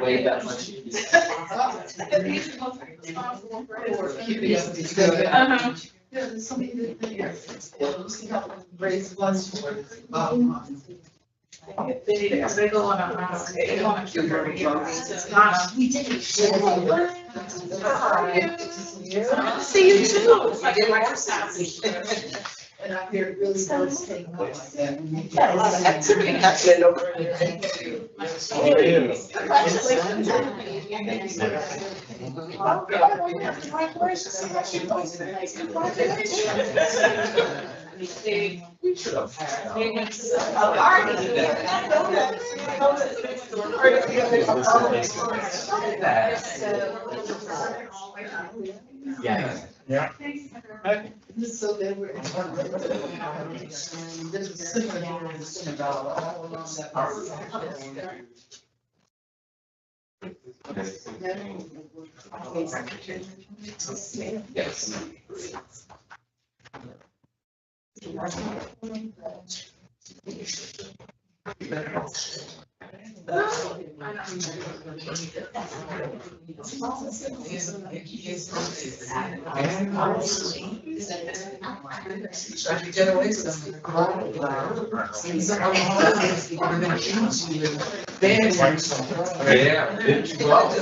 Way that much. There's so many good things. See how raise funds for They need it, they go on a cure. We did it. See you too. It's like a And I hear it really does take much like that. Yeah, a lot of activity happening over there. We should have had. Yeah. So then we're. There's a similar about all along that. Yes. Trying to get away with them. Yeah. Did you go out?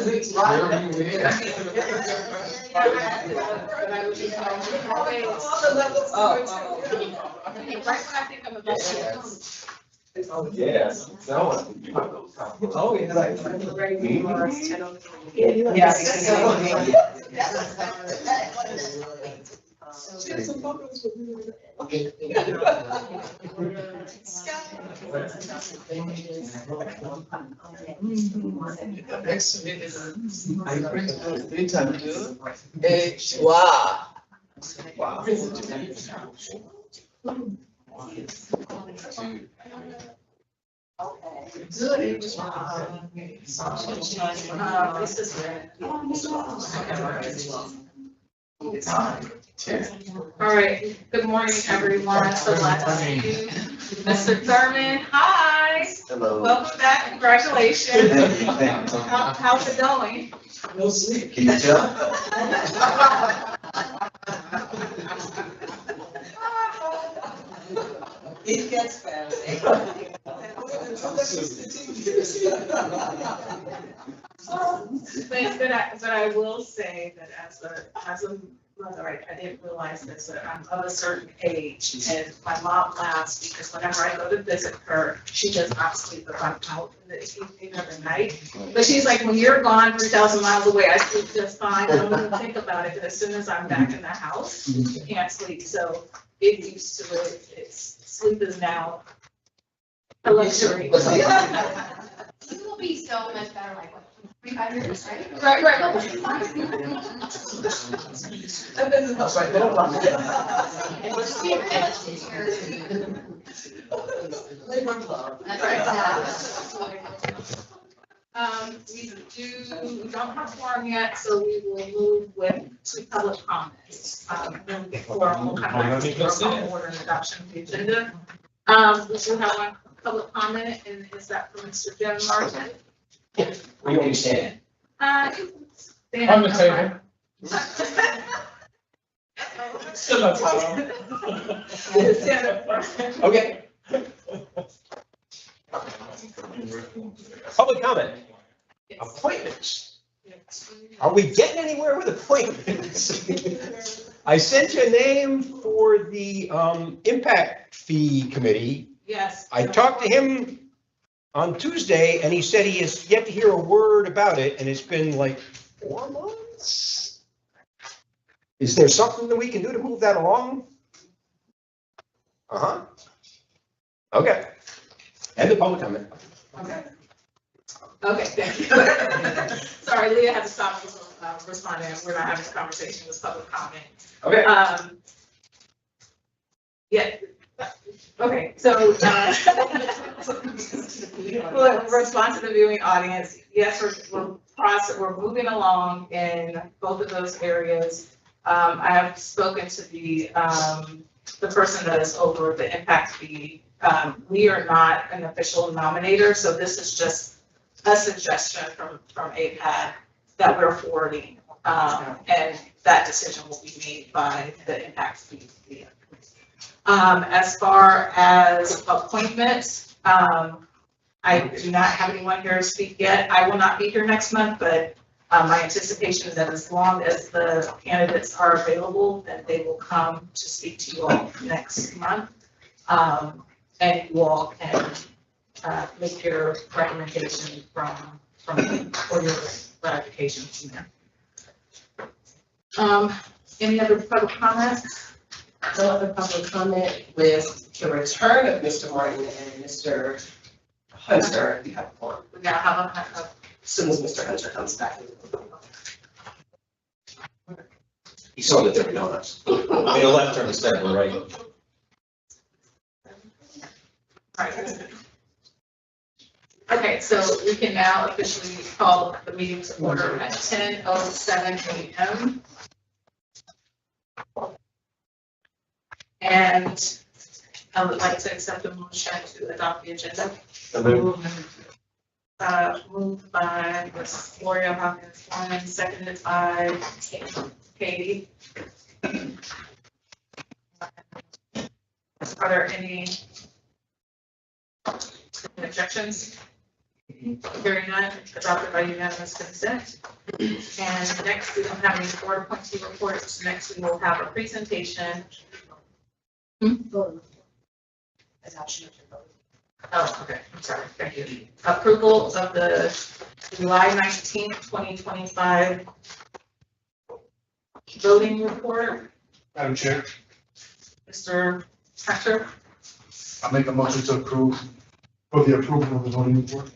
Oh, yes. No. Oh, yeah. Wow. Wow. This is red. All right, good morning, everyone. So glad to see you. Mr. Thurman, hi. Hello. Welcome back, congratulations. How's it going? No sleep. Can you tell? It gets better. But I will say that as a mother, I didn't realize this, that I'm of a certain age, and my mom laughs because whenever I go to visit her, she does not sleep if I'm out in the evening or the night. But she's like, when you're gone 3,000 miles away, I sleep just fine. I don't even think about it, but as soon as I'm back in the house, I can't sleep. So get used to it. Sleep is now a luxury. You will be so much better, like, what, 45 years, right? Right. Just be realistic here. That's right. We don't have quorum yet, so we will move to public comments. Then we get quorum, we'll kind of order and adoption of the agenda. We do have one public comment, and is that from Mr. Jim Martin? Where you stand? On the table. Still not time. Okay. Public comment. Appointments. Are we getting anywhere with appointments? I sent you a name for the impact fee committee. Yes. I talked to him on Tuesday and he said he has yet to hear a word about it and it's been like 4 months. Is there something that we can do to move that along? Uh-huh. Okay. And the public comment. Okay, thank you. Sorry, Leah had to stop responding. We're not having this conversation, it's public comment. Okay. Yeah. Okay, so, well, respond to the viewing audience. Yes, we're moving along in both of those areas. I have spoken to the the person that is over the impact fee. We are not an official nominator, so this is just a suggestion from APAB that we're forwarding. And that decision will be made by the impact fee. As far as appointments, I do not have anyone here to speak yet. I will not be here next month, but my anticipation is that as long as the candidates are available, then they will come to speak to you all next month. And you all can make your recommendation or your ratification from there. Any other public comments? No other public comment. With the return of Mr. Martin and Mr. Hunter, we have a form. We now have a As soon as Mr. Hunter comes back. He saw that there were donuts. Made a left turn instead, we're right. right. Okay, so we can now officially call the meeting to order at 10:07 a.m. And I would like to accept the motion to adopt the agenda. Moved by Ms. Gloria Hawkins, seconded by Katie. Are there any objections? Hearing none, adopted by unanimous consent. And next, we don't have any board appointee reports. Next, we will have a presentation. Adoption of your vote. Oh, okay, I'm sorry, thank you. Approval of the July 19th, 2025 voting report. Madam Chair, Mr. Hunter, I make a motion to approve for the approval of the voting report.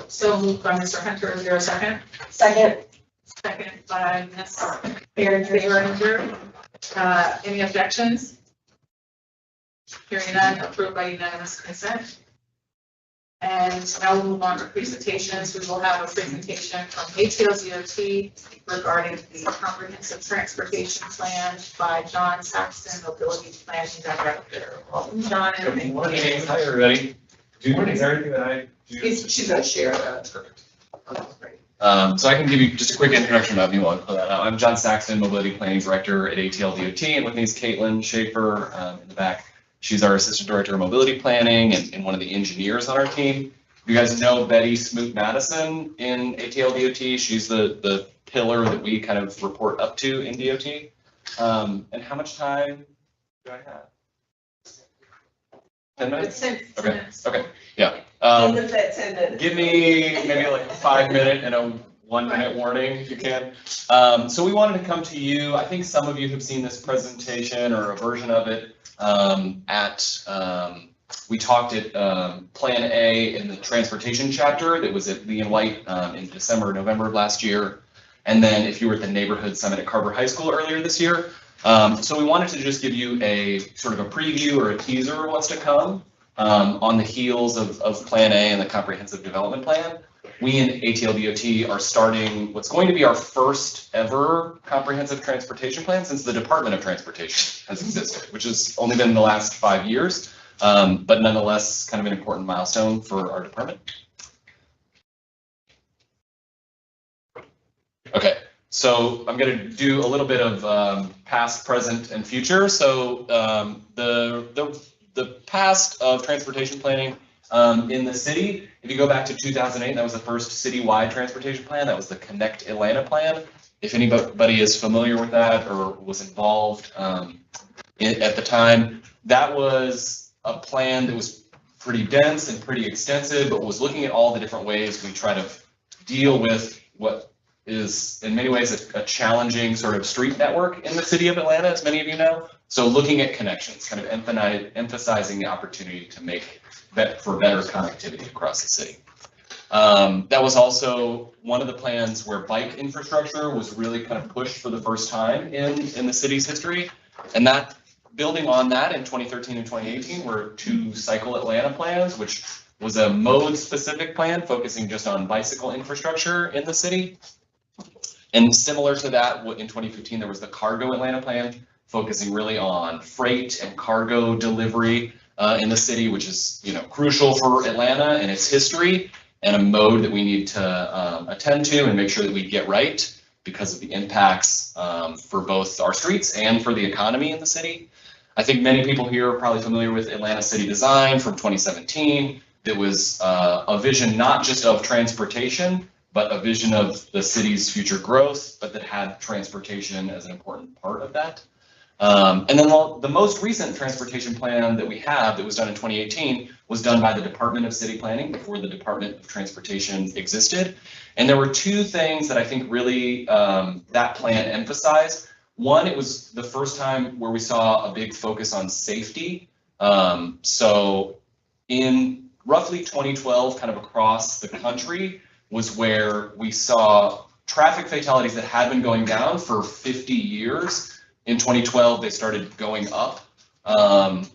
so moved by Mr. Hunter. Is there a second? Second. Second by Ms. Behringer. Any objections? Hearing none, approved by unanimous consent. And now we'll move on to presentations. We will have a presentation from ATL-DOT regarding the comprehensive transportation plan by John Saxton, Mobility Planning Director. Welcome, John. and thank you. Good morning. Hi, everybody. Is there anything that I do? She's gonna share that. Perfect. So I can give you just a quick introduction about me while I pull that out. I'm John Saxton, Mobility Planning Director at ATL-DOT, and with me is Caitlin Schaefer in the back. She's our Assistant Director of Mobility Planning and one of the engineers on our team. You guys know Betty Smoot-Madison in ATL-DOT. She's the pillar that we kind of report up to in DOT. And how much time do I have? 10 minutes? 10 Okay. minutes. Okay, yeah. In the Fed 10 minutes. Give me maybe like a 5-minute and a 1-minute warning if you can. So we wanted to come to you. I think some of you have seen this presentation or a version of it we talked at Plan A in the transportation chapter that was at Lee and White in December, November of last year. And then if you were at the neighborhood summit at Carver High School earlier this year. So we wanted to just give you a sort of a preview or a teaser of what's to come on the heels of Plan A and the Comprehensive Development Plan. We in ATL-DOT are starting what's going to be our first ever comprehensive transportation plan since the Department of Transportation has existed, which has only been in the last 5 years, but nonetheless kind of an important milestone for our department. Okay, so I'm going to do a little bit of past, present, and future. So the past of transportation planning in the city, if you go back to 2008, that was the first citywide transportation plan. That was the Connect Atlanta plan. If anybody is familiar with that or was involved at the time, that was a plan that was pretty dense and pretty extensive, but was looking at all the different ways we try to deal with what is in many ways a challenging sort of street network in the city of Atlanta, as many of you know. So looking at connections, kind of emphasizing the opportunity to make for better connectivity across the city. That was also one of the plans where bike infrastructure was really kind of pushed for the first time in the city's history. And that, building on that in 2013 and 2018 were 2 Cycle Atlanta plans, which was a mode-specific plan focusing just on bicycle infrastructure in the city. And similar to that, in 2015, there was the Cargo Atlanta Plan, focusing really on freight and cargo delivery in the city, which is, crucial for Atlanta and its history, and a mode that we need to attend to and make sure that we get right because of the impacts for both our streets and for the economy in the city. I think many people here are probably familiar with Atlanta City Design from 2017. That was a vision not just of transportation, but a vision of the city's future growth, but that had transportation as an important part of that. And then the most recent transportation plan that we have that was done in 2018 was done by the Department of City Planning before the Department of Transportation existed. And there were two things that I think really that plan emphasized. One, it was the first time where we saw a big focus on safety. So in roughly 2012, kind of across the country, was where we saw traffic fatalities that had been going down for 50 years. In 2012, they started going up,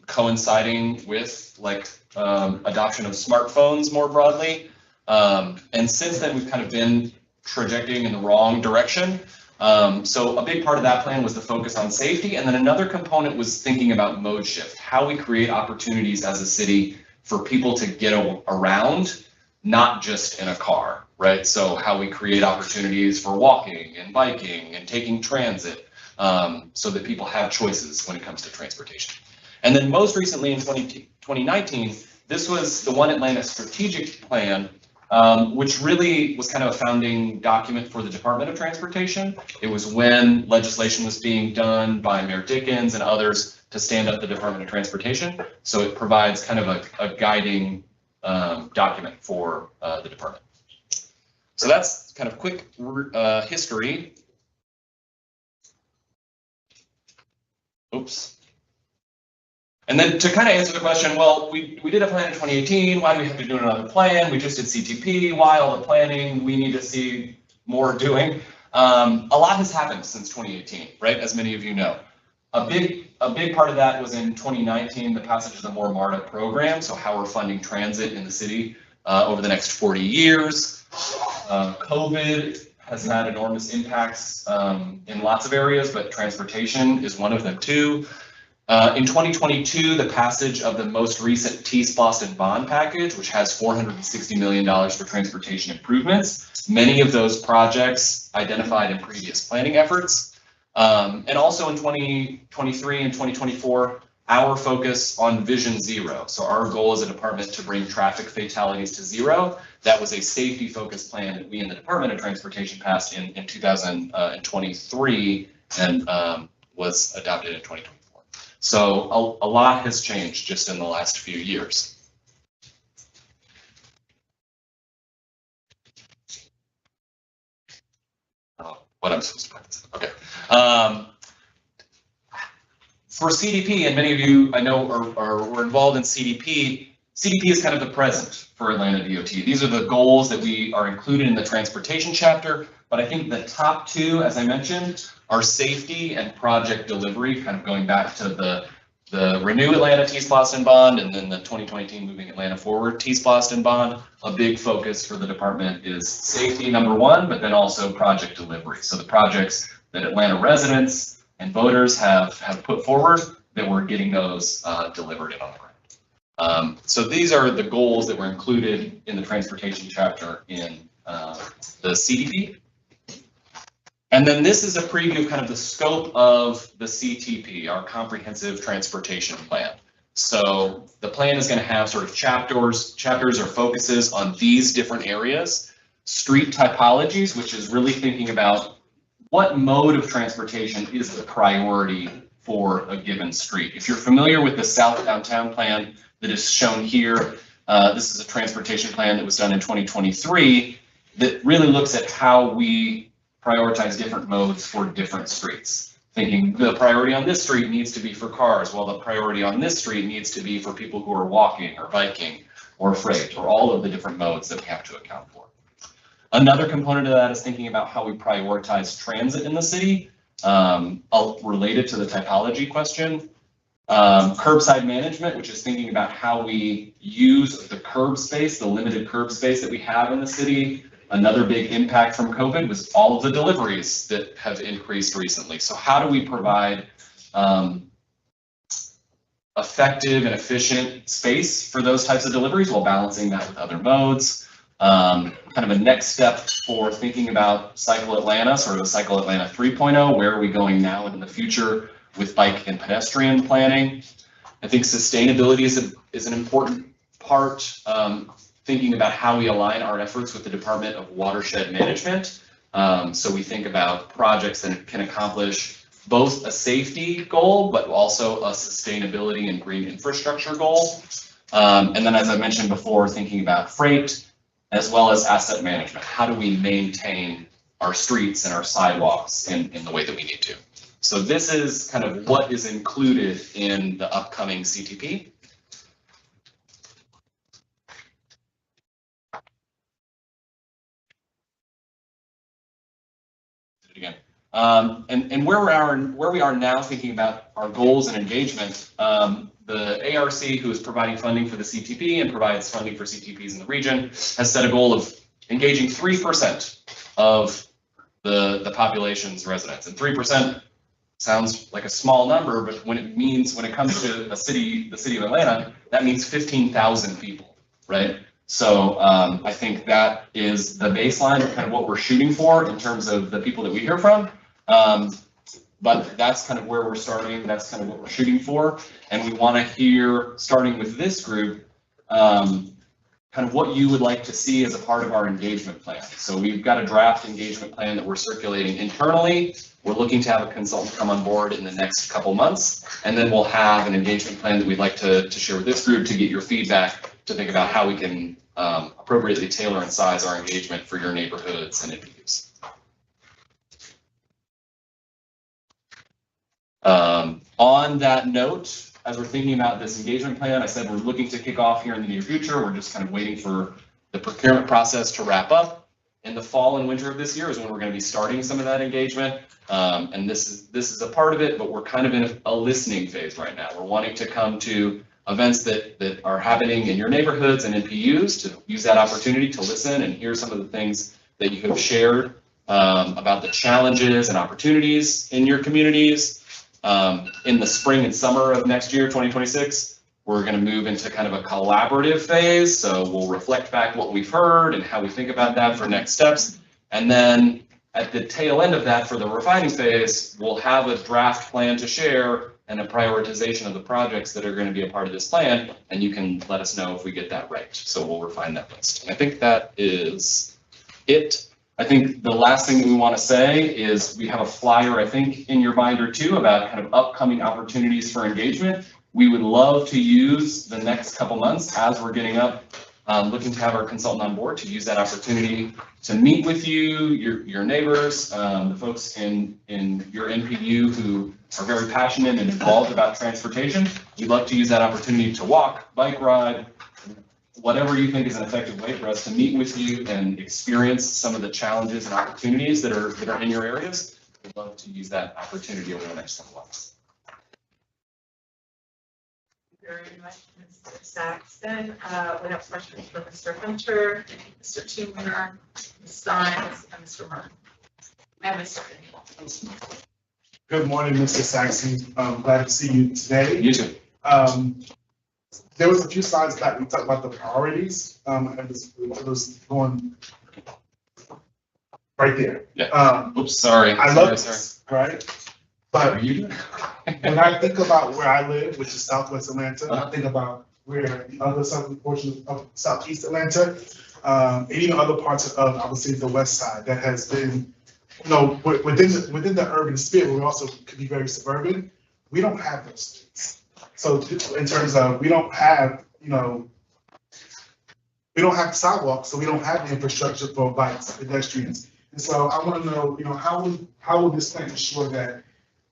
coinciding with adoption of smartphones more broadly. And since then, we've kind of been trajecting in the wrong direction. So a big part of that plan was the focus on safety. And then another component was thinking about mode shift, how we create opportunities as a city for people to get around, not just in a car, right? So how we create opportunities for walking and biking and taking transit, so that people have choices when it comes to transportation. And then most recently in 2019, this was the One Atlanta Strategic Plan, which really was kind of a founding document for the Department of Transportation. It was when legislation was being done by Mayor Dickens and others to stand up the Department of Transportation. So it provides kind of a guiding document for the department. So that's kind of quick history. Oops. And then to kind of answer the question, well, we did a plan in 2018. Why do we have to do another plan? We just did CTP. Why all the planning? We need to see more doing. A lot has happened since 2018, right? As many of you know. A big part of that was in 2019, the passage of the More MARTA program. So how we're funding transit in the city over the next 40 years. COVID has had enormous impacts in lots of areas, but transportation is one of them too. In 2022, the passage of the most recent T-Splost bond package, which has $460 million for transportation improvements. Many of those projects identified in previous planning efforts. And also in 2023 and 2024, our focus on Vision Zero. So our goal as a department to bring traffic fatalities to zero. That was a safety focused plan that we in the Department of Transportation passed in 2023 and was adopted in 2024. So a lot has changed just in the last few years. What I'm supposed to put this in. Okay. For CDP, and many of you I know were involved in CDP. CDP is kind of the present for Atlanta DOT. These are the goals that we are included in the transportation chapter, but I think the top two, as I mentioned, are safety and project delivery, kind of going back to the Renew Atlanta T-Splost bond and then the 2022 Moving Atlanta Forward T-Splost bond. A big focus for the department is safety, number one, but then also project delivery. So the projects that Atlanta residents and voters have put forward, that we're getting those delivered and on the ground. So these are the goals that were included in the transportation chapter in the CDP. And then this is a preview of kind of the scope of the CTP, our Comprehensive Transportation Plan. So the plan is going to have sort of chapters or focuses on these different areas. Street typologies, which is really thinking about what mode of transportation is the priority for a given street. If you're familiar with the South Downtown Plan that is shown here, this is a transportation plan that was done in 2023 that really looks at how we prioritize different modes for different streets. Thinking the priority on this street needs to be for cars, while the priority on this street needs to be for people who are walking or biking or freight, or all of the different modes that we have to account for. Another component of that is thinking about how we prioritize transit in the city, related to the typology question. Curbside management, which is thinking about how we use the curb space, the limited curb space that we have in the city, Another big impact from COVID was all of the deliveries that have increased recently. So how do we provide effective and efficient space for those types of deliveries while balancing that with other modes? Kind of a next step for thinking about Cycle Atlanta, sort of a Cycle Atlanta 3.0. Where are we going now and in the future with bike and pedestrian planning? I think sustainability is an important part, thinking about how we align our efforts with the Department of Watershed Management. So we think about projects that can accomplish both a safety goal, but also a sustainability and green infrastructure goal. And then, as I mentioned before, thinking about freight as well as asset management. How do we maintain our streets and our sidewalks in the way that we need to? So this is kind of what is included in the upcoming CTP. Again. And where we are now thinking about our goals and engagement, the ARC, who is providing funding for the CTP and provides funding for CTPs in the region, has set a goal of engaging 3% of the population's residents. And 3% sounds like a small number, but when it comes to the city of Atlanta, that means 15,000 people, right? So I think that is the baseline of kind of what we're shooting for in terms of the people that we hear from. But that's kind of where we're starting. That's kind of what we're shooting for. And we want to hear, starting with this group, kind of what you would like to see as a part of our engagement plan. So we've got a draft engagement plan that we're circulating internally. We're looking to have a consultant come on board in the next couple months. And then we'll have an engagement plan that we'd like to share with this group to get your feedback, to think about how we can appropriately tailor and size our engagement for your neighborhoods and NPUs. On that note, as we're thinking about this engagement plan, I said we're looking to kick off here in the near future. We're just kind of waiting for the procurement process to wrap up. In the fall and winter of this year is when we're going to be starting some of that engagement. And this is a part of it, but we're kind of in a listening phase right now. We're wanting to come to events that are happening in your neighborhoods and NPUs to use that opportunity to listen and hear some of the things that you have shared about the challenges and opportunities in your communities. In the spring and summer of next year, 2026, we're going to move into kind of a collaborative phase. So we'll reflect back what we've heard and how we think about that for next steps. And then at the tail end of that, for the refining phase, we'll have a draft plan to share and a prioritization of the projects that are going to be a part of this plan. And you can let us know if we get that right. So we'll refine that list. And I think that is it. I think the last thing we want to say is we have a flyer, I think, in your binder too, about kind of upcoming opportunities for engagement. We would love to use the next couple months as we're getting up, looking to have our consultant on board to use that opportunity to meet with you, your neighbors, the folks in your NPU who are very passionate and involved about transportation. We'd love to use that opportunity to walk, bike ride, whatever you think is an effective way for us to meet with you and experience some of the challenges and opportunities that are in your areas. We'd love to use that opportunity over the next couple months. Very much, Mr. Saxton. We have questions for Mr. Hunter, Mr. Toomer, Ms. Sines, and Mr. Murray. And Mr. Daniel. Good morning, Mr. Saxton. I'm glad to see you today. You too. There was a few slides back, we talked about the priorities, and it was going right there. Yeah. Oops, sorry. I love this, right? How are But you doing? when I think about where I live, which is Southwest Atlanta, I think about where the other southern portion of Southeast Atlanta, and even other parts of, I would say, the West Side, that has been, you know, within the urban sphere, we also could be very suburban. We don't have those streets. So in terms of, we don't have, you know, we don't have sidewalks, so we don't have the infrastructure for bikes, pedestrians. And so I want to know, you know, how will this plan ensure that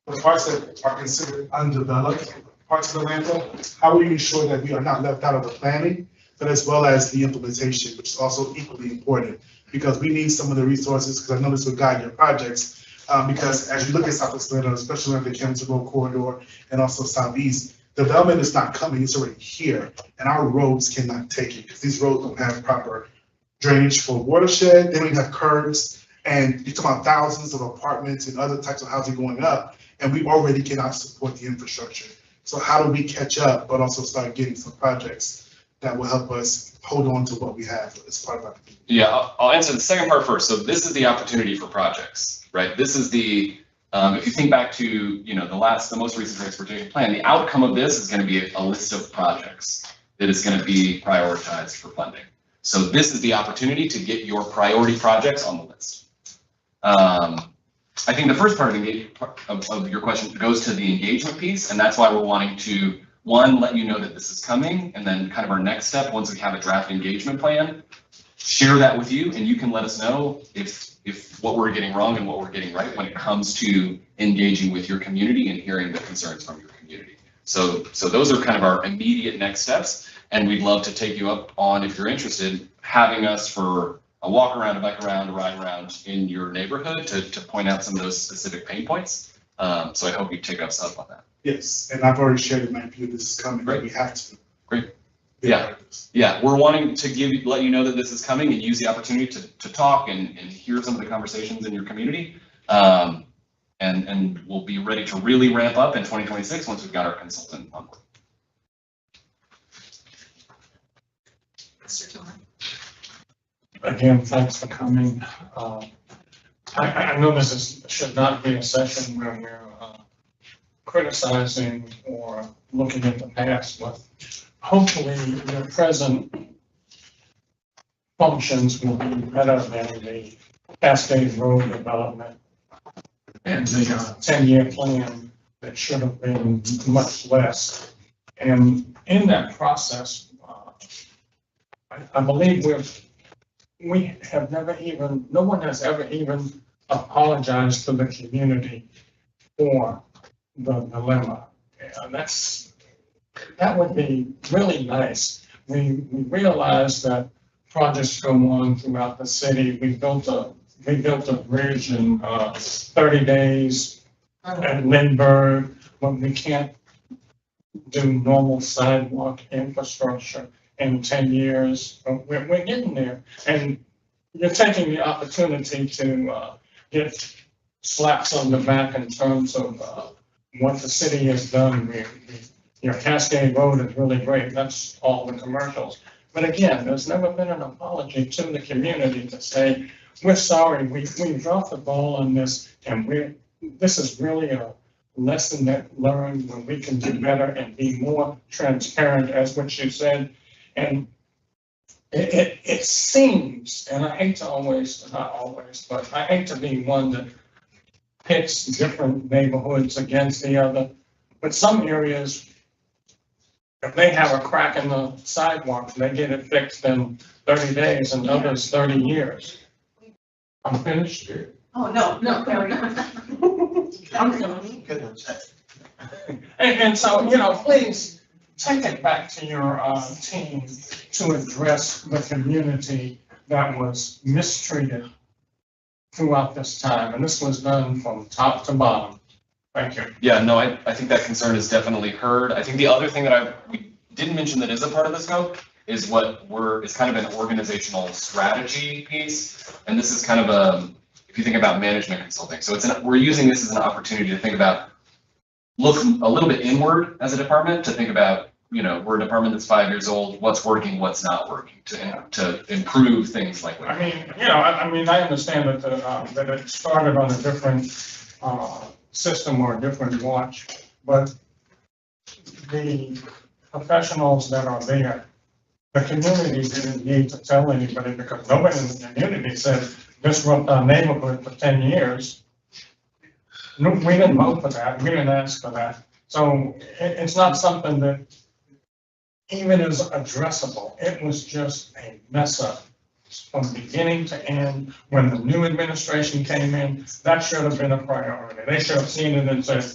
the parts that are considered undeveloped parts of Atlanta, how will you ensure that we are not left out of the planning, but as well as the implementation, which is also equally important, because we need some of the resources, because I know this will guide your projects, because as you look at Southwest Atlanta, especially on the Kempton Road corridor and also Southeast, development is not coming, it's already here, and our roads cannot take it, because these roads don't have proper drainage for watershed, then we have curbs, and you're talking about thousands of apartments and other types of housing going up, and we already cannot support the infrastructure. So how do we catch up, but also start getting some projects that will help us hold on to what we have as part of our community? Yeah, I'll answer the second part first. So this is the opportunity for projects, right? This is the, if you think back to, the most recent transportation plan, the outcome of this is going to be a list of projects that is going to be prioritized for funding. So this is the opportunity to get your priority projects on the list. I think the first part of your question goes to the engagement piece, and that's why we're wanting to, one, let you know that this is coming, and then kind of our next step, once we have a draft engagement plan, share that with you, and you can let us know if what we're getting wrong and what we're getting right when it comes to engaging with your community and hearing the concerns from your community. So those are kind of our immediate next steps, and we'd love to take you up on, if you're interested, having us for a walk around, a bike around, a ride around in your neighborhood to point out some of those specific pain points. So I hope you take us up on that. Yes, and I've already shared in my view, this is coming, Great. we have to. Great. be a part of this. Yeah, we're wanting to let you know that this is coming and use the opportunity to talk and hear some of the conversations in your community. And we'll be ready to really ramp up in 2026 once we've got our consultant on board. Mr. Tillman. Again, thanks for coming. I know should not be a session where we're criticizing or looking at the past, but hopefully your present functions will be better than the Cascade Road development and the 10-year plan that should have been much less. And in that process, I believe we have never even, no one has ever even apologized to the community for the dilemma. And that would be really nice. We realize that projects go on throughout the city. We built a bridge in 30 days at Lindbergh, but we can't do normal sidewalk infrastructure in 10 years. But we're getting there. And you're taking the opportunity to get slaps on the back in terms of what the city has done. Your Cascade Road is really great. That's all the commercials. But again, there's never been an apology to the community to say, we're sorry, we dropped the ball on this, and this is really a lesson that learned when we can do better and be more transparent, as what you said. And it seems, and I hate to not always, but I hate to be one that pits different neighborhoods against the other. But some areas, if they have a crack in the sidewalk, they get it fixed in 30 days, and others 30 years. I'm finished. Oh, no, carry on. And so, please take it back to your team to address the community that was mistreated throughout this time. And this was done from top to bottom. Thank you. Yeah, no, I think that concern is definitely heard. I think the other thing that we didn't mention that is a part of the scope is is kind of an organizational strategy piece. And this is kind of if you think about management consulting. So we're using this as an opportunity to think about, look a little bit inward as a department to think about, we're a department that's 5 years old, what's working, what's not working to improve things like that. I understand that it started on a different system or a different watch, but the professionals that are there, the community didn't need to tell anybody because nobody in the community said disrupt our neighborhood for 10 years. No, we didn't vote for that. We didn't ask for that. So it's not something that even is addressable. It was just a mess up from beginning to end. When the new administration came in, that should have been a priority. They should have seen it and said,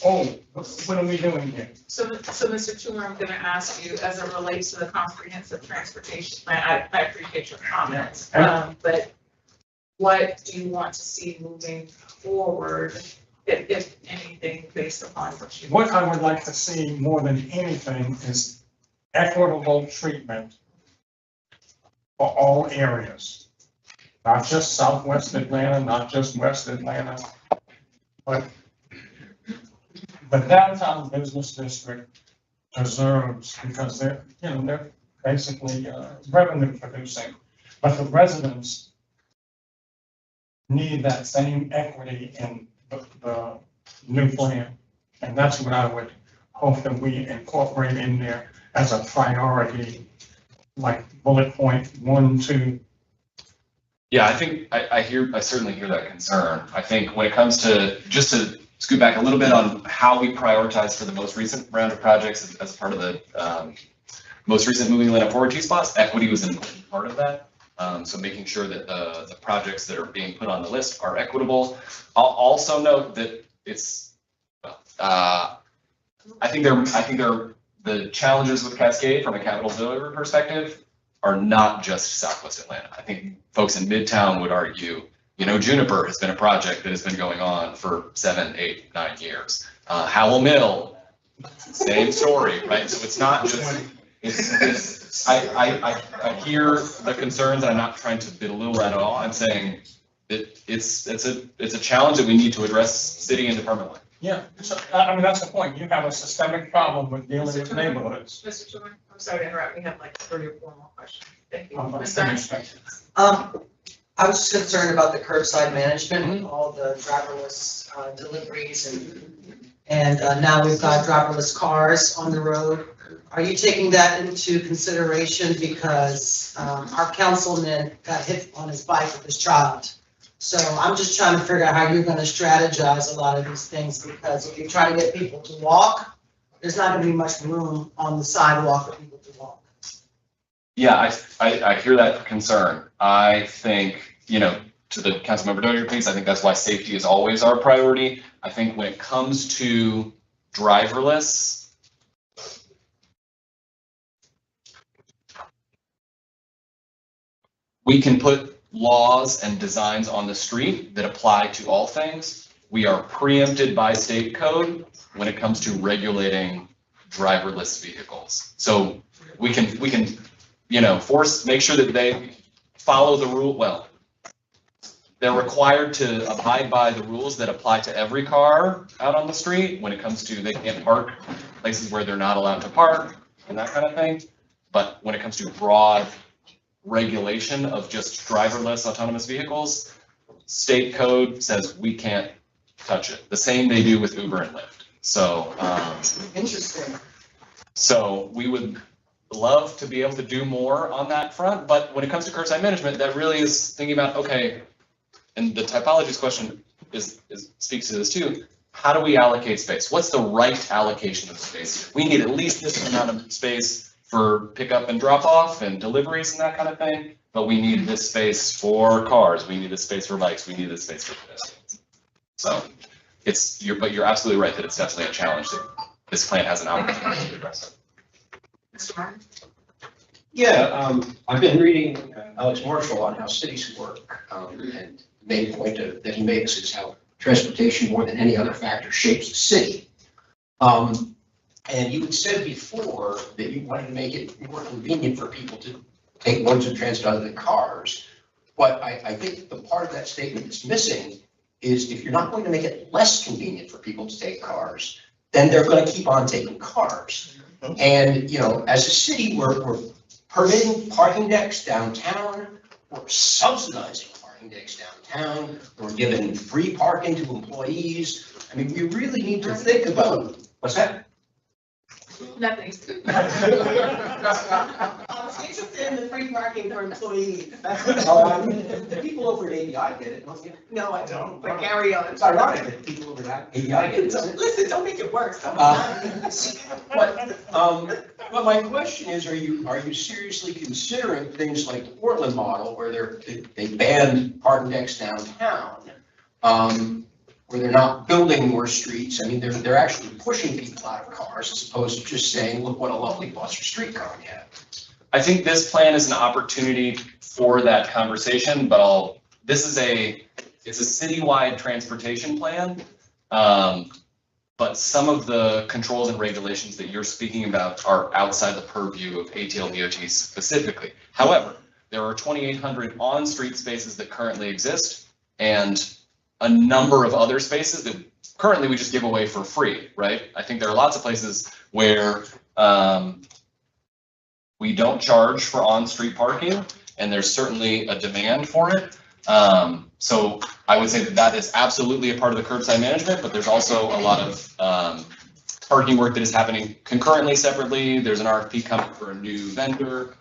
oh, what are we doing here? So Mr. Toomer, I'm gonna ask you, as it relates to the comprehensive transportation plan, I appreciate your comments. But what do you want to see moving forward, if anything, based upon what you? What I would like to see more than anything is equitable treatment for all areas. Not just southwest Atlanta, not just west Atlanta, but the downtown business district deserves, because they're basically revenue producing. But the residents need that same equity in the new plan. And that's what I would hope that we incorporate in there as a priority, like bullet point 1, 2. Yeah, I think I certainly hear that concern. I think when it comes to, just to scoot back a little bit on how we prioritize for the most recent round of projects as part of the most recent Moving Atlanta Forward T-Spots, equity was an important part of that. So making sure that the projects that are being put on the list are equitable. I'll also note that it's, I think the challenges with Cascade from a capital delivery perspective are not just Southwest Atlanta. I think folks in Midtown would argue, Juniper has been a project that has been going on for 7, 8, 9 years. Howell Mill, same story, right? So it's not just, I hear the concerns, and I'm not trying to belittle that at all. I'm saying that it's a challenge that we need to address city and department wide. Yeah, so, I mean, that's the point. You have a systemic problem with dealing with neighborhoods. Mr. Chairman, I'm sorry to interrupt, we have like 3 or 4 more questions. Thank you. Ms. Anderson. I was just concerned about the curbside management, all the driverless deliveries and now we've got driverless cars on the road. Are you taking that into consideration? Because our councilman got hit on his bike with his child. So I'm just trying to figure out how you're gonna strategize a lot of these things, because if you try to get people to walk, there's not gonna be much room on the sidewalk for people to walk. Yeah, I hear that concern. I think, to the Councilmember Dozier piece, I think that's why safety is always our priority. I think when it comes to driverless, we can put laws and designs on the street that apply to all things. We are preempted by state code when it comes to regulating driverless vehicles. So we can make sure that they follow the rule. Well, they're required to abide by the rules that apply to every car out on the street when it comes to, they can't park places where they're not allowed to park and that kind of thing. But when it comes to broad regulation of just driverless autonomous vehicles, state code says we can't touch it. The same they do with Uber and Lyft. So, Interesting. so we would love to be able to do more on that front, but when it comes to curbside management, that really is thinking about, okay, and the typologies question speaks to this too. How do we allocate space? What's the right allocation of space? We need at least this amount of space for pickup and drop off and deliveries and that kind of thing, but we need this space for cars. We need this space for bikes. We need this space for pedestrians. So but you're absolutely right that it's definitely a challenge that this plan has an opportunity to address. Mr. Martin? Yeah, I've been reading Alex Marshall on how cities work, and the main point that he makes is how transportation, more than any other factor, shapes the city. And you had said before that you wanted to make it more convenient for people to take modes of transit other than cars. But I think the part of that statement that's missing is if you're not going to make it less convenient for people to take cars, then they're going to keep on taking cars. And, as a city, we're permitting parking decks downtown, we're subsidizing parking decks downtown, we're giving free parking to employees. I mean, we really need to think about, what's that? Nothing. I was interested in the free parking for employees. The people over at API get it, don't you? No, I don't, but carry on. It's ironic that people over at API get it. Listen, don't make it worse. But my question is, are you seriously considering things like the Portland model where they banned parking decks downtown, where they're not building more streets? I mean, they're actually pushing people out of cars as opposed to just saying, look what a lovely bus or streetcar we have. I think this plan is an opportunity for that conversation, but it's a citywide transportation plan. But some of the controls and regulations that you're speaking about are outside the purview of ATL DOT specifically. However, there are 2,800 on-street spaces that currently exist and a number of other spaces that currently we just give away for free, right? I think there are lots of places where we don't charge for on-street parking, and there's certainly a demand for it. So I would say that that is absolutely a part of the curbside management, but there's also a lot of parking work that is happening concurrently, separately. There's an RFP coming for a new vendor.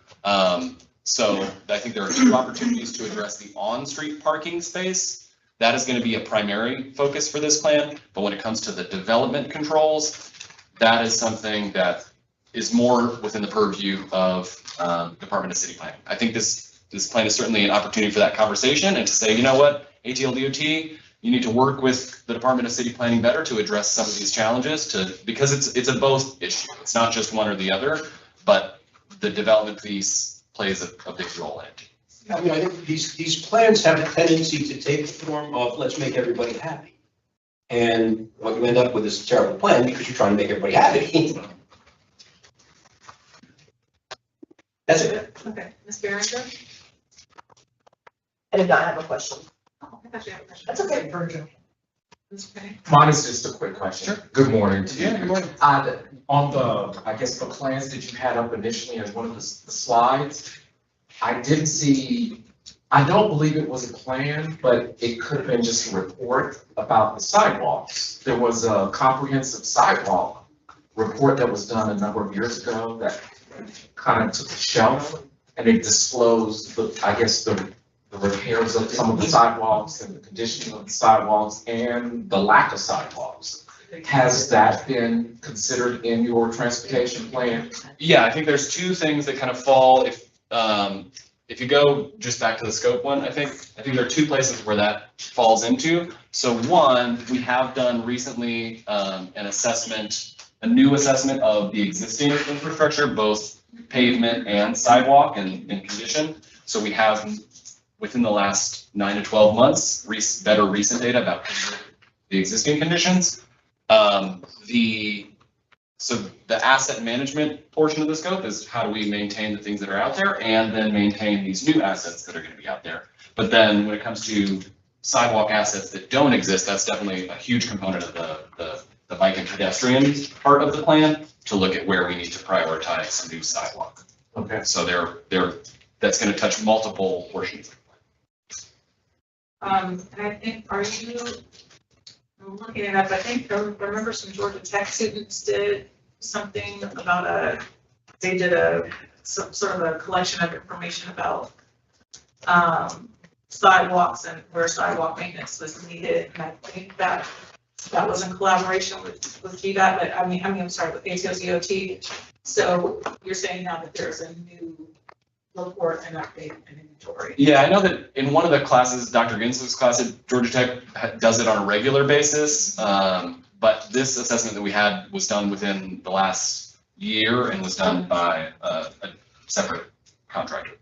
So I think there are two opportunities to address the on-street parking space. That is going to be a primary focus for this plan. But when it comes to the development controls, that is something that is more within the purview of Department of City Planning. I think this plan is certainly an opportunity for that conversation and to say, you know what, ATL DOT, you need to work with the Department of City Planning better to address some of these challenges because it's a both issue. It's not just one or the other, but the development piece plays a big role in it. I mean, I think these plans have a tendency to take the form of, let's make everybody happy. And what you end up with is a terrible plan because you're trying to make everybody happy. That's it. Okay, Ms. Berenger? I did not have a question. Oh, I thought you had a question. That's okay, Virgil. Ms. Penny? Mine is just a quick question. Sure. Good morning to you. Yeah, good morning. On the, I guess, the plans that you had up initially as one of the slides, I didn't see, I don't believe it was a plan, but it could have been just a report about the sidewalks. There was a comprehensive sidewalk report that was done a number of years ago that kind of took a shelf and it disclosed the, I guess, the repairs of some of the sidewalks and the condition of the sidewalks and the lack of sidewalks. Has that been considered in your transportation plan? Yeah, I think there's two things that kind of fall if you go just back to the scope one, I think there are two places where that falls into. So one, we have done recently an assessment, a new assessment of the existing infrastructure, both pavement and sidewalk and condition. So we have within the last 9 to 12 months, better recent data about the existing conditions. So the asset management portion of the scope is how do we maintain the things that are out there and then maintain these new assets that are going to be out there. But then when it comes to sidewalk assets that don't exist, that's definitely a huge component of the bike and pedestrian part of the plan to look at where we need to prioritize some new sidewalk. Okay. So that's going to touch multiple portions. And I think, I'm looking it up, I think, I remember some Georgia Tech students did something about they did some sort of a collection of information about sidewalks and where sidewalk maintenance was needed. And I think that was in collaboration with GDOT, but I'm sorry, with ATL DOT. So you're saying now that there's a new report and update and inventory. Yeah, I know that in one of the classes, Dr. Ginsler's class at Georgia Tech does it on a regular basis. But this assessment that we had was done within the last year and was done by a separate contractor.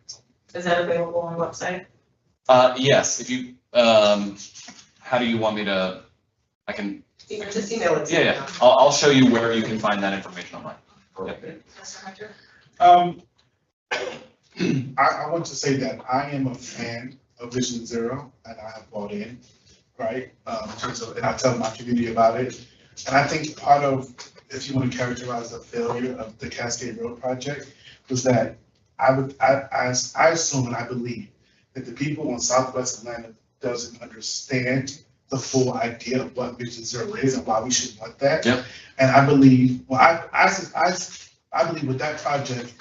Is that available on the website? Yes, if you, how do you want me to, I can. Just email it to me. Yeah, I'll show you where you can find that information online. Mr. Hunter? I want to say that I am a fan of Vision Zero and I have bought in, right? In terms of, and I tell my community about it. And I think part of, if you want to characterize the failure of the Cascade Road project, was that I assume and I believe that the people in Southwest Atlanta doesn't understand the full idea of what Vision Zero is and why we should want that. Yep. And I believe, well, I believe with that project,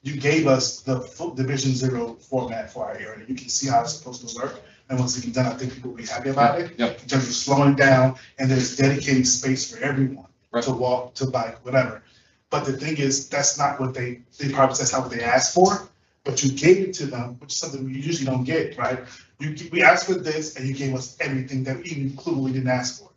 you gave us the Vision Zero format for our area. You can see how it's supposed to work. And once it's done, I think people will be happy about it. Yep. In terms of slowing down, and there's dedicated space for everyone Right. to walk, to bike, whatever. But the thing is, that's not what that's not what they asked for. But you gave it to them, which is something we usually don't get, right? We asked for this, and you gave us everything that we included we didn't ask for.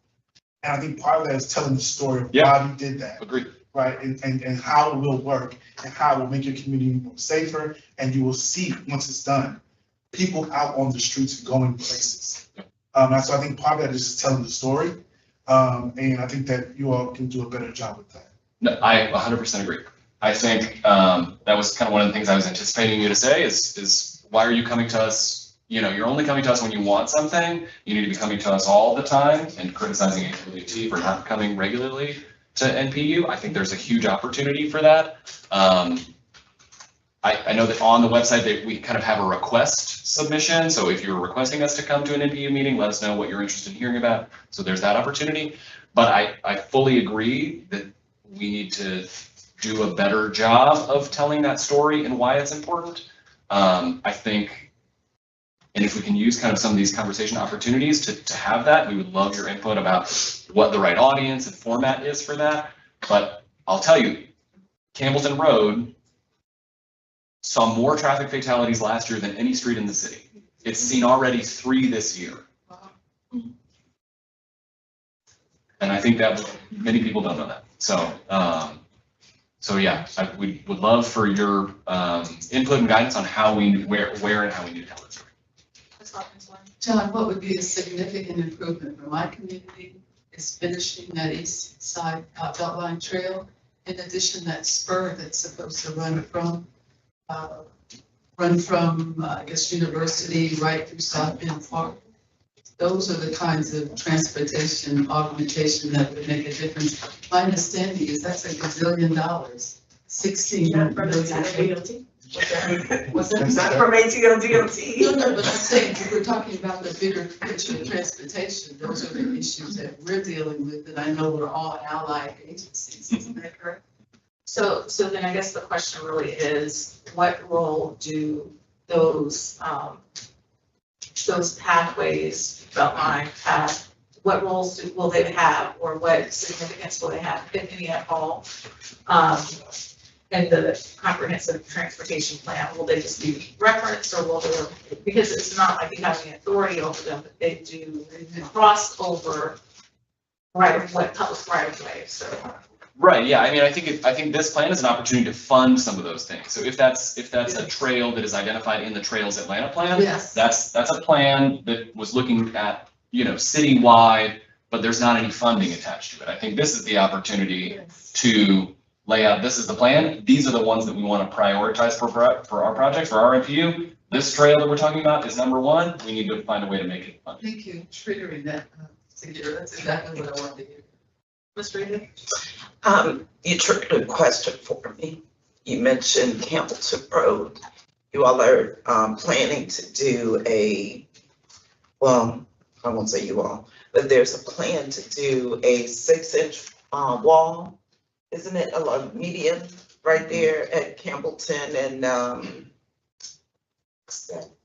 And I think part of that is telling the story of why we did that. Agreed. Right, and how it will work and how it will make your community more safer, and you will see, once it's done, people out on the streets going places. So I think part of that is just telling the story, and I think that you all can do a better job with that. No, I 100% agree. I think that was kind of one of the things I was anticipating you to say is why are you coming to us? You're only coming to us when you want something. You need to be coming to us all the time and criticizing AWT for not coming regularly to NPU. I think there's a huge opportunity for that. I know that on the website that we kind of have a request submission. So if you're requesting us to come to an NPU meeting, let us know what you're interested in hearing about. So there's that opportunity. But I fully agree that we need to do a better job of telling that story and why it's important. I think, and if we can use kind of some of these conversation opportunities to have that, we would love your input about what the right audience and format is for that. But I'll tell you, Campbellton Road saw more traffic fatalities last year than any street in the city. It's seen already 3 this year. And I think that many people don't know that. So yeah, we would love for your input and guidance on how where and how we need to tell that story. John, what would be a significant improvement for my community is finishing that east side Beltline Trail. In addition, that spur that's supposed to run from, I guess, University right through South Bend Park. Those are the kinds of transportation augmentation that would make a difference. My understanding is that's $1 gazillion, 16 million. Was that? Not from ATO DOT. No, but I'm saying, if we're talking about the bigger picture of transportation, those are the issues that we're dealing with, and I know we're all allied agencies, isn't that correct? So then I guess the question really is, what role do those pathways, Beltline path, what roles will they have, or what significance will they have, if any at all? And the comprehensive transportation plan, will they just be referenced, or will they, because it's not like you have any authority over them, but they do cross over public right of way, so. Right, yeah, I mean, I think this plan is an opportunity to fund some of those things. So if that's a trail that is identified in the Trails Atlanta plan, Yes. that's a plan that was looking at, citywide, but there's not any funding attached to it. I think this is the opportunity to lay out, this is the plan, these are the ones that we want to prioritize for our project, for our NPU. This trail that we're talking about is number 1. We need to find a way to make it funded. Thank you, triggering that, Secretary. That's exactly what I wanted to hear. Ms. Reed? You triggered a question for me. You mentioned Campbellton Road. You all are planning to do well, I won't say you all, but there's a plan to do a 6-inch wall, isn't it, a median right there at Campbellton and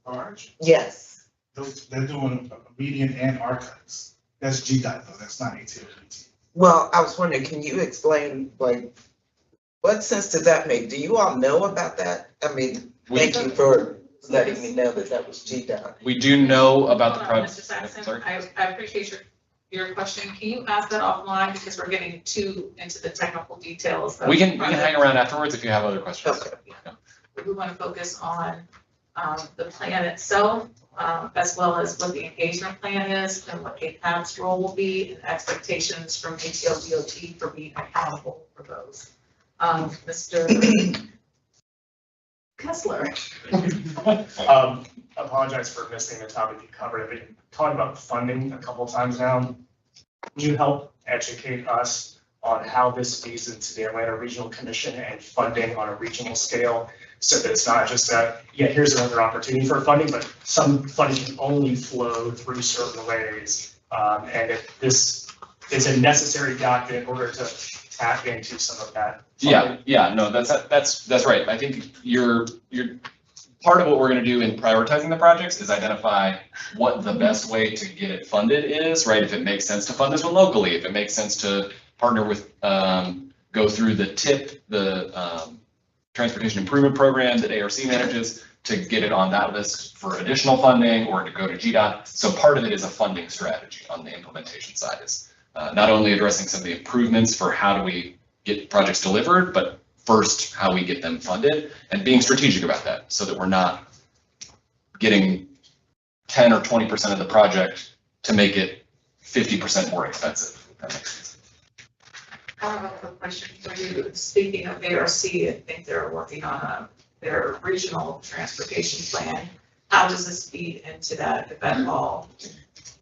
Large? yes. They're doing a median and archives. That's GDOT though, that's not ATO. Well, I was wondering, can you explain, what sense does that make? Do you all know about that? I mean, thank you for letting me know that was GDOT. We do know about the Hold on, project. Mr. Saxon, I appreciate your question. Can you ask that offline, because we're getting too into the technical details. We can hang around afterwards if you have other questions. Okay. We want to focus on the plan itself, as well as what the engagement plan is and what APAB's role will be, and expectations from ATO DOT for being accountable for those. Mr. Kessler. Apologize for missing the topic you covered. I've been talking about funding a couple times now. Can you help educate us on how this feeds into the Atlanta Regional Commission and funding on a regional scale? So that it's not just that, yeah, here's another opportunity for funding, but some funding can only flow through certain ways. And if this is a necessary document in order to tap into some of that funding. Yeah, no, that's right. I think you're part of what we're going to do in prioritizing the projects is identify what the best way to get it funded is, right? If it makes sense to fund this one locally, if it makes sense to partner with, go through the TIP, the Transportation Improvement Program that ARC manages, to get it on that list for additional funding, or to go to GDOT. So part of it is a funding strategy on the implementation side, is not only addressing some of the improvements for how do we get projects delivered, but first how we get them funded, and being strategic about that so that we're not getting 10 or 20% of the project to make it 50% more expensive. If that makes sense. I have a question for you. Speaking of ARC, I think they're working on their regional transportation plan. How does this feed into that, if at all?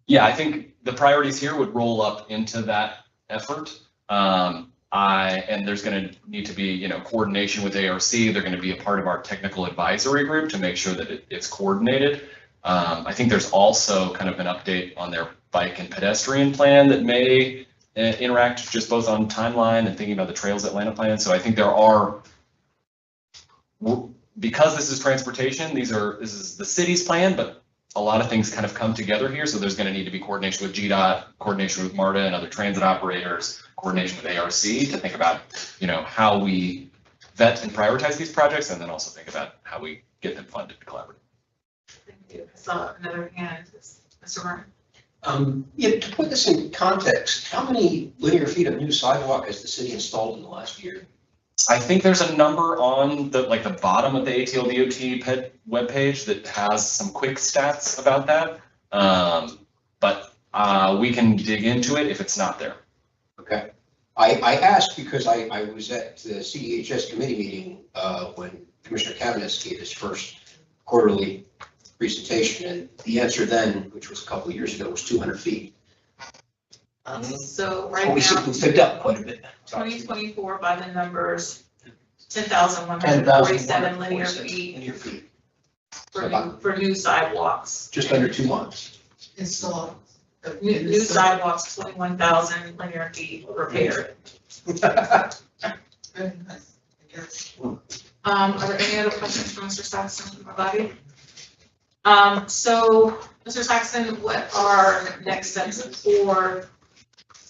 Yeah, I think the priorities here would roll up into that effort. And there's gonna need to be, you know, coordination with ARC. They're gonna be a part of our technical advisory group to make sure that it's coordinated. I think there's also kind of an update on their bike and pedestrian plan that may interact just both on timeline and thinking about the Trails Atlanta plan. So I think there are, because this is transportation, this is the city's plan, but a lot of things kind of come together here. So there's going to need to be coordination with GDOT, coordination with MARTA and other transit operators, coordination with ARC to think about, you know, how we vet and prioritize these projects, and then also think about how we get them funded collaboratively. Thank you. I saw another hand, Mr. Martin. Yeah, to put this in context, how many linear feet of new sidewalk has the city installed in the last year? I think there's a number on the bottom of the ATL DOT webpage that has some quick stats about that. But we can dig into it if it's not there. Okay. I asked because I was at the CDHS committee meeting when Commissioner Cavanis gave his first quarterly presentation, and the answer then, which was a couple of years ago, was 200 feet. So right We now, picked up quite a bit. 2024 by the numbers, 10,147 linear feet Linear feet, for new sidewalks. just under 2 months. Install. New sidewalks, 21,000 linear feet repaired. Very nice, I guess. Are there any other questions for Mr. Saxon or Bobby? So, Mr. Saxon, what are next steps for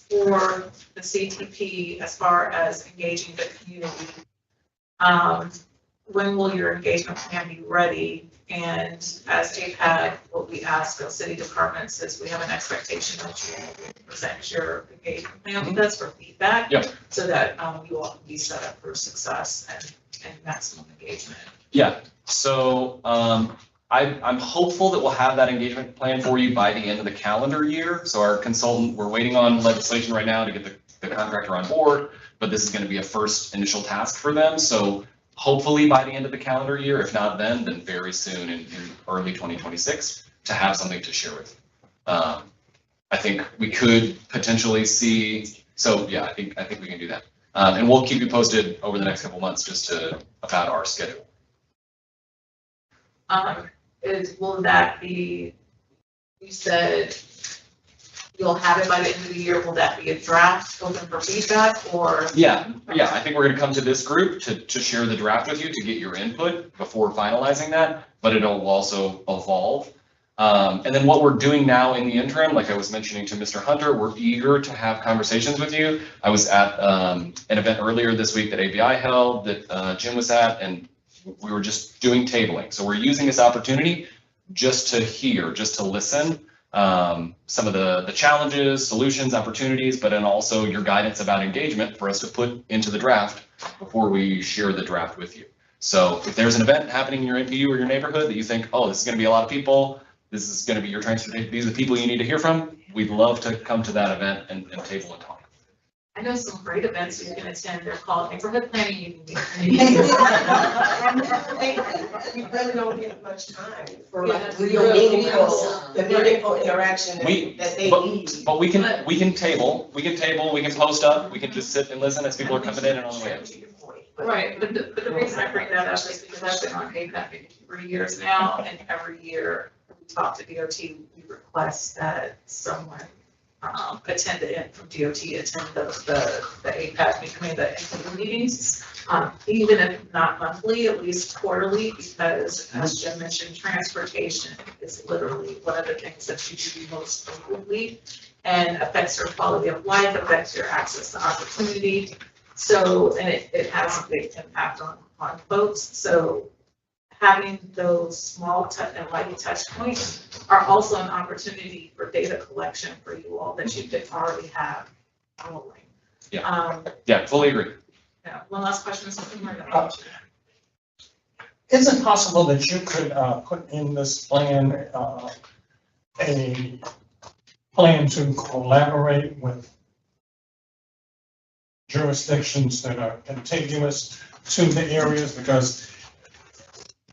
the CTP as far as engaging the community? When will your engagement plan be ready? And as APAB, what we ask of city departments is we have an expectation that you will present your engagement plan with us for feedback. Yep. So that you all can be set up for success and maximum engagement. Yeah, so I'm hopeful that we'll have that engagement plan for you by the end of the calendar year. So our consultant, we're waiting on legislation right now to get the contractor on board, but this is going to be a first initial task for them. So hopefully by the end of the calendar year, if not then very soon in early 2026 to have something to share with you. I think we could potentially see, so yeah, I think we can do that. And we'll keep you posted over the next couple months just about our schedule. Will that be, you said you'll have it by the end of the year, will that be a draft open for feedback or? Yeah, I think we're gonna come to this group to share the draft with you, to get your input before finalizing that, but it'll also evolve. And then what we're doing now in the interim, like I was mentioning to Mr. Hunter, we're eager to have conversations with you. I was at an event earlier this week that ABI held, that Jim was at, and we were just doing tabling. So we're using this opportunity just to hear, just to listen, some of the challenges, solutions, opportunities, but then also your guidance about engagement for us to put into the draft before we share the draft with you. So if there's an event happening in your NPU or your neighborhood that you think, oh, this is gonna be a lot of people, this is gonna be your transportation, these are the people you need to hear from, we'd love to come to that event and table and talk. I know some great events you can attend. They're called neighborhood planning meetings. We really don't get much time for like real meaningful interaction that they need. But we can table, we can post up, we can just sit and listen as people are coming in and on the way out. Right, but the reason I bring that up is because I've been on APAB for 3 years now, and every year we talk to DOT, we request that someone attend from DOT, attend the APAB, the meetings, even if not monthly, at least quarterly, because as Jim mentioned, transportation is literally one of the things that you do most frequently and affects your quality of life, affects your access to opportunity. So, and it has a big impact on folks. So having those small and light touch points are also an opportunity for data collection for you all that you could already have rolling. Yeah, yeah, fully agree. Yeah, one last question, something more than Is it possible that you could put in this plan a plan to collaborate with jurisdictions that are contiguous to the areas? Because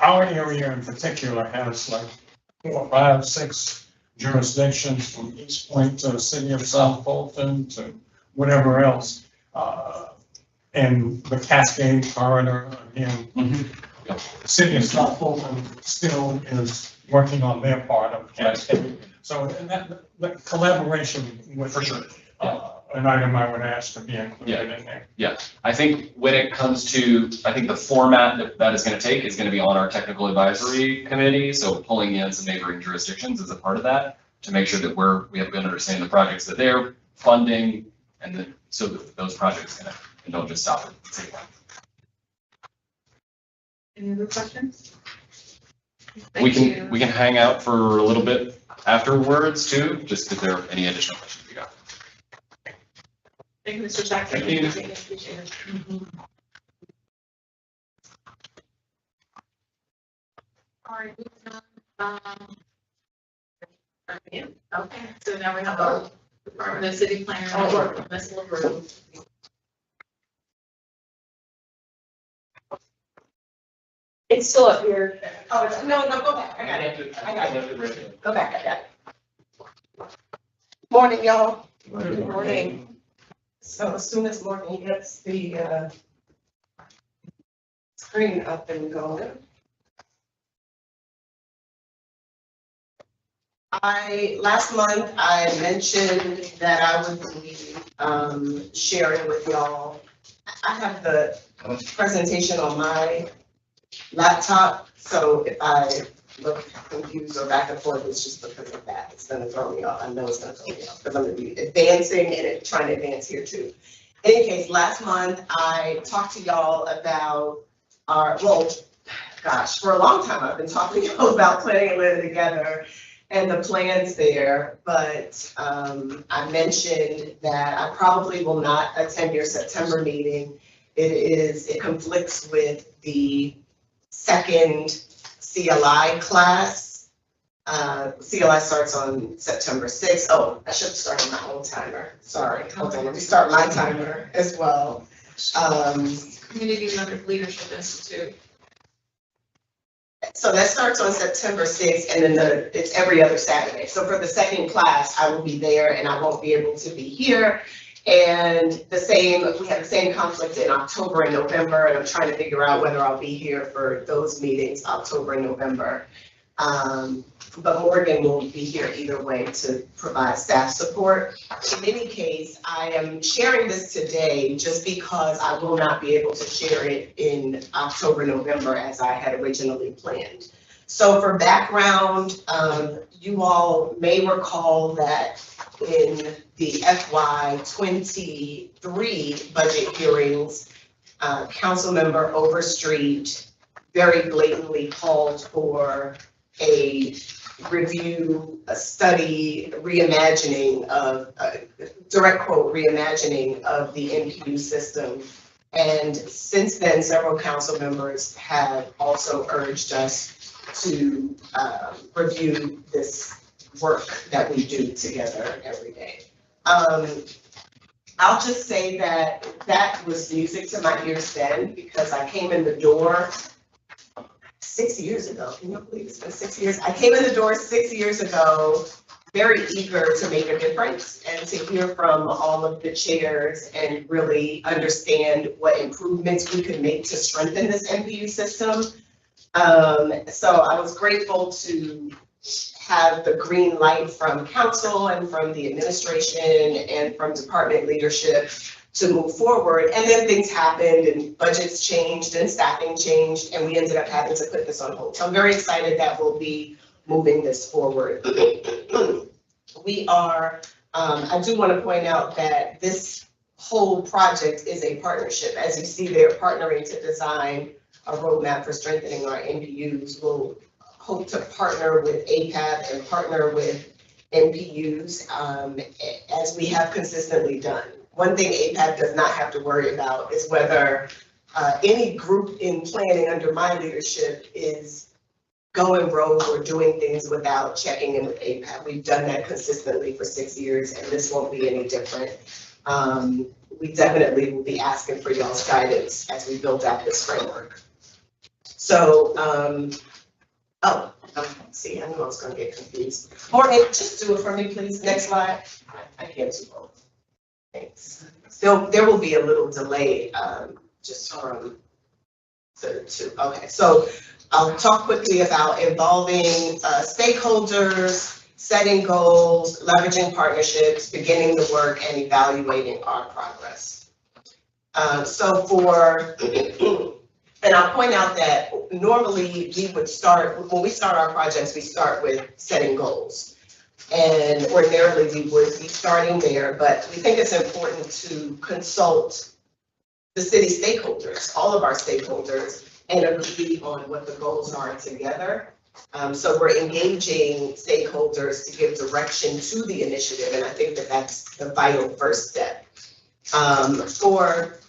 our area in particular has like 4, 5, 6 jurisdictions from East Point to the city of South Fulton to whatever else. And the Cascade Corridor, again, the city of South Fulton still is working on their part of Cascade. So and that collaboration with. For sure. An item I would ask to be included in there. Yeah, I think when it comes to, I think the format that is going to take is going to be on our technical advisory committee. So pulling in some neighboring jurisdictions as a part of that to make sure that we have a good understanding of the projects that they're funding and then so that those projects can, and don't just stop at the same time. Any other questions? We Thank can, you. we can hang out for a little bit afterwards too, just if there are any additional questions we got. Thank you, Mr. Jackson. Thank you. Appreciate it. All right, moving on. Okay, so now we have a Department of City Planner, Ms. LaRue. It's still up here. Oh, no, go back. I got it. Go back, I got it. Morning, y'all. Good morning. So as soon as Morgan gets the screen up and going. Last month, I mentioned that I would be sharing with y'all. I have the presentation on my laptop, so if I look confused or back and forth, it's just because of that. It's gonna throw me off. I know it's gonna throw me off because I'm gonna be advancing and trying to advance here too. In any case, last month I talked to y'all about for a long time I've been talking to y'all about planning and living together and the plans there, but I mentioned that I probably will not attend your September meeting. It conflicts with the second CLI class. CLI starts on September 6th. Oh, I should have started my own timer. Sorry, hold on, let me start my timer as well. Community Leadership Institute. So that starts on September 6th, and then it's every other Saturday. So for the second class, I will be there and I won't be able to be here. And we have the same conflict in October and November, and I'm trying to figure out whether I'll be here for those meetings, October and November. But Morgan will be here either way to provide staff support. In any case, I am sharing this today just because I will not be able to share it in October, November as I had originally planned. So for background, you all may recall that in the FY23 budget hearings, Councilmember Overstreet very blatantly called for a review, a study, reimagining of, direct quote, reimagining of the NPU system. And since then, several council members have also urged us to review this work that we do together every day. I'll just say that was music to my ears then, because I came in the door 6 years ago. Can you believe it's been 6 years? I came in the door 6 years ago, very eager to make a difference and to hear from all of the chairs and really understand what improvements we could make to strengthen this NPU system. So I was grateful to have the green light from council and from the administration and from department leadership to move forward. And then things happened and budgets changed and staffing changed, and we ended up having to put this on hold. So I'm very excited that we'll be moving this forward. We are, I do want to point out that this whole project is a partnership. As you see, they're partnering to design a roadmap for strengthening our NPUs. We'll hope to partner with APAB and partner with NPUs as we have consistently done. One thing APAB does not have to worry about is whether any group in planning under my leadership is going rogue or doing things without checking in with APAB. We've done that consistently for 6 years, and this won't be any different. We definitely will be asking for y'all's guidance as we build out this framework. So, oh, okay, see, I knew I was gonna get confused. Morgan, just do it for me, please. Next slide. I can't do both. Thanks. There will be a little delay, just from the two. Okay, so I'll talk quickly about involving stakeholders, setting goals, leveraging partnerships, beginning the work, and evaluating our progress. So for, and I'll point out that normally we would start, when we start our projects, we start with setting goals. And ordinarily we would be starting there, but we think it's important to consult the city stakeholders, all of our stakeholders, and agree on what the goals are together. So we're engaging stakeholders to give direction to the initiative, and I think that that's the vital first step. For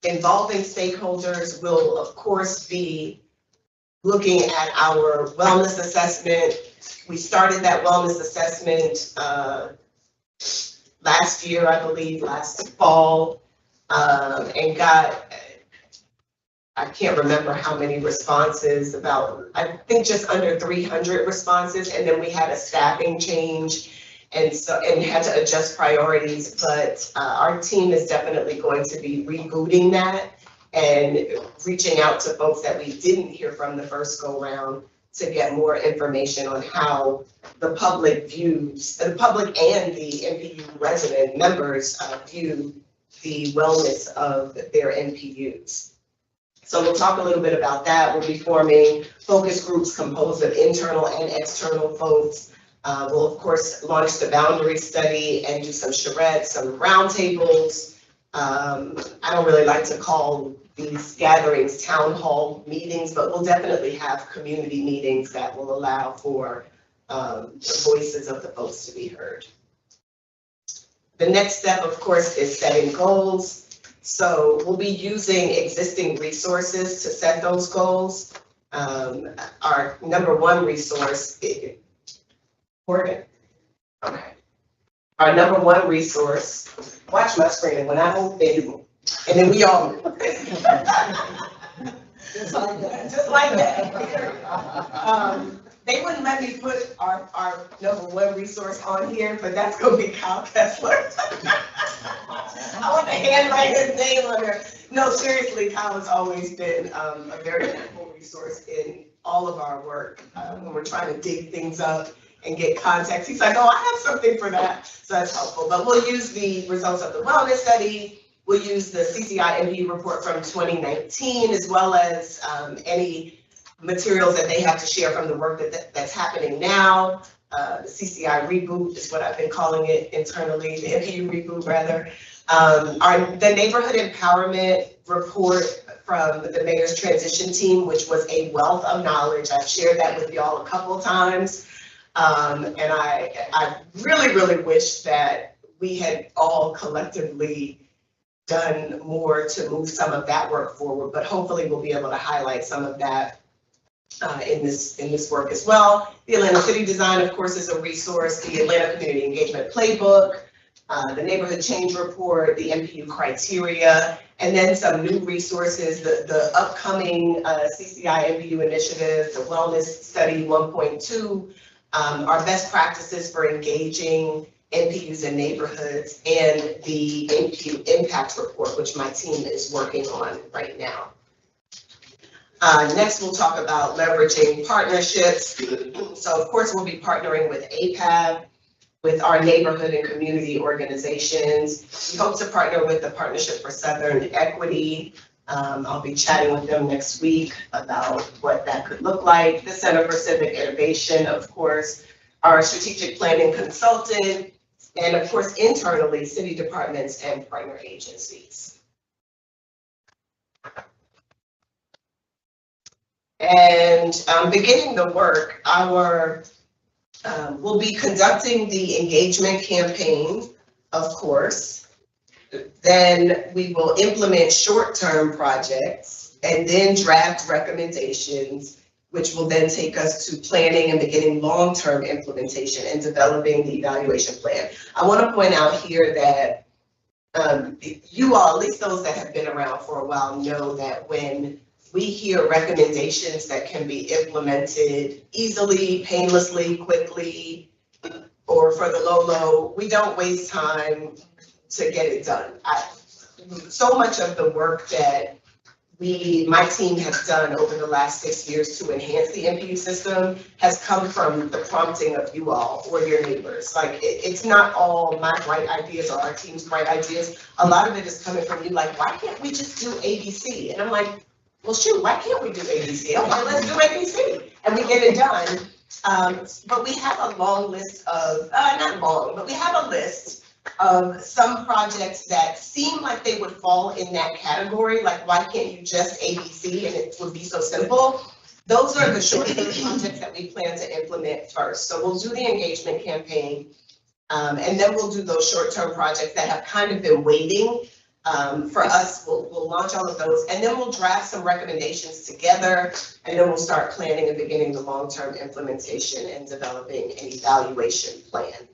involving stakeholders, we'll of course be looking at our wellness assessment. We started that wellness assessment last year, I believe, last fall, and got, I can't remember how many responses, about, I think just under 300 responses, and then we had a staffing change and had to adjust priorities, but our team is definitely going to be rebooting that and reaching out to folks that we didn't hear from the first go round to get more information on how the public views, the public and the NPU resident members view the wellness of their NPUs. So we'll talk a little bit about that. We'll be forming focus groups composed of internal and external folks. We'll of course launch the boundary study and do some charrettes, some roundtables. I don't really like to call these gatherings town hall meetings, but we'll definitely have community meetings that will allow for the voices of the folks to be heard. The next step, of course, is setting goals. So we'll be using existing resources to set those goals. Our number one resource, Morgan. Okay. Our number one resource, watch my screen, and when I move, they move. And then we all move. Just like that. Just like that. They wouldn't let me put our number one resource on here, but that's gonna be Kyle Kessler. I want to handwrite his name on there. No, seriously, Kyle has always been a very helpful resource in all of our work. When we're trying to dig things up and get context, he's like, oh, I have something for that. So that's helpful. But we'll use the results of the wellness study. We'll use the CCI NPU report from 2019, as well as any materials that they have to share from the work that's happening now. The CCI reboot is what I've been calling it internally, the NPU reboot rather. The neighborhood empowerment report from the mayor's transition team, which was a wealth of knowledge. I've shared that with y'all a couple of times. And I really, really wish that we had all collectively done more to move some of that work forward, but hopefully we'll be able to highlight some of that in this work as well. The Atlanta City Design, of course, is a resource, the Atlanta Community Engagement Playbook, the Neighborhood Change Report, the NPU criteria, and then some new resources, the upcoming CCI NPU initiative, the Wellness Study 1.2, our best practices for engaging NPUs in neighborhoods, and the NPU Impact Report, which my team is working on right now. Next, we'll talk about leveraging partnerships. So of course, we'll be partnering with APAB, with our neighborhood and community organizations. We hope to partner with the Partnership for Southern Equity. I'll be chatting with them next week about what that could look like. The Center for Civic Innovation, of course, our strategic planning consultant, and of course, internally, city departments and partner agencies. And beginning the work, we'll be conducting the engagement campaign, of course. Then we will implement short-term projects and then draft recommendations, which will then take us to planning and beginning long-term implementation and developing the evaluation plan. I want to point out here that you all, at least those that have been around for a while, know that when we hear recommendations that can be implemented easily, painlessly, quickly, or for the low, we don't waste time to get it done. So much of the work that my team has done over the last 6 years to enhance the NPU system has come from the prompting of you all or your neighbors. Like, it's not all my bright ideas or our team's bright ideas. A lot of it is coming from you, like, why can't we just do ABC? And I'm like, well, shoot, why can't we do ABC? Okay, let's do ABC. And we get it done. But we have a long list of, not long, but we have a list of some projects that seem like they would fall in that category, like why can't you just ABC and it would be so simple? Those are the short-term projects that we plan to implement first. So we'll do the engagement campaign, and then we'll do those short-term projects that have kind of been waiting for us. We'll launch all of those, and then we'll draft some recommendations together, and then we'll start planning and beginning the long-term implementation and developing an evaluation plan.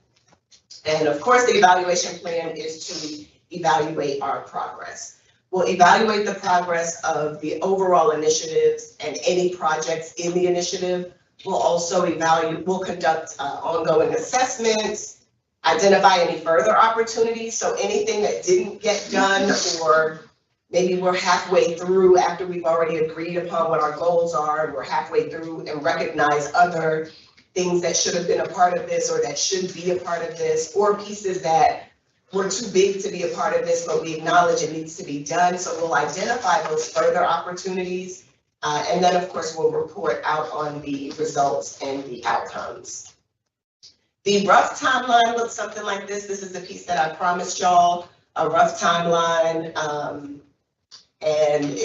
And of course, the evaluation plan is to evaluate our progress. We'll evaluate the progress of the overall initiatives and any projects in the initiative. We'll also we'll conduct ongoing assessments, identify any further opportunities. So anything that didn't get done, or maybe we're halfway through after we've already agreed upon what our goals are, and we're halfway through and recognize other things that should have been a part of this or that should be a part of this, or pieces that were too big to be a part of this, but we acknowledge it needs to be done. So we'll identify those further opportunities. And then of course, we'll report out on the results and the outcomes. The rough timeline looks something like this. This is the piece that I promised y'all, a rough timeline. And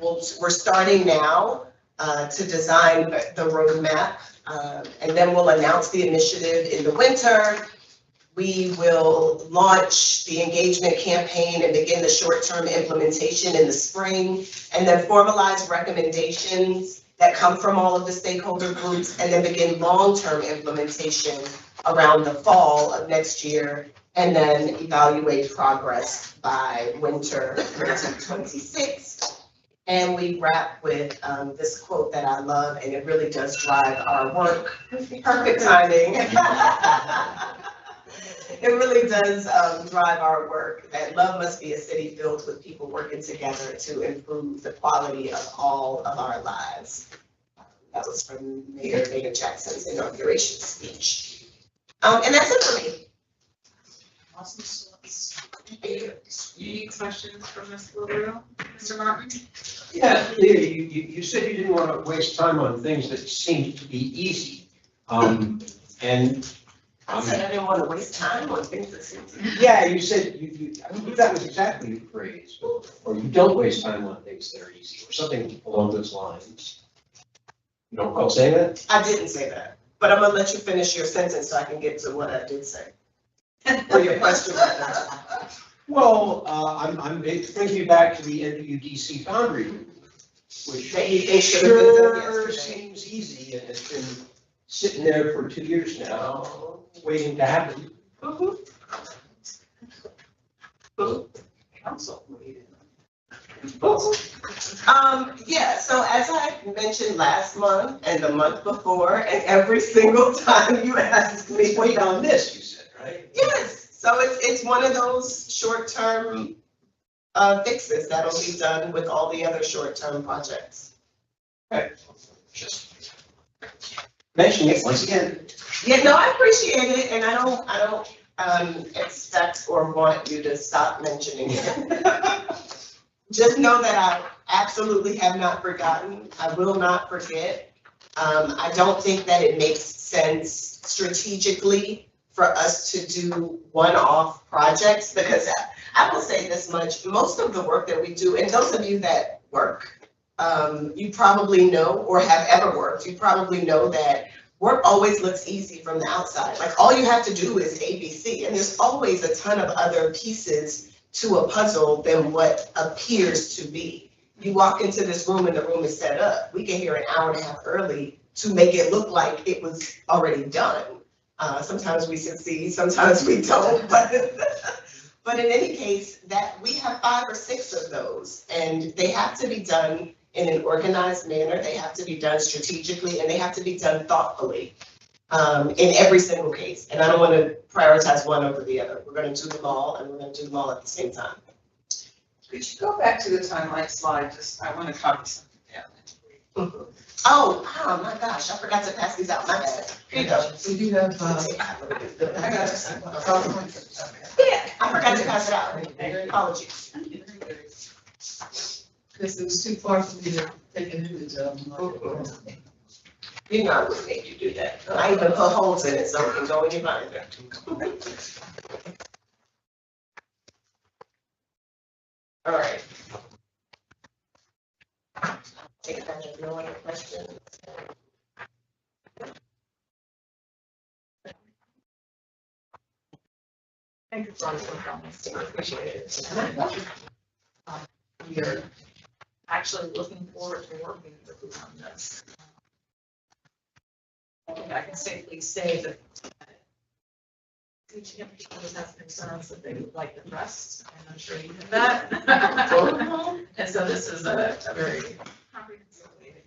we're starting now to design the roadmap. And then we'll announce the initiative in the winter. We will launch the engagement campaign and begin the short-term implementation in the spring, and then formalize recommendations that come from all of the stakeholder groups, and then begin long-term implementation around the fall of next year, and then evaluate progress by winter 2026. And we wrap with this quote that I love, and it really does drive our work. Perfect timing. It really does drive our work, that love must be a city filled with people working together to improve the quality of all of our lives. That was from Mayor Jackson's inauguration speech. And that's it for me. Awesome. Any questions for Ms. LaRue? Mr. Martin? Yeah, Leah, you said you didn't want to waste time on things that seemed to be easy. And I said I didn't want to waste time on things that seem to be. yeah, you said I believe that was exactly the phrase, or you don't waste time on things that are easy, or something along those lines. You don't recall saying that? I didn't say that, but I'm gonna let you finish your sentence so I can get to what I did say. Or your question right now. Well, it brings me back to the NPUDC boundary, which That you think should have been done sure yesterday. seems easy, and it's been sitting there for 2 years now, waiting to happen. Council. Yeah, so as I mentioned last month and the month before, and every single time you ask me. Wait on this, you said, right? Yes, so it's one of those short-term fixes that'll be done with all the other short-term projects. Okay. Just mentioning it once again. Yeah, no, I appreciate it, and I don't expect or want you to stop mentioning it. Just know that I absolutely have not forgotten. I will not forget. I don't think that it makes sense strategically for us to do one-off projects, because I will say this much, most of the work that we do, and those of you that work, you probably know, or have ever worked, you probably know that work always looks easy from the outside. Like, all you have to do is ABC, and there's always a ton of other pieces to a puzzle than what appears to be. You walk into this room and the room is set up. We get here an hour and a half early to make it look like it was already done. Sometimes we succeed, sometimes we don't, but in any case, that we have 5 or 6 of those, and they have to be done in an organized manner. They have to be done strategically, and they have to be done thoughtfully in every single case. And I don't want to prioritize one over the other. We're going to do them all, and we're going to do them all at the same time. Could you go back to the timeline slide? Just, I want to copy something down. Oh my gosh, I forgot to pass these out. My bad. Here you go. So you have, I got Yeah, I forgot to pass it out. Apologies. because it was too far for me to take an image of. You know I wouldn't make you do that. I even put holes in it so it can go in your binder. All right. Take it back if no other questions. Thank you for all your comments. I appreciate it. We're actually looking forward to working with you on this. I think I can safely say that each of people has concerns that they would like addressed, and I'm sure you did that. And so this is a very comprehensive way to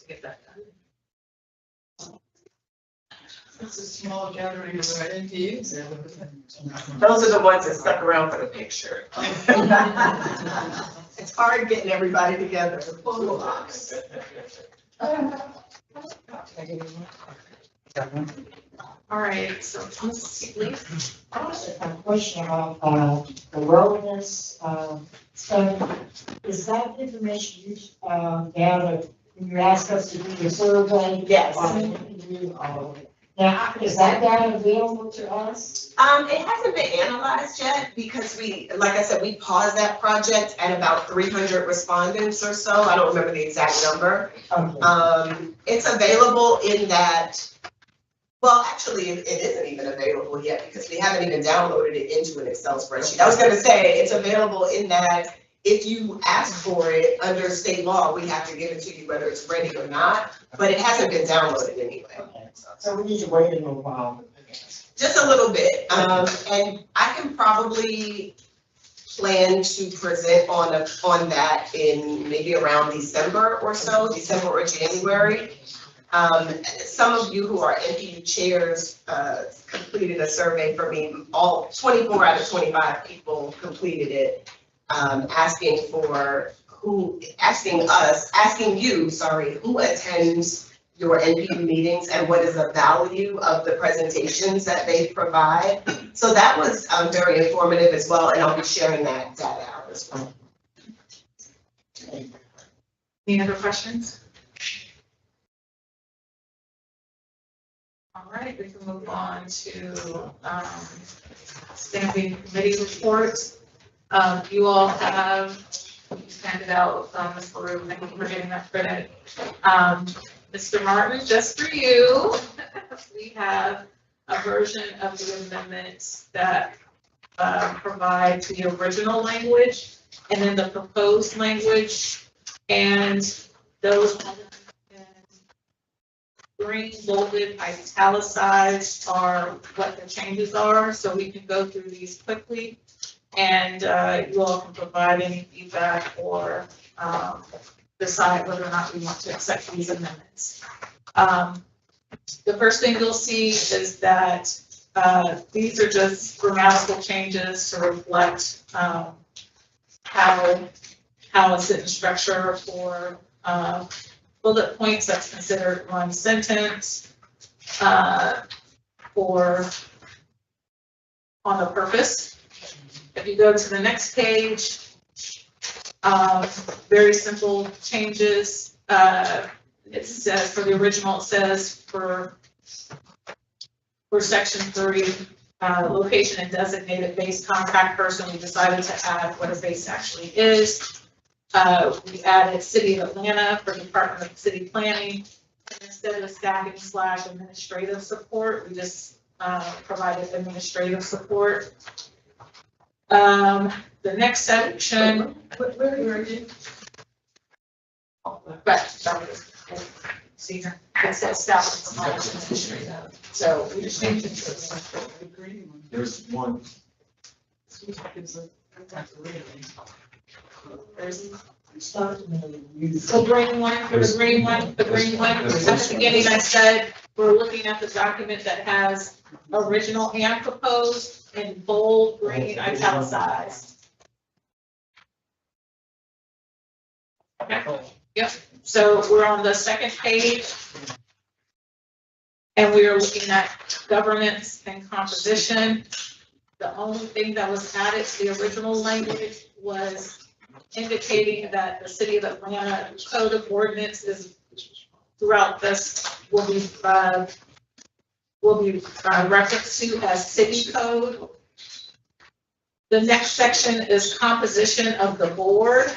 get that done. It's a small gathering of our NPUs. Those are the ones that stuck around for the picture. It's hard getting everybody together to pull the box. All right, so Ms. Lee. I have a question about the wellness study. Is that information you gathered when you asked us to do the survey? Yes. Now, is that data available to us? It hasn't been analyzed yet because like I said, we paused that project at about 300 respondents or so. I don't remember the exact number. Okay. It's available in that, well, actually, it isn't even available yet because we haven't even downloaded it into an Excel spreadsheet. I was gonna say, it's available in that if you ask for it under state law, we have to give it to you whether it's ready or not, but it hasn't been downloaded anyway. Okay. So we need to wait a little while. Just a little bit, and I can probably plan to present on that in maybe around December or so, December or January. Some of you who are NPU chairs completed a survey for me. All 24 out of 25 people completed it, asking you, who attends your NPU meetings and what is the value of the presentations that they provide. So that was very informative as well, and I'll be sharing that data out as well. Any other questions? All right, we can move on to standing committee reports. You all have handed out, Ms. LaRue, thank you for getting that credit. Mr. Martin, just for you, we have a version of the amendments that provide the original language and then the proposed language, and those in green, bolded, italicized are what the changes are, so we can go through these quickly, and you all can provide any feedback or decide whether or not we want to accept these amendments. The first thing you'll see is that these are just grammatical changes to reflect how a sentence structure for bullet points that's considered one sentence for on the purpose. If you go to the next page, very simple changes. It says for the original, it says for section 3, location and designated base contact person, we decided to add what a base actually is. We added City of Atlanta for Department of City Planning. And instead of staffing / administrative support, we just provided administrative support. The next section. Where are you? See here, it says staff / administrative. So we just changed it to The green one. There's one. It's a- there's starting to use. The green one, the green one, the green one. At the beginning, I said, we're looking at the document that has original and proposed in bold, green, italicized. Okay, yep, so we're on the second page. And we are looking at governance and composition. The only thing that was added to the original language was indicating that the city of Atlanta code of ordinance is throughout this will be referenced to as city code. The next section is composition of the board.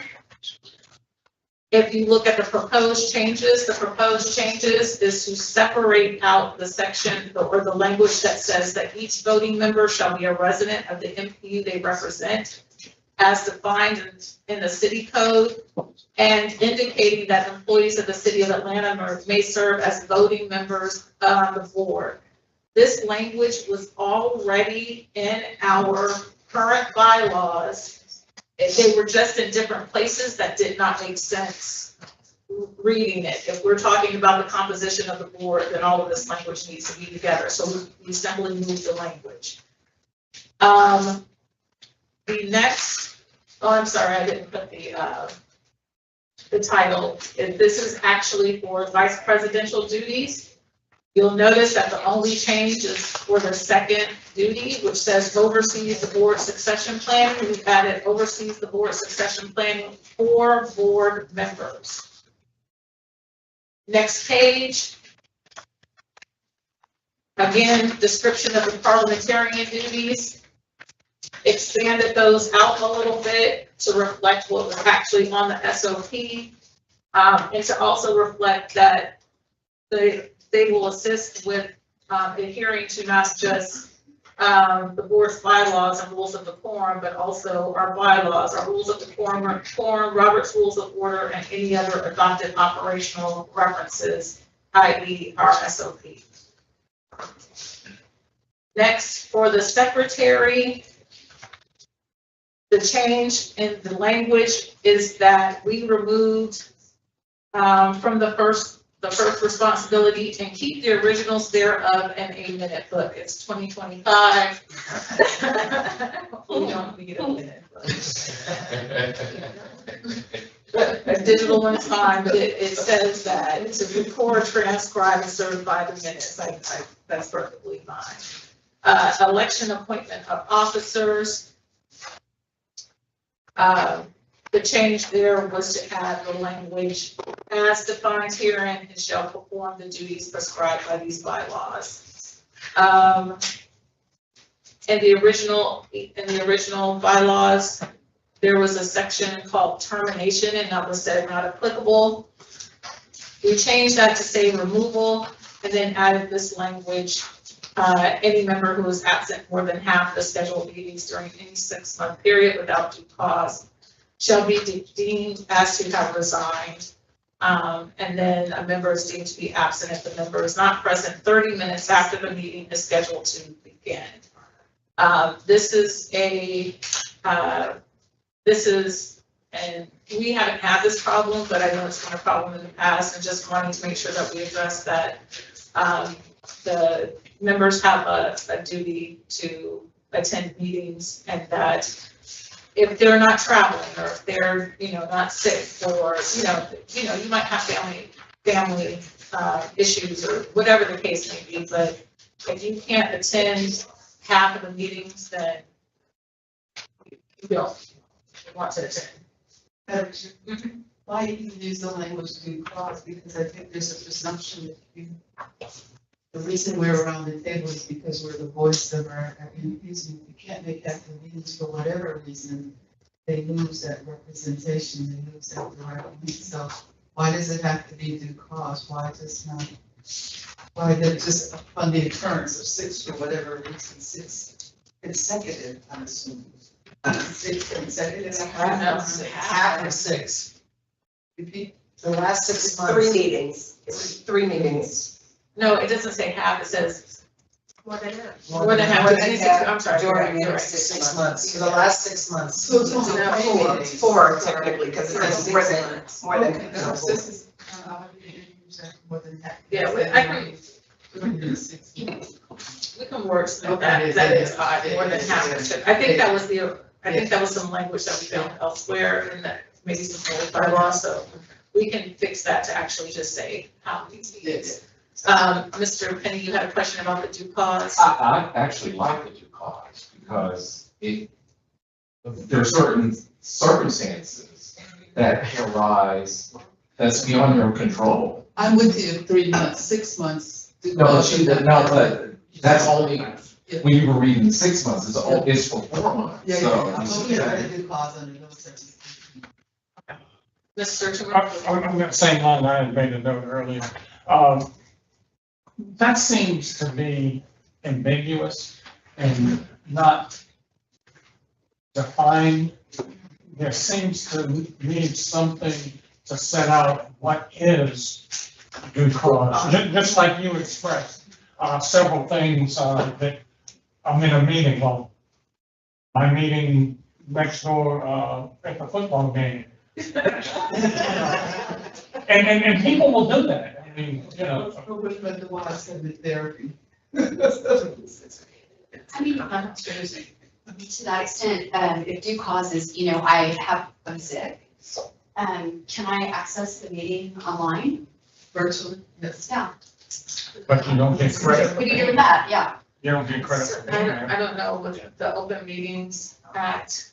If you look at the proposed changes is to separate out the section or the language that says that each voting member shall be a resident of the MPU they represent, as defined in the city code, and indicating that employees of the city of Atlanta may serve as voting members on the board. This language was already in our current bylaws. They were just in different places that did not make sense reading it. If we're talking about the composition of the board, then all of this language needs to be together. So we simply moved the language. The next, oh, I'm sorry, I didn't put the title. This is actually for vice presidential duties. You'll notice that the only change is for the second duty, which says oversees the board succession planning. We've added oversees the board succession planning for board members. Next page. Again, description of the parliamentarian duties. Expanded those out a little bit to reflect what was actually on the SOP, and to also reflect that they will assist with adhering to not just the board's bylaws and rules of decorum, but also our bylaws, our rules of decorum, Robert's Rules of Order, and any other adopted operational references, i.e. our SOP. Next, for the secretary, the change in the language is that we removed from the first responsibility and keep the originals thereof in a minute book. It's 2025. We don't need a minute book. A digital one's fine, but it says that to record, transcribe, and certify the minutes. That's perfectly fine. Election appointment of officers. The change there was to add the language as defined herein and shall perform the duties prescribed by these bylaws. In the original bylaws, there was a section called termination, and that was said not applicable. We changed that to say removal, and then added this language. Any member who is absent more than half the scheduled meetings during any 6-month period without due cause shall be deemed as to have resigned. And then a member is deemed to be absent if the member is not present 30 minutes after the meeting is scheduled to begin. And we haven't had this problem, but I know it's been a problem in the past, and just wanting to make sure that we address that. The members have a duty to attend meetings, and that if they're not traveling, or if they're, not sick, or, you might have family issues, or whatever the case may be, but if you can't attend half of the meetings, then you don't want to attend. Why even use the language due cause? Because I think there's a presumption that the reason we're around the table is because we're the voice of our MPs. We can't make that meetings for whatever reason. They lose that representation, they lose that directly. So why does it have to be due cause? Why just on the occurrence of 6 or whatever reason, 6 consecutive, I'm assuming. 6 consecutive, half of 6. Repeat, the last 6 months. 3 meetings. It's 3 meetings. No, it doesn't say half, it says More than half. More More than half. more than 26 half I'm sorry, during you're the right, next you're 6 right. months, for the last 6 months. So it's now Four technically, because it's more than, more than. This is, more than half. Yeah, I can, we can work with that, that is odd, more than half. I think that was I think that was some language that we found elsewhere in that, maybe some old bylaw, so we can fix that to actually just say how many meetings. Mr. Penny, you had a question about the due cause? I actually like the due cause because there are certain circumstances that can arise that's beyond your control. I'm with you, 3 months, 6 months. But that's only, when you were reading 6 months, it's for 4 months, Yeah, so. I'm okay with the due cause under those circumstances. Mr. Turner? I'm gonna say line, I had made a note earlier. That seems to be ambiguous and not defined. There seems to need something to set out what is due cause, just like you expressed, several things, that I'm in a meeting, well, my meeting next door, at the football game. And people will do that, I mean, you know. Which one the one I said with therapy? I mean, to that extent, if due cause is, I'm sick, can I access the meeting online? Virtually, yes. Yeah, But you don't get credit. we can do that, yeah. You don't get credit for being there. I don't know, with the Open Meetings Act,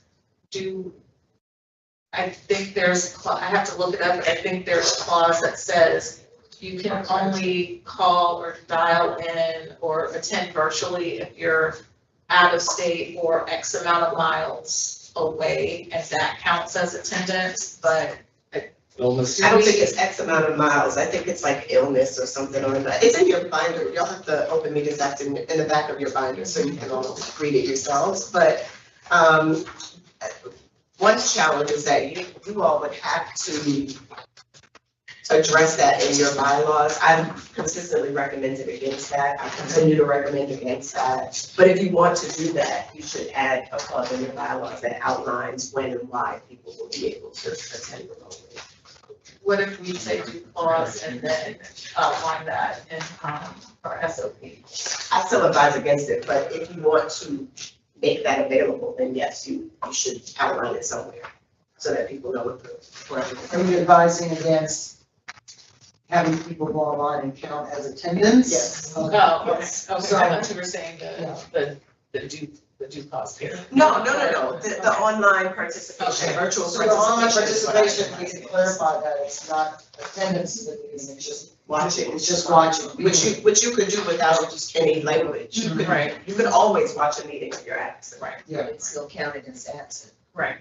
I think I have to look it up, but I think there's a clause that says you can only call or dial in or attend virtually if you're out of state or X amount of miles away, and that counts as attendance, but. Illness. I don't think it's X amount of miles, I think it's like illness or something on that. It's in your binder, you'll have the Open Meetings Act in the back of your binder, so you can all read it yourselves, but, one challenge is that you all would have to address that in your bylaws. I've consistently recommended against that, I continue to recommend against that, but if you want to do that, you should add a clause in your bylaws that outlines when and why people will be able to attend remotely. What if we say due clause and then outline that in our SOP? I still advise against it, but if you want to make that available, then yes, you should outline it somewhere so that people know what the. Are you advising against having people go online and count as attendance? Yes. Oh, okay, I thought you were saying the due cause period. No, the online participation, Okay. virtual So the online participation. participation, we can clarify that it's not attendance to the meeting, it's just Watching. It's just watching. Which you could do without just any language. Right. You could always watch a meeting if you're absent. Right, Yeah. It's still counted as absent. right.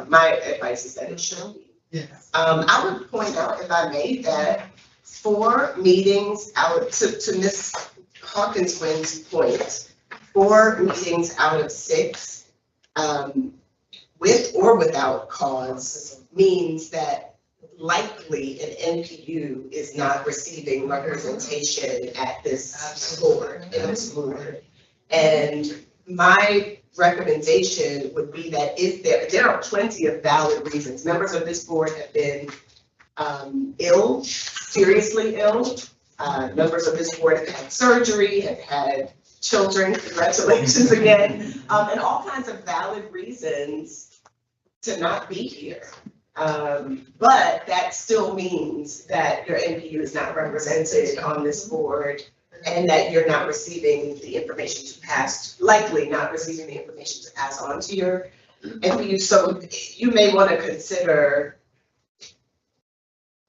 My advice is that it should be. Yes. I would point out, if I may, that 4 meetings out, to Ms. Hawkins' point, 4 meetings out of 6, with or without cause, means that likely an NPU is not receiving representation at this board, in this board. And my recommendation would be that if there are plenty of valid reasons. Members of this board have been ill, seriously ill. Members of this board have had surgery, have had children, congratulations again, and all kinds of valid reasons to not be here. But that still means that your NPU is not represented on this board and that you're not receiving the information to pass, likely not receiving the information to pass on to your NPU. So you may want to consider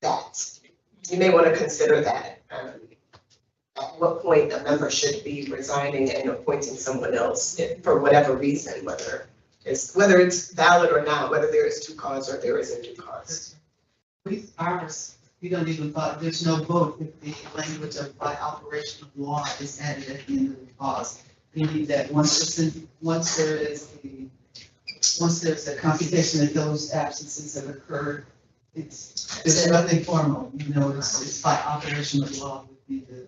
that. You may want to consider that. At what point a member should be resigning and appointing someone else for whatever reason, whether it's valid or not, whether there is due cause or there isn't due cause. Ours, we don't even vote, there's no vote if the language of by operation of law is added at the end of the clause. Meaning that once there's a computation of those absences that occurred, there's nothing formal, it's by operation of law would be the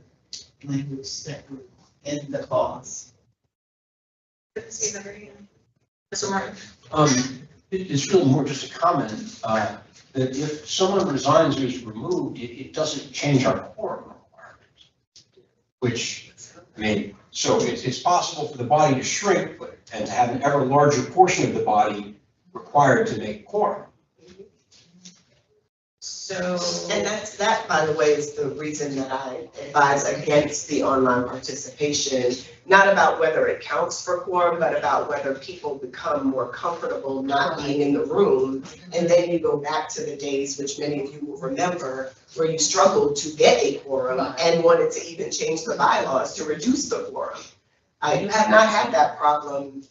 language that would in the cause. Mr. Martin? It's really more just a comment, that if someone resigns or is removed, it doesn't change our quorum requirements. Which, I mean, so it's possible for the body to shrink, and to have an ever larger portion of the body required to make quorum. So. And that, by the way, is the reason that I advise against the online participation, not about whether it counts for quorum, but about whether people become more comfortable not being in the room. And then you go back to the days, which many of you will remember, where you struggled to get a quorum and wanted to even change the bylaws to reduce the quorum. You have not had that problem.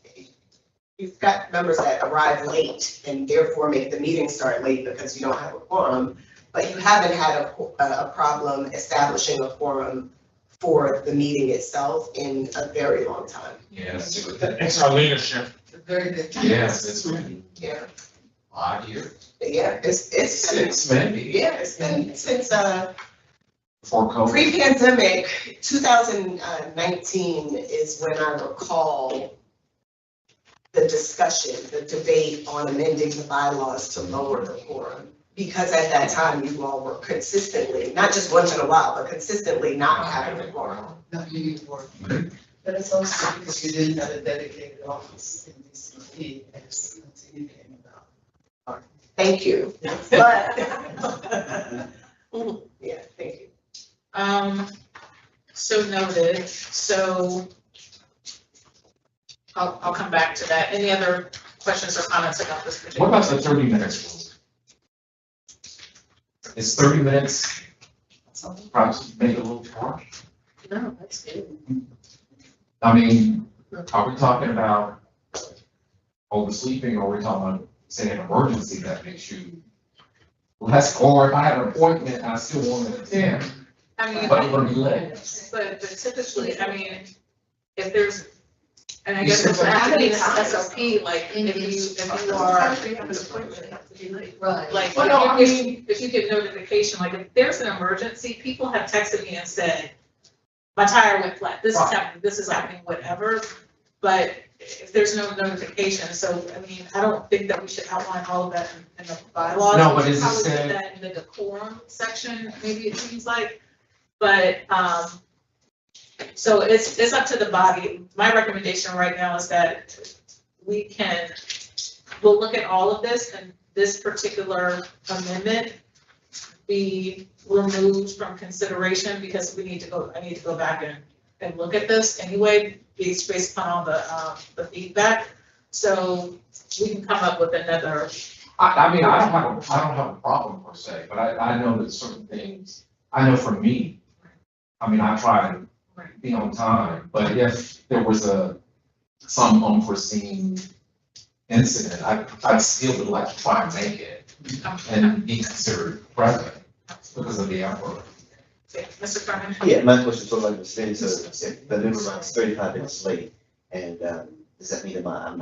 You've got members that arrive late and therefore make the meeting start late because you don't have a quorum, but you haven't had a problem establishing a quorum for the meeting itself in a very long time. Yes. It's our leadership. Very good. Yes, it's been Yeah, 5 years. yeah, it's been, 6 maybe. yeah, it's been since, Before COVID. pre-pandemic, 2019 is when I recall the discussion, the debate on amending the bylaws to lower the quorum. Because at that time, you all were consistently, not just once in a while, but consistently not having a quorum. Not meeting for, but it's also because you didn't have a dedicated office in DCP as you came about. Thank you. But, yeah, thank you. So noted, so I'll come back to that. Any other questions or comments about this particular? What about the 30 minutes rule? Is 30 minutes perhaps maybe a little too much? No, that's good. I mean, are we talking about oversleeping, or are we talking about, say, an emergency that makes you less, or if I have an appointment and I still want to attend, I mean, but I'm gonna be late? but typically, I mean, if there's, and I You guess said it's happening in that. SOP, like, if you are, Right. like, Well, no, if you get notification, like, if there's an emergency, people have texted me and said, my tire went flat, this is happening, whatever, but if there's no notification, so, I mean, I don't think that we should outline all of that in the bylaws. No, but is it Probably put said- that in the decorum section, maybe it seems like, but, so it's up to the body. My recommendation right now is that we'll look at all of this, and this particular amendment be removed from consideration, because I need to go back and look at this anyway, based upon all the feedback. So we can come up with another. I mean, I don't have a problem per se, but I know that certain things, I know for me, I mean, I try to be on time, but if there was some unforeseen incident, I'd still would like to try and make it and be considered present because of the effort. Mr. Furman? Yeah, my question is sort of like the same, so if the member runs 35 minutes late, and does that mean that I'm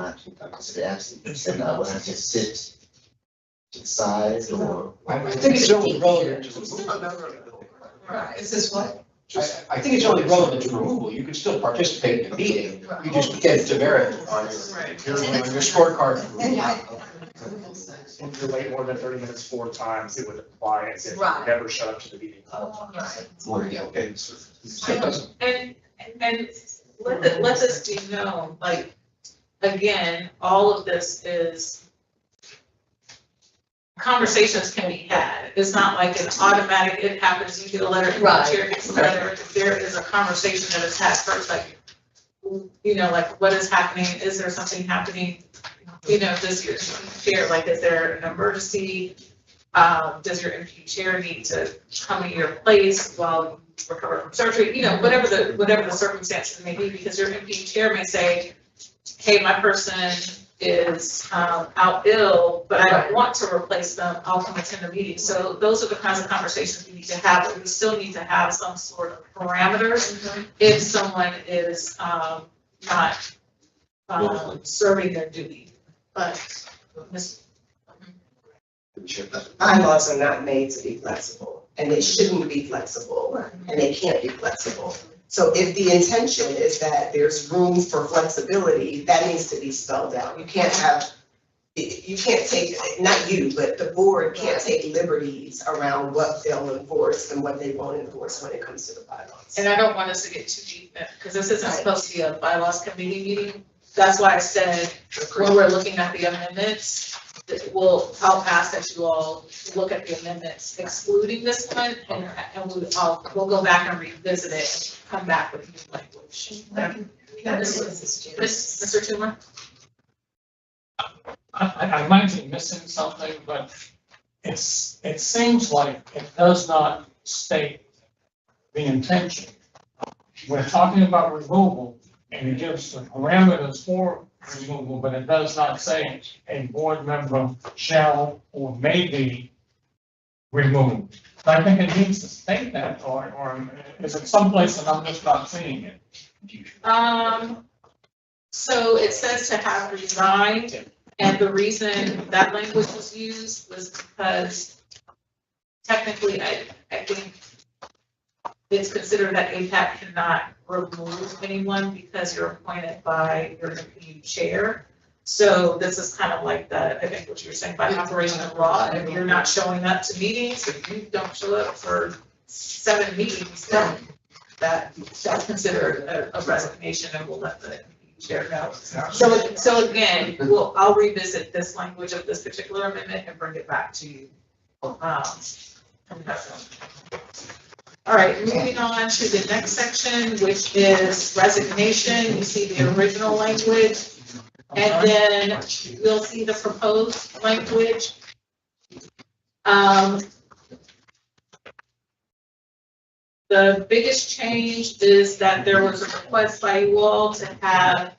considered absent, and I will have to sit to the side, or? I think it's only relevant to Right, is this what? I think it's only relevant to removal. You can still participate in the meeting. You just get demerit on your scorecard. If you're late more than 30 minutes 4 times, it would apply as if you Right. never showed up to the meeting. Okay. And let this be known, like, again, all of this is, conversations can be had. It's not like it's automatic, it happens, you get a letter, the chair gets a letter. There is a conversation that is had first, like, you know, like, what is happening? Is there something happening? You know, does your chair, like, is there an emergency? Does your MP chair need to come in your place while you recover from surgery? You know, whatever the circumstances may be, because your MP chair may say, hey, my person is out ill, but I don't want to replace them, I'll come attend the meeting. So those are the kinds of conversations we need to have, but we still need to have some sort of parameters if someone is not serving their duty. But Bylaws are not made to be flexible, and they shouldn't be flexible, and they can't be flexible. So if the intention is that there's room for flexibility, that needs to be spelled out. You can't take, not you, but the board can't take liberties around what they'll enforce and what they won't enforce when it comes to the bylaws. And I don't want us to get too deep in, because this isn't supposed to be a bylaws committee meeting. That's why I said, when we're looking at the amendments, I'll ask that you all look at the amendments excluding this one, and we'll go back and revisit it, and come back with new language. Mr. Toomer? I might be missing something, but it seems like it does not state the intention. We're talking about removal, and it gives the parameters for removal, but it does not say a board member shall or may be removed. I think it needs to state that, or is it someplace and I'm just not seeing it? So it says to have resigned, and the reason that language was used was because technically, I think it's considered that APAB cannot remove anyone because you're appointed by your new chair. So this is kind of like I think what you were saying by operation of law, if you're not showing up to meetings, if you don't show up for 7 meetings, then that's considered a resignation, and we'll let the chair know. So again, I'll revisit this language of this particular amendment and bring it back to you. All right, moving on to the next section, which is resignation. You see the original language, and then you'll see the proposed language. The biggest change is that there was a request by you all to have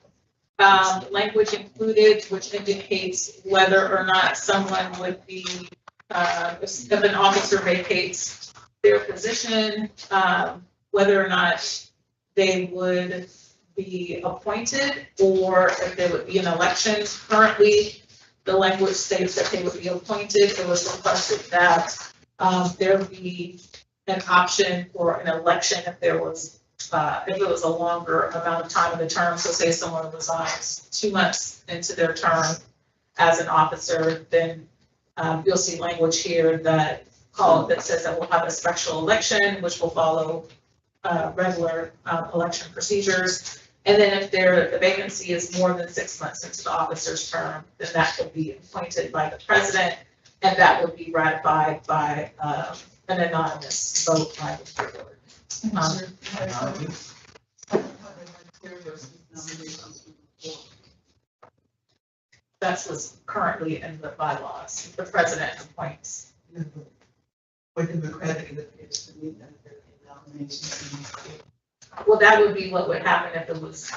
language included, which indicates whether or not someone would be, if an officer vacates their position, whether or not they would be appointed or if there would be an election. Currently, the language states that they would be appointed. It was requested that there be an option for an election if there was if it was a longer amount of time in the term. So say someone resigns 2 months into their term as an officer, then you'll see language here that says that we'll have a special election, which will follow regular election procedures. And then if the vacancy is more than 6 months into the officer's term, then that could be appointed by the president, and that would be ratified by an anonymous vote by the board. That's what's currently in the bylaws. The president appoints. Well, that would be what would happen if it was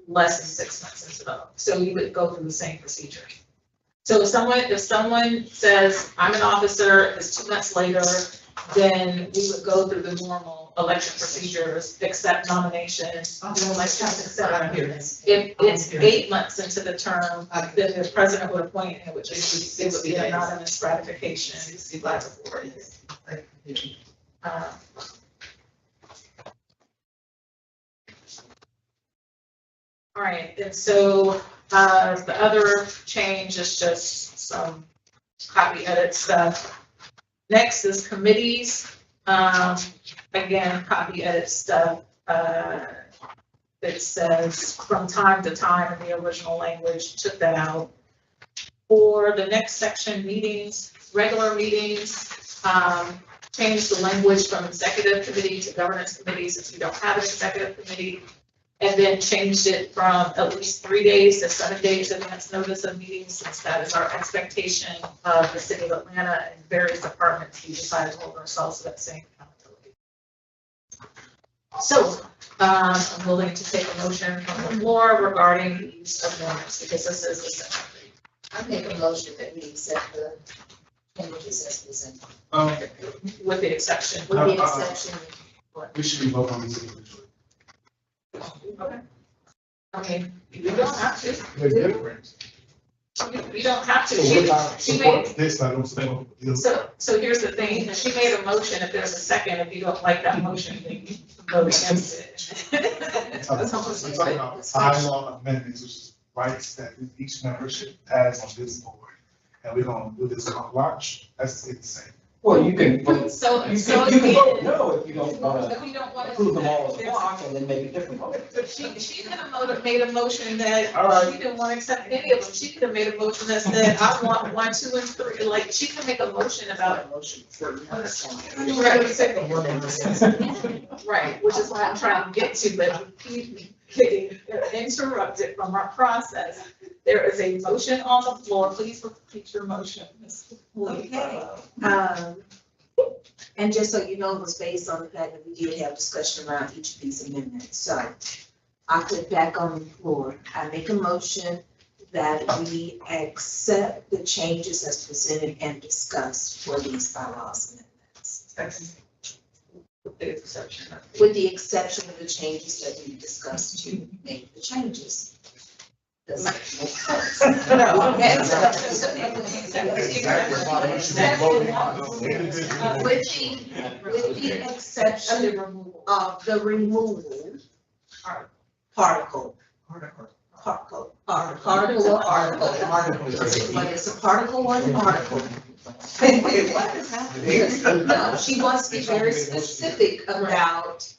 less than 6 months into the, so you would go through the same procedure. So if someone says, I'm an officer, it's 2 months later, then we would go through the normal election procedures, accept nominations, If it's 8 months into the term, then the president would appoint, and it would be an anonymous ratification by the board. All right, and so the other change is just some copy edit stuff. Next is committees. Again, copy edit stuff. It says from time to time in the original language, took that out. For the next section, meetings, regular meetings, change the language from executive committee to governance committee since we don't have an executive committee. And then changed it from at least 3 days to 7 days advance notice of meetings, since that is our expectation of the city of Atlanta and various departments. We decided to hold ourselves to that same accountability. So I'm willing to take a motion from the floor regarding the use of minutes, because this is the second. I make a motion that we accept the languages as presented. With the exception. With the exception. We should be voting on these individually. Okay. I mean, you don't have to. They're different. You don't have to. So what I She made, support this, I don't support the other. so here's the thing, she made a motion, if there's a second, if you don't like that motion, then you vote against it. We're talking about bylaw amendments, which is rights that each membership has on this board. And we're gonna do this on watch, that's it the same. Well, you can vote, So, you so can vote again, no if you don't wanna if you don't want to. approve them all as a block and then make a different vote. But she could have made a motion that All right. she didn't want to accept any of them. She could have made a motion that said, I want 1, 2, and 3. Like, she can make a motion about. Right, which is what I'm trying to get to, but we keep getting interrupted from our process. There is a motion on the floor. Please repeat your motion, Ms. Lee. Okay. And just so you know, it was based on the fact that we did have discussion around each of these amendments. So I put back on the floor. I make a motion that we accept the changes as presented and discussed for these bylaws amendments. With the exception of the changes that we discussed to make the changes. Does that make sense? No. With the exception of the removal particle. Particle or article. But it's a particle or an article. Wait, what is happening? No, she wants to be very specific about,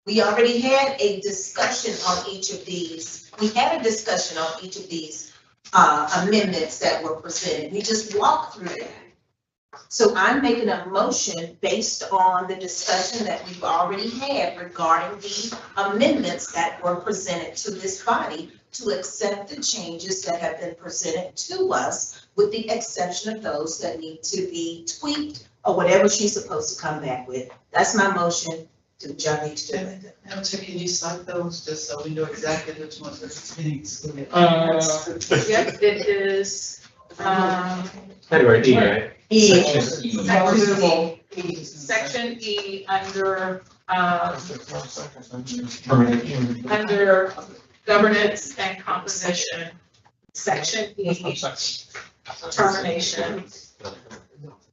we already had a discussion on each of these. We had a discussion on each of these amendments that were presented. We just walked through that. So I'm making a motion based on the discussion that we've already had regarding the amendments that were presented to this body to accept the changes that have been presented to us, with the exception of those that need to be tweaked or whatever she's supposed to come back with. That's my motion. Do John need to do it? Madam Chair, can you cite those, just so we know exactly which ones are being excluded? Yep, it is, Anyway, E, right? Section E under, Termination. under governance and composition. Section E, termination.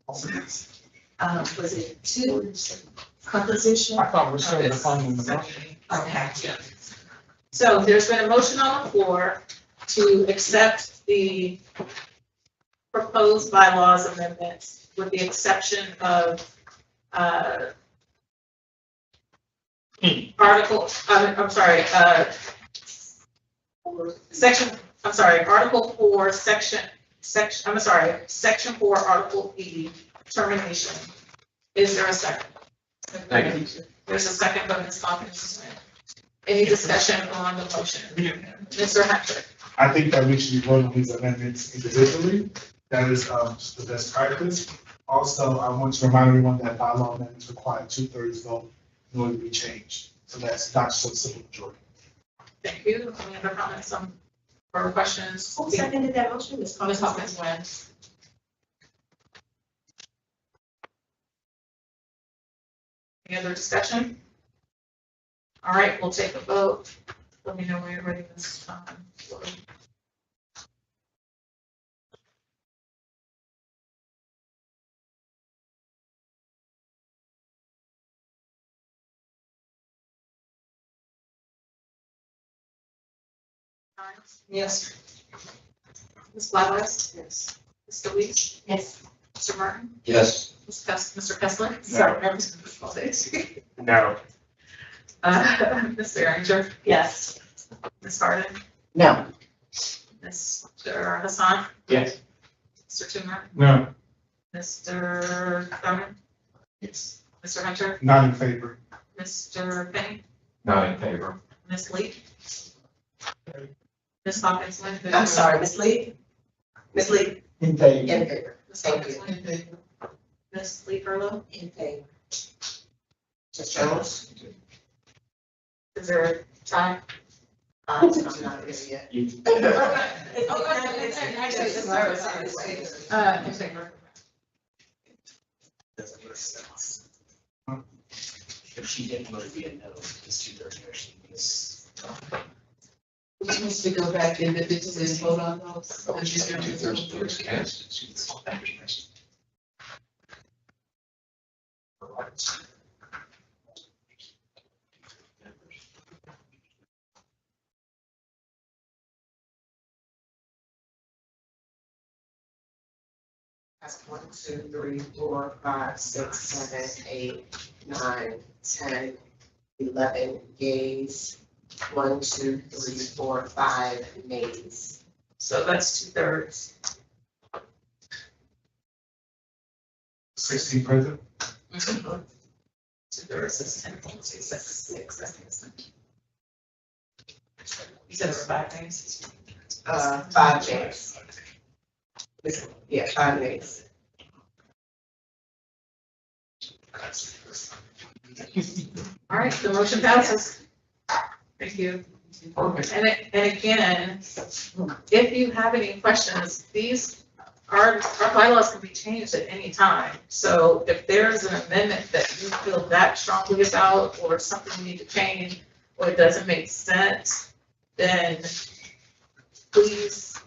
Was it 2, composition? I thought we said defining the motion. Okay. So there's been a motion on the floor to accept the proposed bylaws amendments with the exception of article, I'm sorry, Article 4, Section 4, Article E, termination. Is there a second? Thank you. There's a second by Ms. Hawkins. Any discussion on the motion? Mr. Hunter? I think that we should be voting on these amendments individually. That is the best practice. Also, I want to remind everyone that bylaw amendments require 2/3 vote in order to be changed. So that's not just a simple majority. Thank you. Any other comments or questions? Who seconded that motion? Ms. Ms. Hawkins wins. Any other discussion? All right, we'll take a vote. Let me know when you're ready this time. Yes. Ms. Flowers? Yes. Mr. Weeks? Yes. Mr. Martin? Yes. Mr. Kessler? Sorry, I'm just gonna call this. No. Ms. Behringer? Yes. Ms. Harden? No. Mr. Hassan? Yes. Mr. Toomer? No. Mr. Thurman? Yes. Mr. Hunter? Not in favor. Mr. Payne? Not in favor. Ms. Lee? Ms. Hawkins? I'm sorry, Ms. Lee? Ms. Lee? In favor. In favor. Ms. Thank Hawkins? you. Ms. Lee Furlow? In favor. Ms. Jones? Is there a tie? I'm not there yet. In favor. If she didn't vote, it'd be a no, because 2/3 actually is. Which needs to go back individually and vote on those. That's 1, 2, 3, 4, 5, 6, 7, 8, 9, 10, 11 yays. 1, 2, 3, 4, 5 nays. So that's 2/3. 16 present. 2/3 is 10, 6, I think. You said there were 5 names? 5 nays. Yeah, 5 nays. All right, the motion passes. Thank you. And again, if you have any questions, our bylaws can be changed at any time. So if there's an amendment that you feel that strongly about, or something you need to change, or it doesn't make sense, then please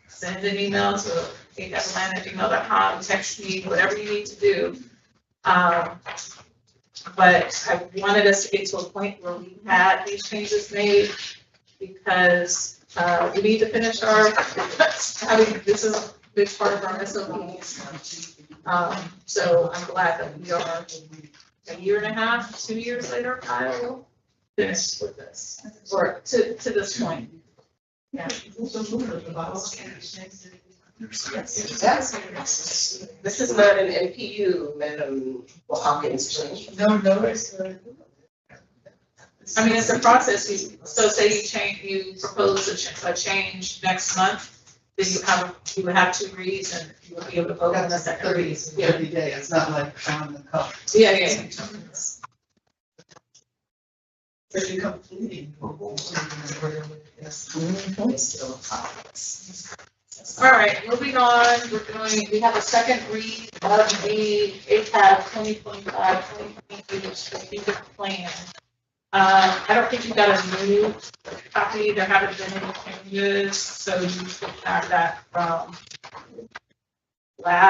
send an email to apab@gmail.com, text me, whatever you need to do. But I wanted us to get to a point where we had these changes made, because we need to finish this is a big part of our SOPs. So I'm glad that we are a year and a half, 2 years later, Kyle, finished with this, or to this point. Yeah. Yes. This is not an MPU, Madam Hawkins. No. I mean, it's a process. So say you propose a change next month, then you would have 2 reads and you would be able to vote on the second read. Yeah. Every day, it's not like on the cup. Yeah. For you completing. All right, moving on, we have a second read of the APAB 2025-2028 strategic plan. I don't think you got a new copy, there haven't been any changes, so you should have that from last.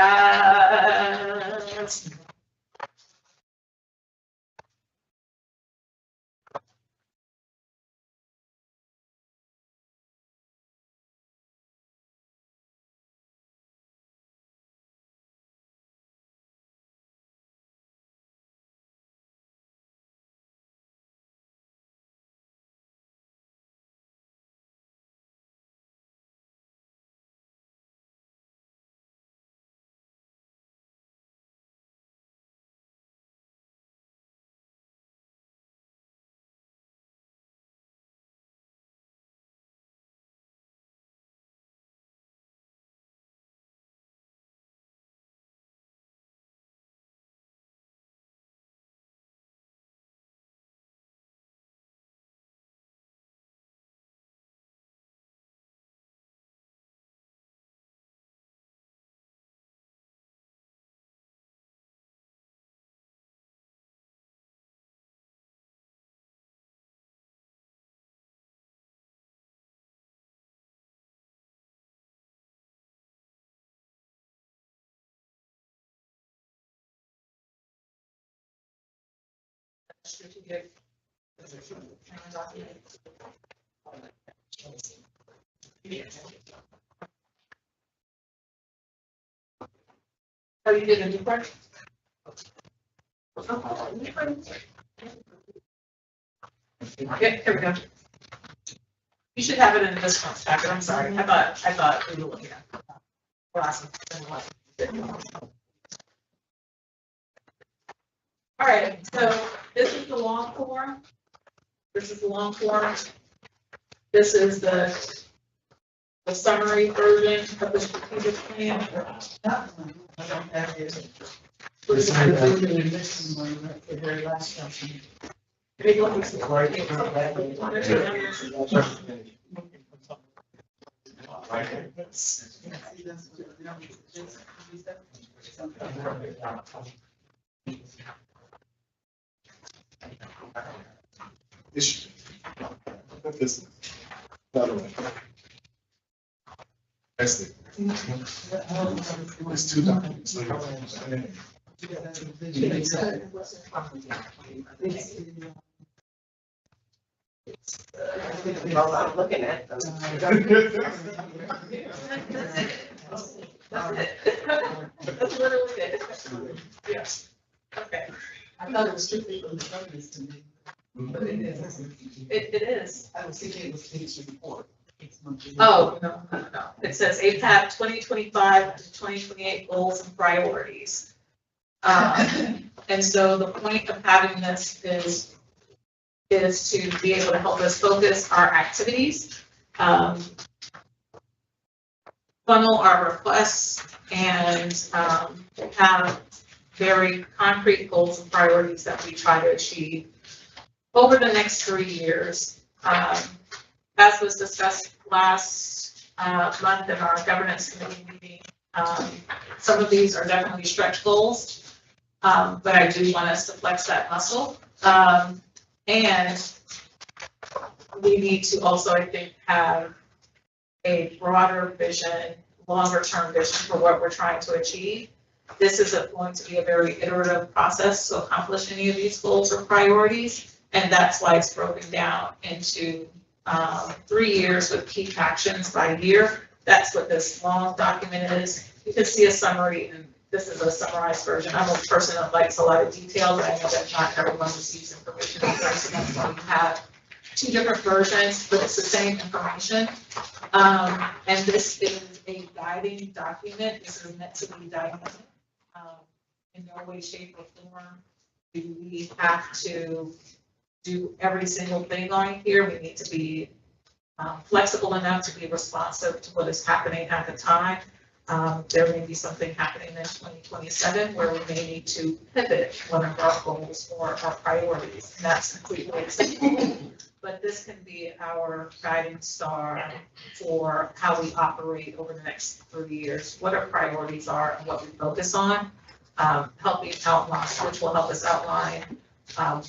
Strategic. Oh, you did a new part? Yeah, here we go. You should have it in this one, packet. I'm sorry, I thought we were looking at. Awesome. All right, so this is the long form. This is the long form. This is the summary version of the strategic plan. I don't have it. This is The very last one. big ones. That's it. It's two documents. Well, I'm looking at them. That's literally it. Yes. Okay, I thought it was strictly for the purpose to me. But it is. it is. I was thinking it was Kate's report. Oh, no. It says APAB 2025 to 2028 goals and priorities. And so the point of having this is to be able to help us focus our activities, funnel our requests, and have very concrete goals and priorities that we try to achieve over the next 3 years. As was discussed last month in our governance committee meeting, some of these are definitely stretch goals, but I do want us to flex that muscle. And we need to also, I think, have a broader vision, longer term vision for what we're trying to achieve. This is going to be a very iterative process to accomplish any of these goals or priorities. And that's why it's broken down into 3 years with key actions by year. That's what this long document is. You can see a summary, and this is a summarized version. I'm a person that likes a lot of detail, but I know that not everyone receives information in person. That's why we have 2 different versions, but it's the same information. And this is a guiding document. This is meant to be dynamic. In no way, shape, or form do we have to do every single thing on here. We need to be flexible enough to be responsive to what is happening at the time. There may be something happening in 2027 where we may need to pivot one of our goals or our priorities, and that's completely acceptable. But this can be our guiding star for how we operate over the next 3 years, what our priorities are and what we focus on, helping outline, which will help us outline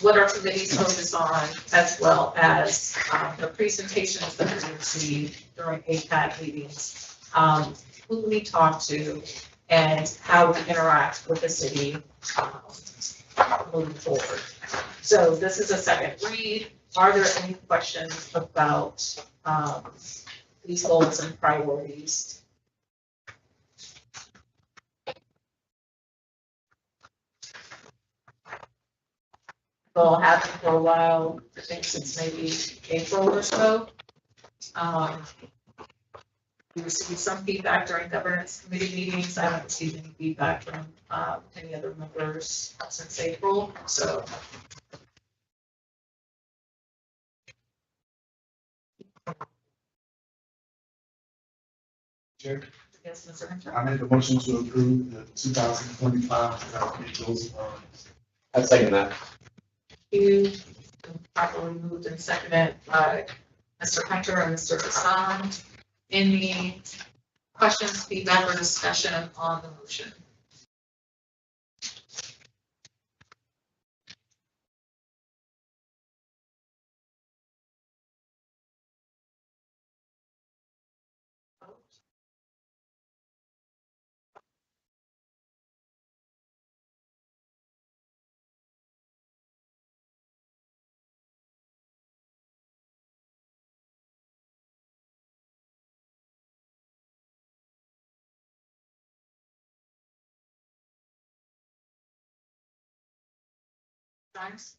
what our committees focus on, as well as the presentations that we receive during APAB meetings, who we talk to, and how we interact with the city moving forward. So this is a second read. Are there any questions about these goals and priorities? We'll have it for a while, I think since maybe April or so. We received some feedback during governance committee meetings. I haven't received any feedback from any other members since April, so. Chair, Yes, Mr. Hunter? I make a motion to approve the 2025 goals. I second that. You properly moved and seconded by Mr. Hunter and Mr. Hassan. Any questions, feedback, or discussion on the motion? Times?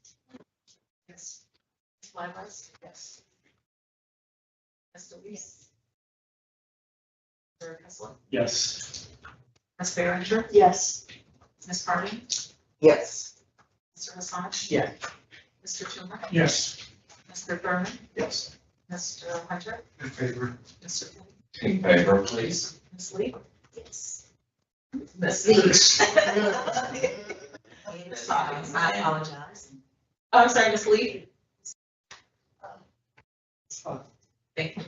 Yes. Ms. Flywise? Yes. Ms. Deweese? Mr. Kessler? Yes. Ms. Behringer? Yes. Ms. Harding? Yes. Mr. Hassan? Yeah. Mr. Toomer? Yes. Mr. Thurman? Yes. Mr. Hunter? In favor. Mr. In favor, please. Ms. Lee? Yes. Ms. Leach? I apologize. Oh, I'm sorry, Ms. Lee? Thank you.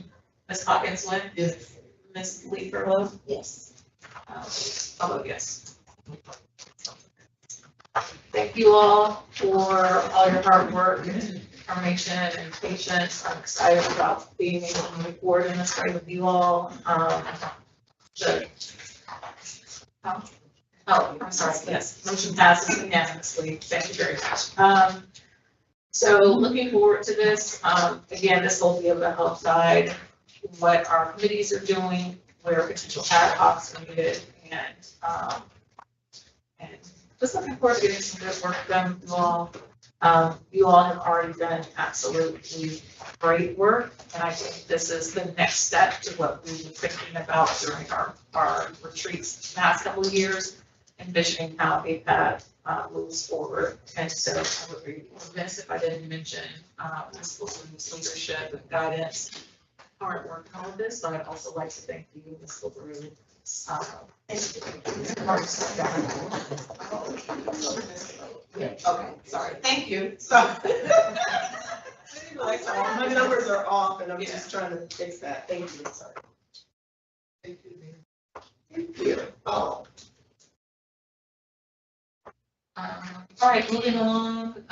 Ms. Hawkins Lynn? Yes. Ms. Lee Furlow? Yes. I'll vote yes. Thank you all for all your hard work and determination and patience. I'm excited about being able to move forward in this way with you all. I'm sorry, yes, motion passes unanimously. Thank you very much. So looking forward to this. Again, this will be able to help guide what our committees are doing, where potential ad hocs are needed, and just looking forward to getting some good work done with you all. You all have already done absolutely great work, and I think this is the next step to what we were thinking about during our retreats the past couple of years, envisioning how APAB moves forward. And so I would be remiss if I didn't mention Ms. Wilson's leadership and guidance, hard work on all of this. So I'd also like to thank you, Ms. LaRue. Okay, sorry, thank you. So. My numbers are off and I'm just trying to fix that. Thank you, sorry. Thank you. Thank you. Oh. All right, moving along.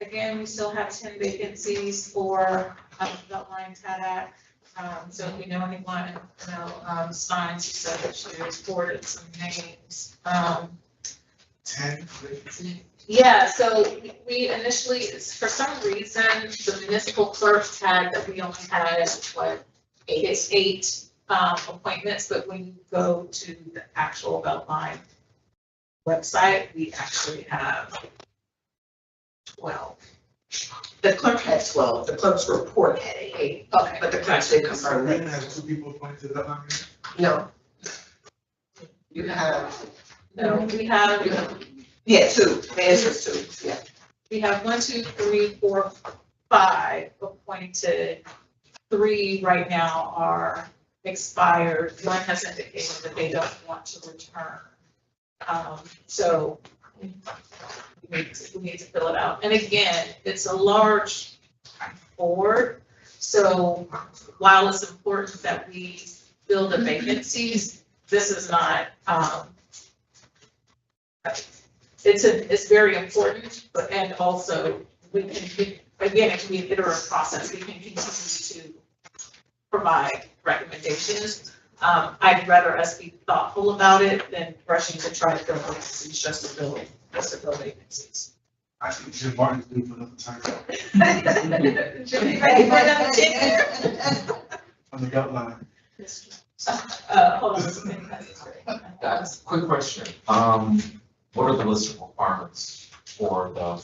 Again, we still have 10 vacancies for Beltline TADAC. So if you know anyone, signs, you said that she was forwarded some names. 10. Yeah, so we initially, for some reason, the municipal clerk had that we only had, what, eight appointments, but when you go to the actual Beltline website, we actually have 12. The clerk had 12, the clerk's report had 8. Okay. But the clerk did confirm Irene that. has 2 people appointed to that line. No. You have. No, we have, Yeah, 2, the answer is 2, yeah. we have 1, 2, 3, 4, 5 appointed. 3 right now are expired. 1 has indicated that they don't want to return. So we need to fill it out. And again, it's a large board. So while it's important that we fill the vacancies, this is not, it's very important, but, and also we can, again, it can be an iterative process. We can continue to provide recommendations. I'd rather us be thoughtful about it than rushing to try to fill vacancies just to fill vacancies. I think Jim Martin's due for another time Jimmy, ready for another tenure? on the Beltline. Hold on. That's a quick question. What are the list of requirements for the?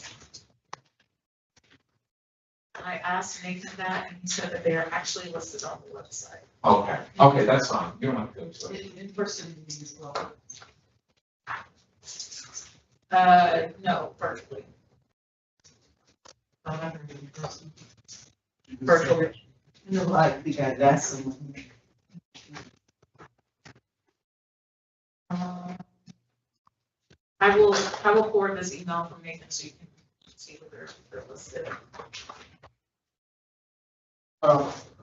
I asked Nathan that, and he said that they are actually listed on the website. Okay, that's fine. You don't have to go to it. In person meeting as well. No, virtually. Virtually. No, I think I got some. I will forward this email from Nathan so you can see whether they're listed.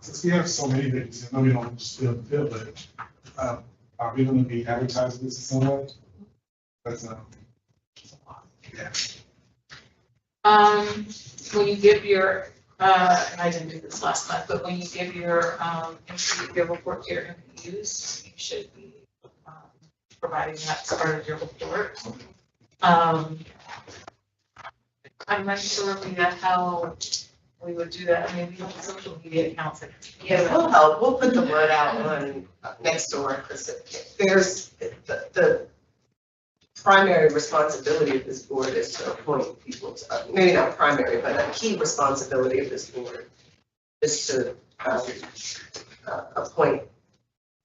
Since we have so many vacancies, I know we don't just fill, but, are we gonna be advertising this in some way? That's, yeah. When you give your, and I didn't do this last month, but when you give your report to your MPUs, you should be providing that as part of your report. I'm not sure how we would do that. I mean, we have social media accounts. Yeah, we'll help. We'll put the word out on Nextdoor because there's the primary responsibility of this board is to appoint people to, maybe not primary, but a key responsibility of this board is to appoint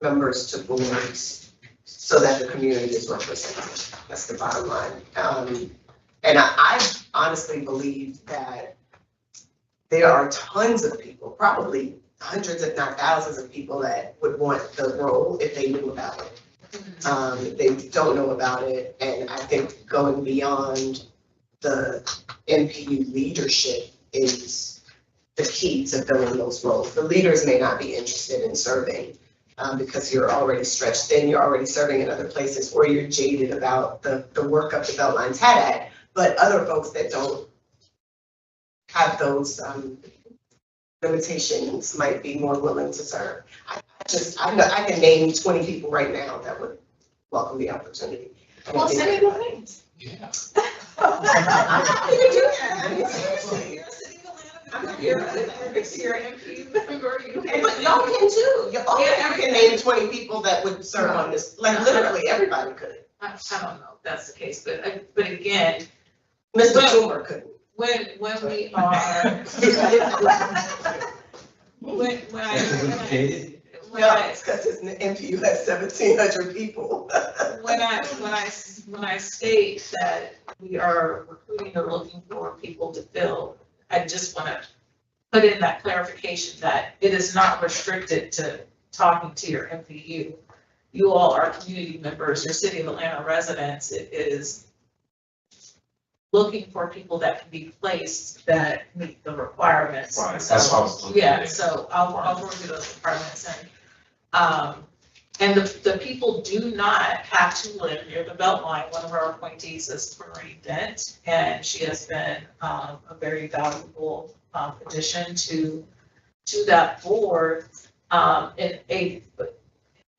members to boards so that the community is represented. That's the bottom line. And I honestly believe that there are tons of people, probably hundreds if not thousands of people that would want the role if they knew about it. They don't know about it, and I think going beyond the MPU leadership is the key to filling those roles. The leaders may not be interested in serving because you're already stretched thin, you're already serving in other places, or you're jaded about the work of the Beltline TADAC, but other folks that don't have those, limitations might be more willing to serve. I know, I can name 20 people right now that would welcome the opportunity. Well, say it with names. Yeah. I'm happy to do that. I mean, seriously. You're a city of Atlanta I'm member, here. you're an MP member, you have. But y'all can too. Y'all can name 20 people that would serve on this, like literally everybody could. I don't know if that's the case, but again, Mr. Schumer couldn't. when we are. When No, I, it's because his MPU has 1,700 people. when I state that we are recruiting or looking for people to fill, I just want to put in that clarification that it is not restricted to talking to your MPU. You all are community members, your City of Atlanta residents. It is looking for people that can be placed that meet the requirements. Right, that's what I was looking Yeah, at. so I'll work through those requirements and the people do not have to live near the Beltline. One of our appointees is Marie Dent, and she has been a very valuable addition to that board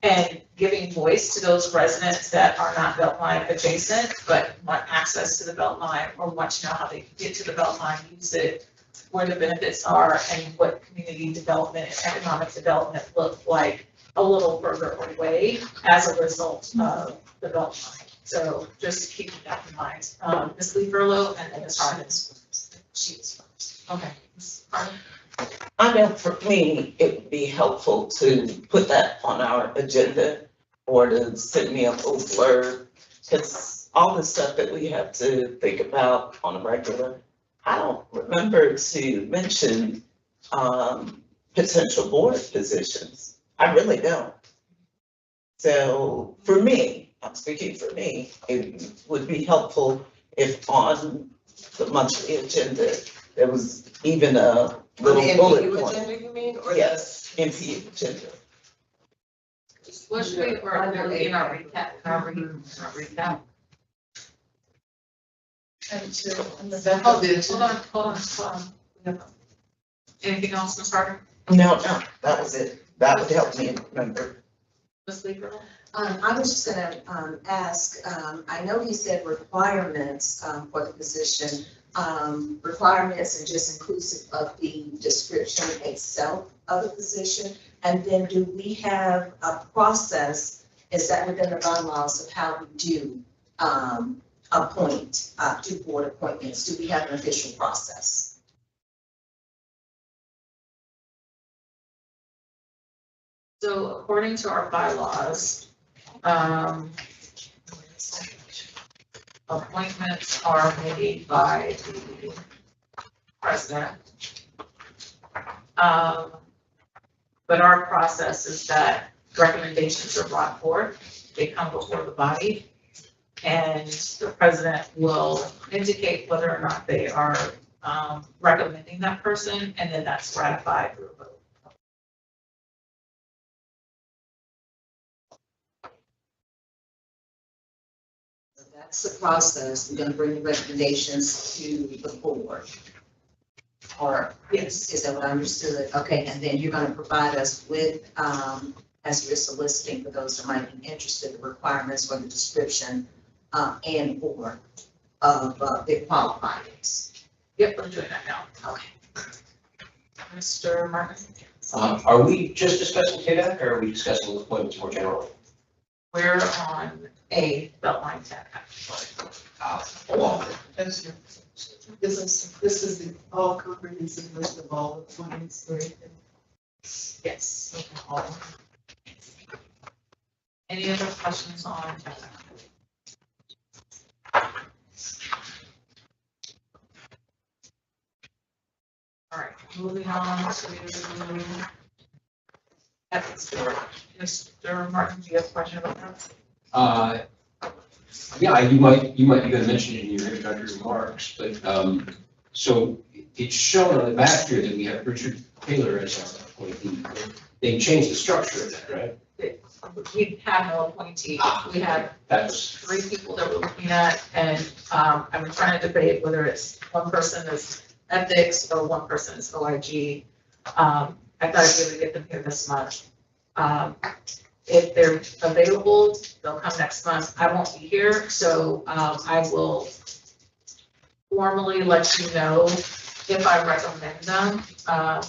and giving voice to those residents that are not Beltline adjacent, but want access to the Beltline or want to know how they can get to the Beltline, use it, where the benefits are, and what community development and economic development look like a little further away as a result of the Beltline. So just keep that in mind. Ms. Lee Furlow and then Ms. Hardin. She was first. Okay, Ms. Hardin. I know for me, it would be helpful to put that on our agenda or to send me a little blurb, because all the stuff that we have to think about on a regular, I don't remember to mention potential board positions. I really don't. So for me, I'm speaking for me, it would be helpful if on the monthly agenda, there was even a little bullet MPU point. agenda, you mean? Or Yes, MPU agenda. What should we, or in our recap? Hold on. Anything else, Ms. Harder? No, that was it. That would help me remember. Ms. Lee Furlow? I was just gonna, ask, I know he said requirements, for the position. Requirements are just inclusive of the description itself of the position. And then do we have a process, is that within the bylaws of how we do, appoint, do board appointments? Do we have an official process? So according to our bylaws, appointments are made by the president. But our process is that recommendations are brought forth, they come before the body, and the president will indicate whether or not they are recommending that person, and then that's ratified through a vote. That's the process. We're gonna bring the recommendations to the board. Or, Yes. is that what I understood? Okay, and then you're gonna provide us with, as you're soliciting for those that might be interested, the requirements for the description, and or of, the qualifiers. Yep, we're doing that now. Okay. Mr. Martin? Are we just discussing KDAC or are we discussing appointments more generally? We're on a Beltline tab. This is the all comprehensive list of all the appointments, right? Yes. Any other questions on tab? All right, moving on to ethics board. Mr. Martin, do you have a question about that? Yeah, you might be going to mention it in your introductory remarks, but, so it's shown on the map here that we have Richard Taylor as our appointee. They changed the structure of that, right? We have no appointee. We have That's, 3 people that we're looking at, and I'm trying to debate whether it's one person is ethics or one person is OIG. I thought I'd be able to get them here this month. If they're available, they'll come next month. I won't be here, so I will formally let you know if I recommend them.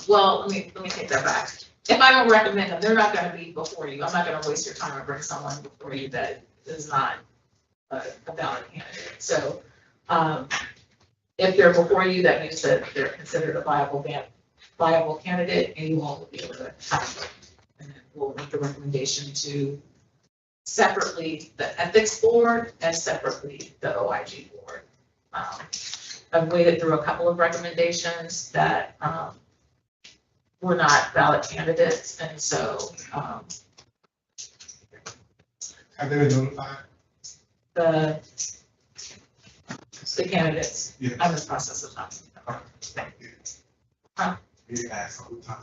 Well, let me take that back. If I don't recommend them, they're not gonna be before you. I'm not gonna waste your time and bring someone before you that is not a valid candidate. So, if they're before you, that means that they're considered a viable candidate, and you all will be able to have them. And then we'll make the recommendation to separately the ethics board and separately the OIG board. I've waded through a couple of recommendations that were not valid candidates, and so Have they been notified? the candidates, Yes. I'm in the process of talking to them. We ask all the time.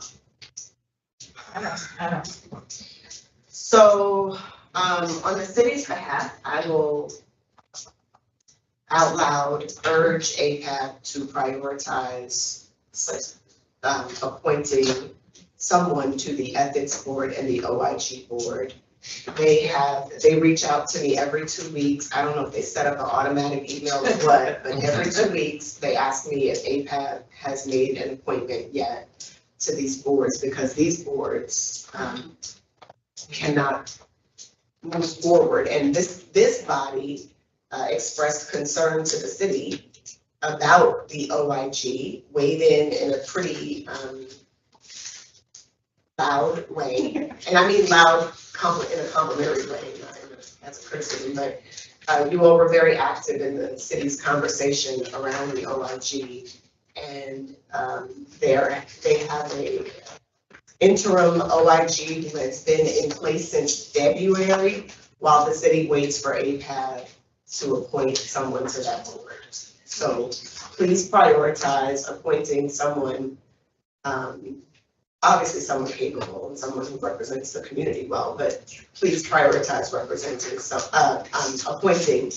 I know. So, on the city's behalf, I will out loud urge APAB to prioritize appointing someone to the ethics board and the OIG board. They reach out to me every 2 weeks. I don't know if they set up an automatic email or what, but every 2 weeks, they ask me if APAB has made an appointment yet to these boards, because these boards cannot move forward. And this body expressed concern to the city about the OIG, weighed in a pretty loud way. And I mean loud in a complimentary way, not as a criticism, but you all were very active in the city's conversation around the OIG. And they have a interim OIG who has been in place since February, while the city waits for APAB to appoint someone to that board. So please prioritize appointing someone, obviously someone capable and someone who represents the community well, but please prioritize appointing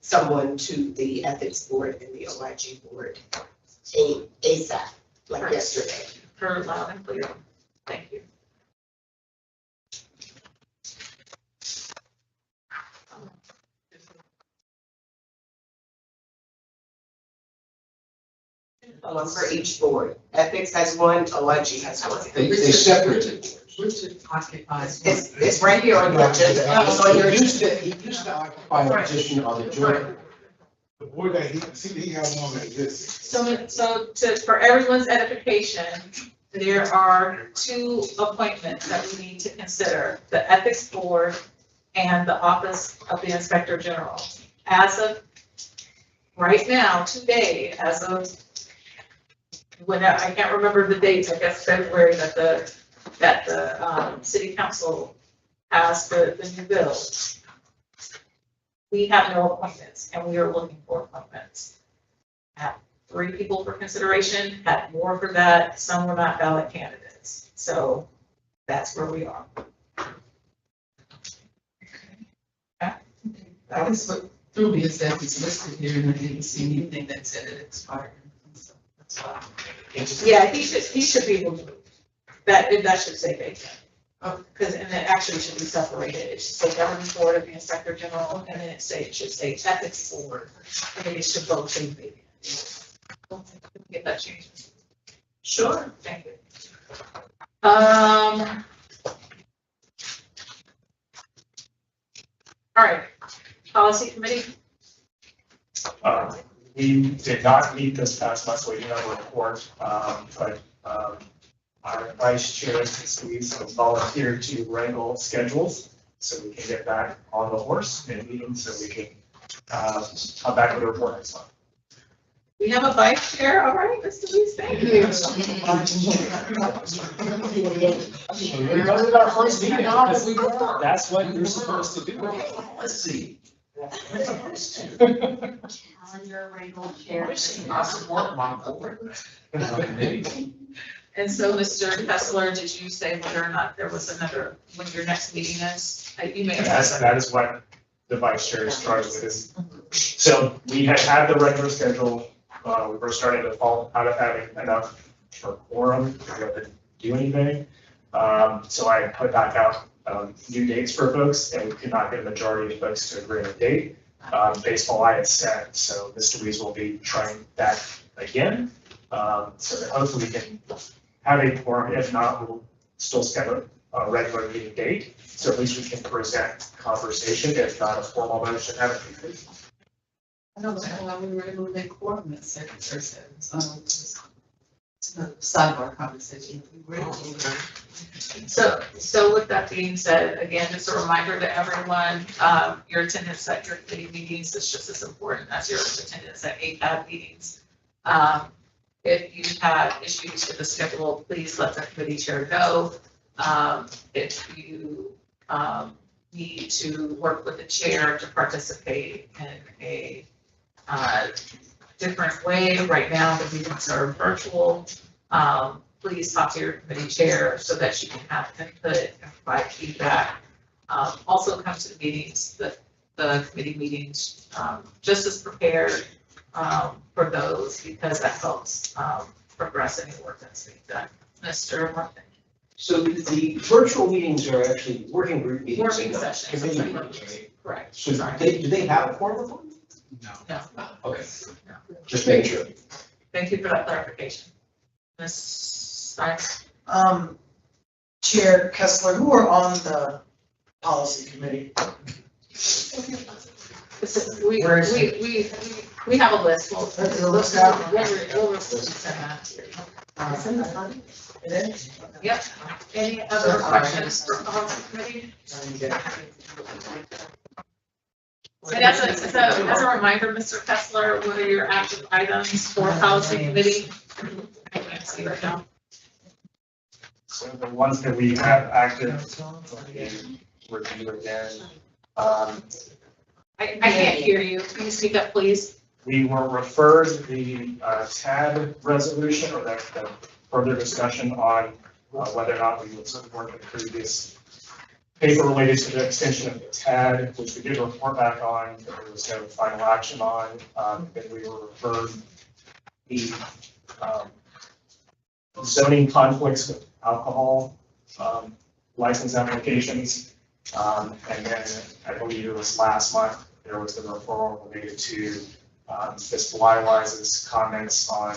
someone to the ethics board and the OIG board ASAP, like yesterday. Heard loud and clear. Thank you. One for each board. Ethics has one, OIG has one. They separated. Richard occupies. It's right here on the agenda. He used to occupy a position on the joint. The board that he has on that list. For everyone's edification, there are 2 appointments that we need to consider: the ethics board and the office of the inspector general. As of right now, today, as of when I can't remember the dates, I guess February, that the city council passed the new bill. We have no appointments, and we are looking for appointments. Had 3 people for consideration, had more for that, some were not valid candidates. So that's where we are. I guess what threw me is that it's listed here and I didn't see anything that said it expired. So that's why. Yeah, he should be able to, that should say vacant. Because, and it actually should be separated. It should say governing board of the inspector general, and then it should say ethics board, and then it should both say vacant. Get that changed. Sure, thank you. All right, policy committee. We did not meet this past month, waiting on a report, but our vice chair, Louise, has volunteered to wrangle schedules so we can get back on the horse and meeting so we can come back with a report next month. We have a vice chair, all right, Mr. Louise, thank you. That's what you're supposed to do. Let's see. Calendar, wrangle, chair. I support my board. And so, Mr. Kessler, did you say whether or not there was another, when your next meeting is? You may have. That is what the vice chair is charged with. So we had the regular schedule we were starting to fall out of having enough for quorum to be able to do anything. So I put back out new dates for folks, and we could not get a majority of folks to agree on a date. Baseball I had set, so Mr. Weeze will be trying that again. So that hopefully we can have a quorum. If not, we'll still schedule a regular meeting date. So at least we can present conversation, if not a formal motion, have it. I don't know how we were able to make quorum at second Thursday. It's a sidebar conversation. So with that being said, again, just a reminder to everyone, your attendance at your committee meetings is just as important as your attendance at APAB meetings. If you have issues with the schedule, please let the committee chair know. If you need to work with the chair to participate in a different way, right now the meetings are virtual. Please talk to your committee chair so that she can have input and provide feedback. Also come to the meetings, the committee meetings, just as prepared for those, because that helps progress any work that's being done. Mr. Martin. So the virtual meetings are actually working group meetings. Working and not sessions. Committee meetings, right? Correct. So do they have a form of them? No. Okay, just make sure. Thank you for that clarification. Ms. Stein? Chair Kessler, who are on the policy committee? We have a list. We'll Is the list out? we'll send that. It's in the fund. It is? Yep. Any other questions for policy committee? And as a reminder, Mr. Kessler, what are your active items for policy committee? I can't see right now. So the ones that we have active, review again. I can't hear you. Can you speak up, please? We were referred the TAD resolution, or that the further discussion on whether or not we would support the previous paper related to the extension of the TAD, which we did report back on, but there was no final action on. Then we were referred the zoning conflicts with alcohol license applications. And then I believe it was last month, there was the referral related to Ms. Blywise's comments on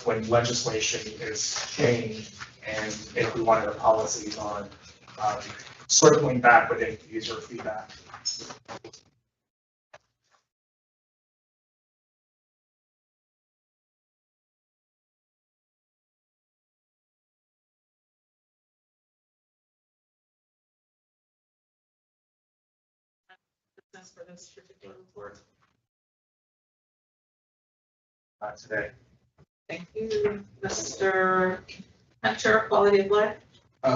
when legislation is changed and if we wanted a policy on circling back within user feedback. For this particular report. Not today. Thank you. Mr. Hunter, quality of life?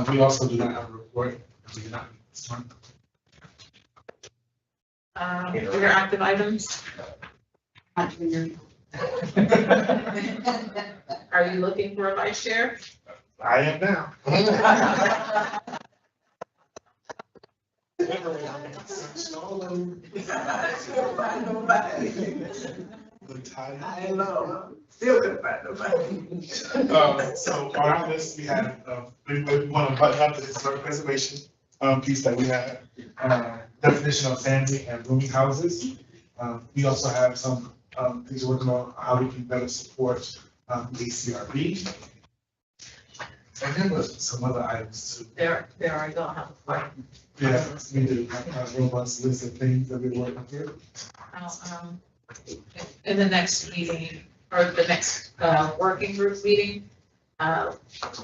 We also do not have a report. We do not meet this month. Your active items? Are you looking for a vice chair? I am now. I know, still couldn't find nobody. So on our list, we have, we want to button up the historic preservation piece that we have, definition of family and rooming houses. We also have some things we're working on how we can better support ACRB. And then there's some other items too. There, I don't have a point. Yeah, we do have a robust list of things that we're working through. In the next meeting, or the next working group meeting, I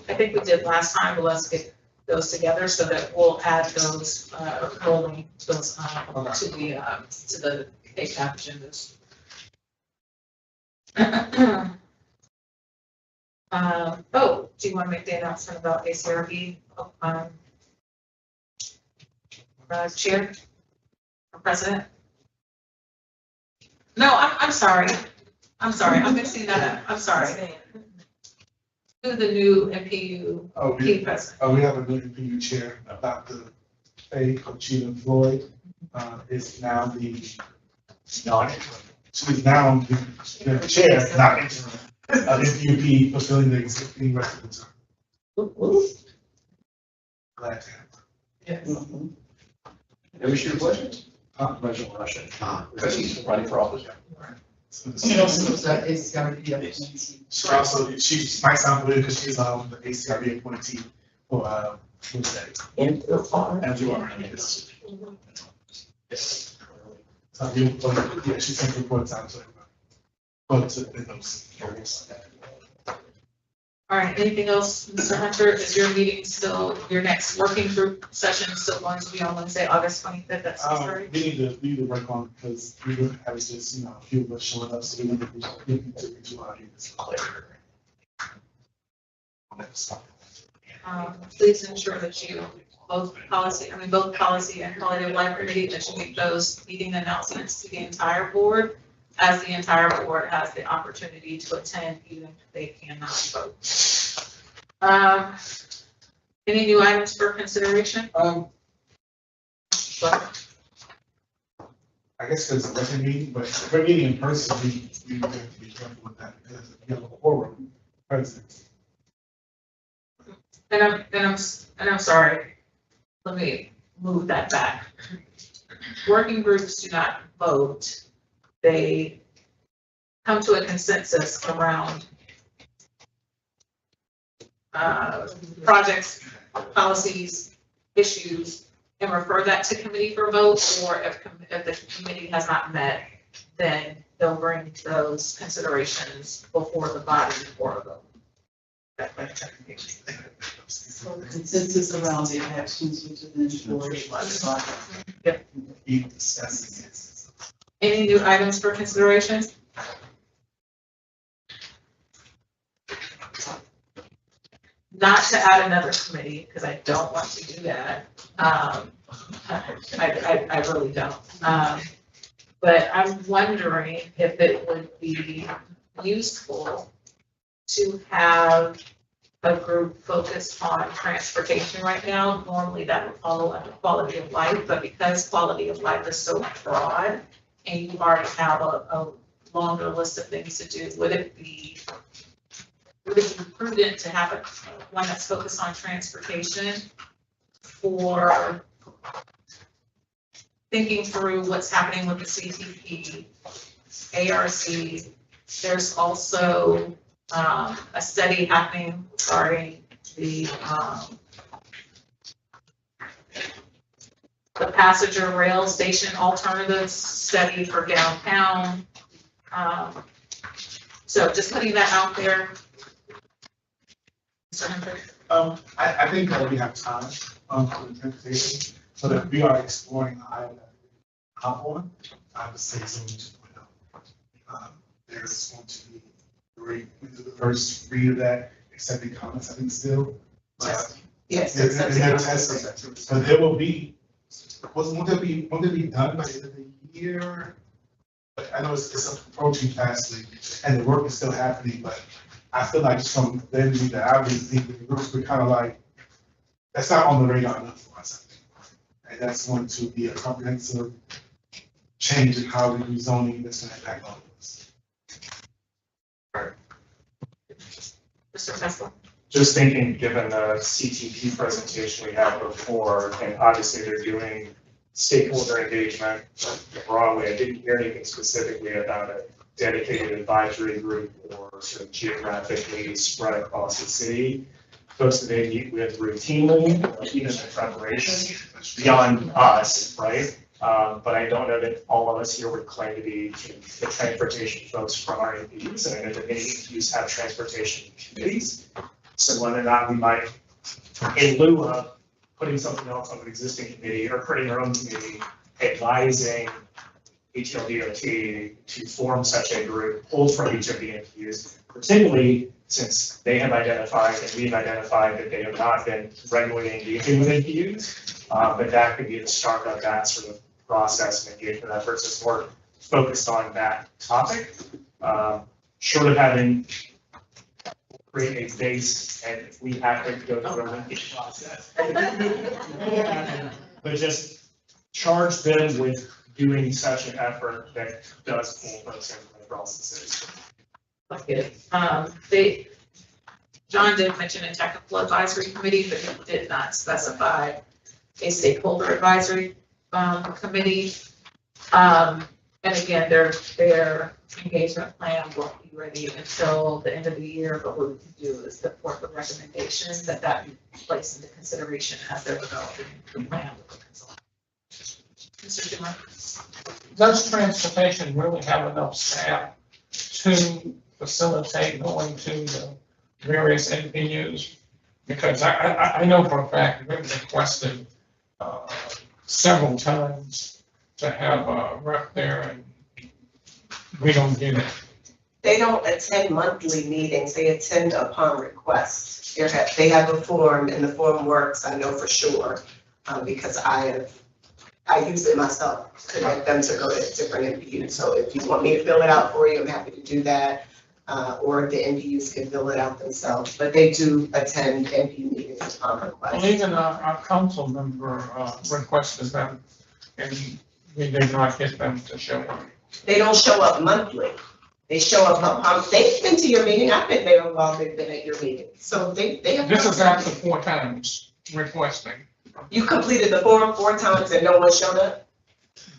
think we did last time, but let's get those together so that we'll add those, rolling those to the APAB agendas. Oh, do you want to make the announcement about ACRB? Chair or president? No, I'm sorry. I'm mixing that up. I'm sorry. Who the new MPU key president? We have a new MPU chair, Dr. Faye Cochina Floyd, is now the She's now the chair, not interim, if you be fulfilling the existing rest of the term. Glad to have. Yes. That was your question? Commissioner Russian. Because he's running for office. She also was an ACRP appointee. She also, she might sound familiar because she's the ACRB appointee for Tuesday. In the farm. And you are, yes. Yes. So you, yeah, she sent reports out to everybody. But to those areas. All right, anything else, Mr. Hunter? Is your meeting still, your next working group session still going to be on Wednesday, August 25th at 6:30? We need to work on, because we don't have just, a few of us showing up, so we need to our units. Please ensure that you, both policy and quality of life committee, that you make those meeting announcements to the entire board, as the entire board has the opportunity to attend, even if they cannot vote. Any new items for consideration? I guess because it's a meeting, but if we're meeting in person, we have to be careful with that, because if you have a quorum present. And I'm sorry, let me move that back. Working groups do not vote. They come to a consensus around projects, policies, issues, and refer that to committee for vote, or if the committee has not met, then they'll bring those considerations before the body for a vote. So consensus around the actions which have been board. Yep. You discuss it. Any new items for consideration? Not to add another committee, because I don't want to do that. I really don't. But I'm wondering if it would be useful to have a group focused on transportation right now. Normally that would follow under quality of life, but because quality of life is so broad and you already have a longer list of things to do, would it be prudent to have one that's focused on transportation for thinking through what's happening with the CTP, ARC? There's also a study happening regarding the passenger rail station alternatives study for downtown. So just putting that out there. Mr. Hunter? I think that we have time for the transportation, so that we are exploring the item that we hop on. I would say Zoom 2.0. There's going to be we do the first read of that, accepting comments, I think still. Yes. But there will be, won't there be done by the end of the year? But I know it's approaching fastly and the work is still happening, but I feel like from the energy that I've been thinking, the groups were kind of like, that's not on the radar enough for us, I think. And that's going to be a comprehensive change in how we do zoning that's going to impact all of us. Mr. Tesla? Just thinking, given the CTP presentation we had before, and obviously they're doing stakeholder engagement broadly, I didn't hear anything specifically about a dedicated advisory group or sort of geographically spread across the city. Folks that they meet with routinely, even in preparation, beyond us, right? But I don't know that all of us here would claim to be the transportation folks from our APs, and I know that many APs have transportation committees. So whether or not we might, in lieu of putting something else on an existing committee or creating our own committee, advising ATLDOT to form such a group, pulled from each of the APs, particularly since they have identified and we've identified that they have not been regularly engaging with APUs. But that could be the start of that sort of process and engagement efforts. It's more focused on that topic. Short of having create a base, and if we have to go through a lengthy process. But just charge them with doing such an effort that does pull folks in from across the city. Like it. John did mention a technical advisory committee, but he did not specify a stakeholder advisory committee. And again, their engagement plan won't be ready until the end of the year, but what we can do is support the recommendations that be placed into consideration as they're developing the plan with the consultant. Mr. Dummer? Does transportation really have enough staff to facilitate going to the various NPUs? Because I know for a fact we've requested several times to have a rep there, and we don't do that. They don't attend monthly meetings, they attend upon request. They have a form, and the form works, I know for sure, because I use it myself to get them to go to different MPUs. So if you want me to fill it out for you, I'm happy to do that. Or the MPUs can fill it out themselves, but they do attend MPU meetings upon request. Well, even our council member requested them, and we did not get them to show up. They don't show up monthly. They show up, they've been to your meeting, I've been there while they've been at your meeting. So they have. This is after 4 times requesting. You completed the form 4 times and no one showed up?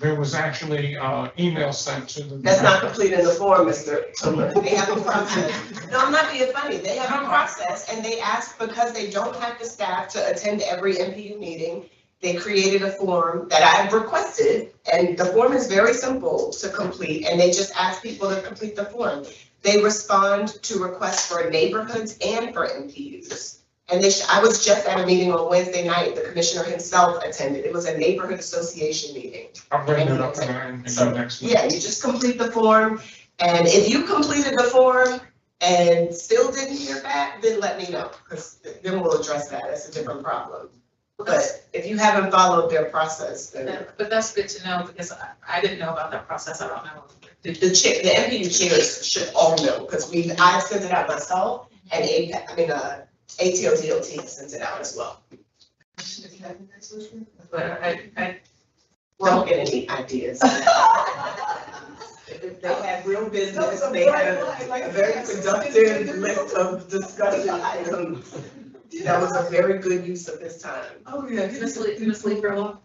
There was actually email sent to them. That's not completing the form, Mr. Tiller. They have a process. No, I'm not being funny. They have a process, and they ask because they don't have the staff to attend every MPU meeting. They created a form that I've requested, and the form is very simple to complete, and they just ask people to complete the form. They respond to requests for neighborhoods and for MPUs. And I was just at a meeting on Wednesday night, the commissioner himself attended. It was a neighborhood association meeting. I'll bring it up in the next week. Yeah, you just complete the form, and if you completed the form and still didn't hear back, then let me know, because then we'll address that. That's a different problem. But if you haven't followed their process, then. But that's good to know, because I didn't know about that process. I don't know. The MPU chairs should all know, because I've sent it out myself, and ATO DOT sends it out as well. But I Don't get any ideas. They had real business, they had a very productive list of discussion items. That was a very good use of this time. Oh, yeah. Ms. Lee Furlong?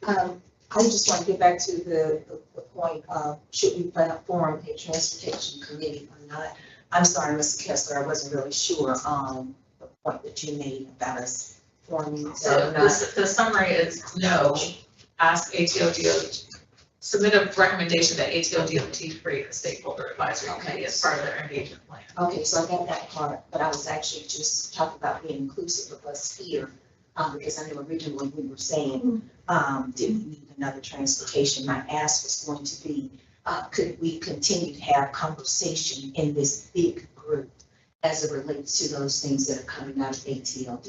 I just want to get back to the point of should we form a transportation committee or not? I'm sorry, Mr. Kessler, I wasn't really sure on the point that you made about us forming. So the summary is no, ask ATO DOT, submit a recommendation that ATO DOT create a stakeholder advisory committee as part of their engagement plan. Okay, so I got that part, but I was actually just talking about being inclusive of us here, because I know originally we were saying, did we need another transportation? My ask was going to be, could we continue to have conversation in this big group as it relates to those things that are coming out of ATL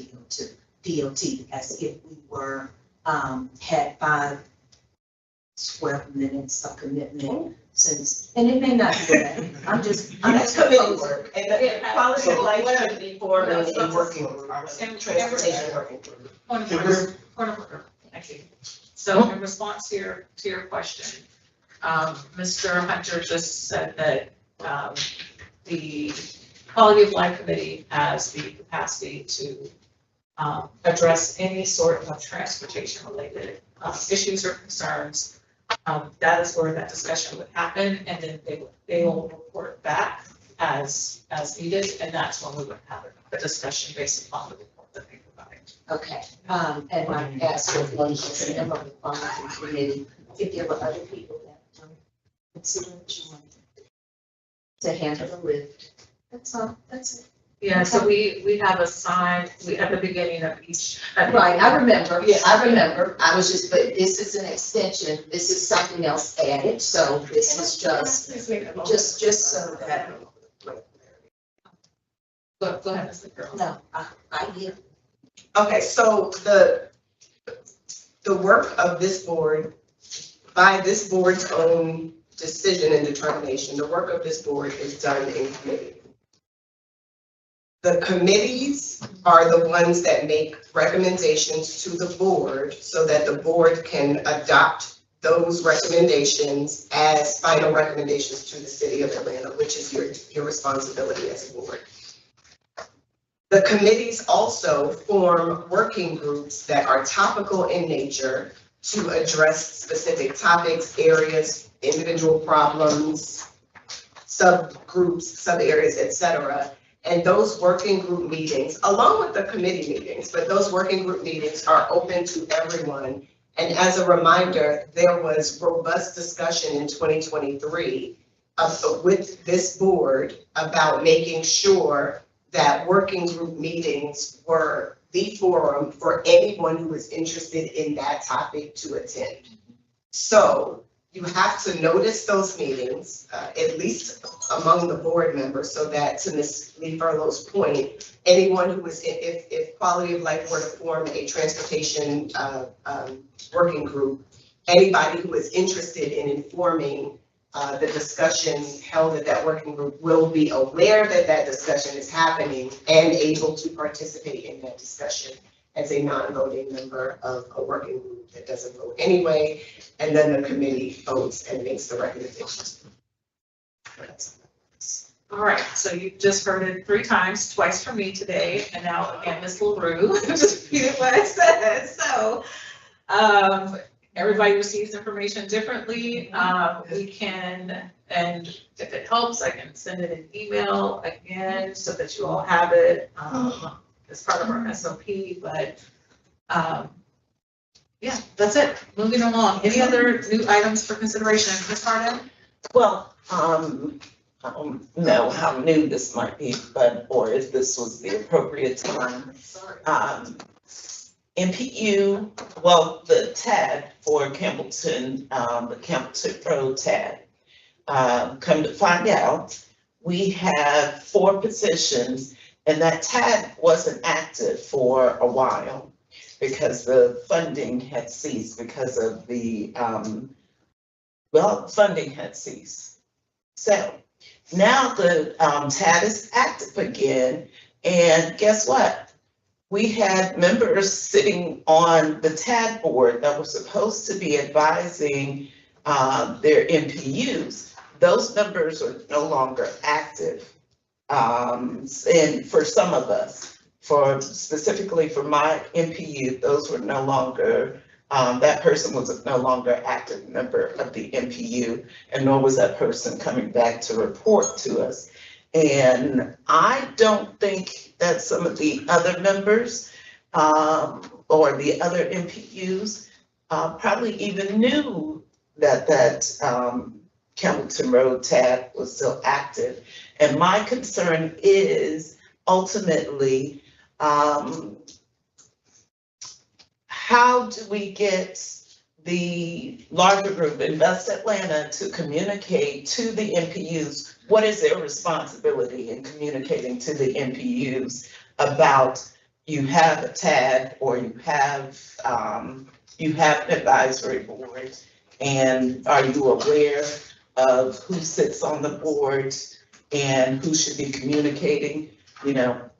DOT, as if we were, had 5 12 minutes of commitment since, and it may not be that, That's committee work, and the quality of life should be formed and working, and transportation working. Point of order. Thank you. So in response to your question, Mr. Hunter just said that the Quality of Life Committee has the capacity to address any sort of transportation related issues or concerns. That is where that discussion would happen, and then they will report back as needed, and that's when we would have a discussion based upon the report that they provide. okay, and my ask was as a member of the quality committee, if there were other people that consider joining to handle the lift. That's all, that's it. Yeah, so we have assigned, at the beginning of each. Right, I remember, I was just, but this is an extension, this is something else added, so this is just so that. Go ahead, Ms. Girl. No, I hear. Okay, so the work of this board, by this board's own decision and determination, the work of this board is done in committee. The committees are the ones that make recommendations to the board so that the board can adopt those recommendations as final recommendations to the city of Atlanta, which is your responsibility as a board. The committees also form working groups that are topical in nature to address specific topics, areas, individual problems, subgroups, sub-areas, et cetera. And those working group meetings, along with the committee meetings, but those working group meetings are open to everyone. And as a reminder, there was robust discussion in 2023 with this board about making sure that working group meetings were the forum for anyone who is interested in that topic to attend. So you have to notice those meetings, at least among the board members, so that, to Ms. Lee Furlow's point, anyone who is, if Quality of Life were to form a transportation working group, anybody who is interested in informing the discussion held at that working group will be aware that that discussion is happening and able to participate in that discussion as a non-voting member of a working group that doesn't vote anyway, and then the committee votes and makes the recommendations. All right, so you just heard it 3 times, twice from me today, and now again, Ms. LaRue just repeated what I said. So everybody receives information differently. We can, and if it helps, I can send it an email again so that you all have it as part of our SOP, but yeah, that's it. Moving along. Any other new items for consideration? Ms. Harden? Well, I don't know how new this might be, but, or if this was the appropriate time. MPU, well, the TAD for Campbellton, the Campbellton Road TAD, come to find out, we have 4 positions, and that TAD wasn't active for a while because the funding had ceased because of the, funding had ceased. So now the TAD is active again, and guess what? We had members sitting on the TAD board that were supposed to be advising their MPUs. Those members are no longer active. And for some of us, specifically for my MPU, those were no longer, that person was no longer active member of the MPU, and nor was that person coming back to report to us. And I don't think that some of the other members or the other MPUs probably even knew that Campbellton Road TAD was still active. And my concern is ultimately, how do we get the larger group, Invest Atlanta, to communicate to the MPUs? What is their responsibility in communicating to the MPUs about you have a TAD or you have an advisory board, and are you aware of who sits on the board and who should be communicating, you know?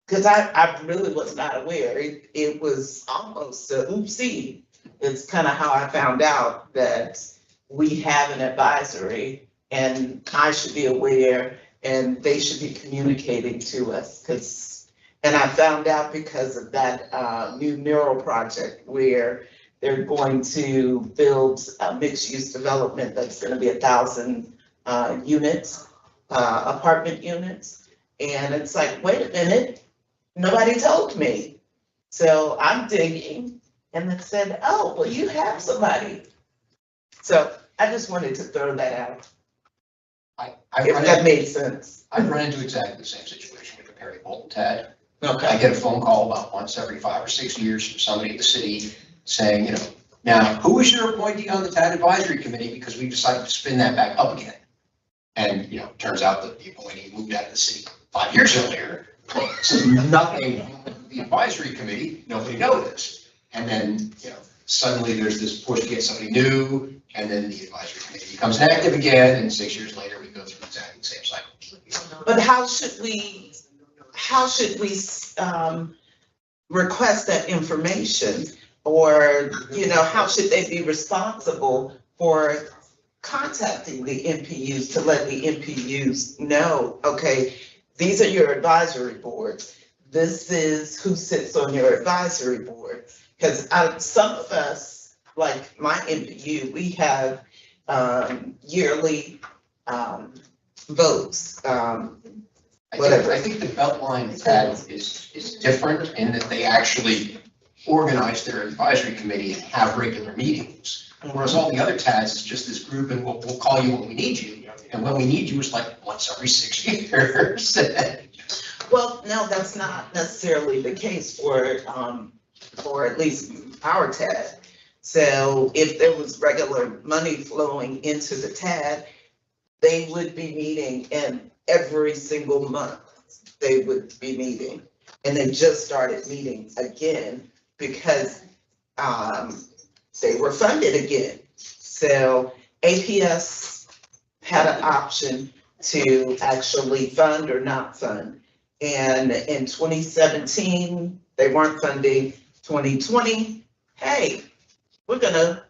Because I really was not aware. It was almost a oopsie. It's kind of how I found out that we have an advisory and I should be aware and they should be communicating to us. And I found out because of that new mural project where they're going to build a mixed-use development that's going to be 1,000 units, apartment units. And it's like, wait a minute, nobody told me. So I'm digging and it said, oh, well, you have somebody. So I just wanted to throw that out. If that made sense. I've run into exactly the same situation with the Perry Bolton TAD. Okay. I get a phone call about once every 5 or 6 years from somebody at the city saying, you know, now, who is your appointee on the TAD advisory committee? Because we decided to spin that back up again. And, you know, it turns out that the appointee moved out of the city 5 years earlier. So nothing, the advisory committee, nobody noticed. And then, you know, suddenly there's this push to get somebody new, and then the advisory committee becomes active again, and 6 years later, we go through exactly the same cycle. But how should we request that information Or, you know, how should they be responsible for contacting the MPUs to let the MPUs know, okay, these are your advisory boards. This is who sits on your advisory board. Because some of us, like my MPU, we have yearly votes. I think the Beltline TAD is different in that they actually organize their advisory committee and have regular meetings. Whereas all the other TADs is just this group and we'll call you when we need you. And when we need you is like once every 6 years. Well, no, that's not necessarily the case for at least our TAD. So if there was regular money flowing into the TAD, they would be meeting, and every single month they would be meeting. And they just started meeting again because they were funded again. So APS had an option to actually fund or not fund. And in 2017, they weren't funding. 2020, hey, we're gonna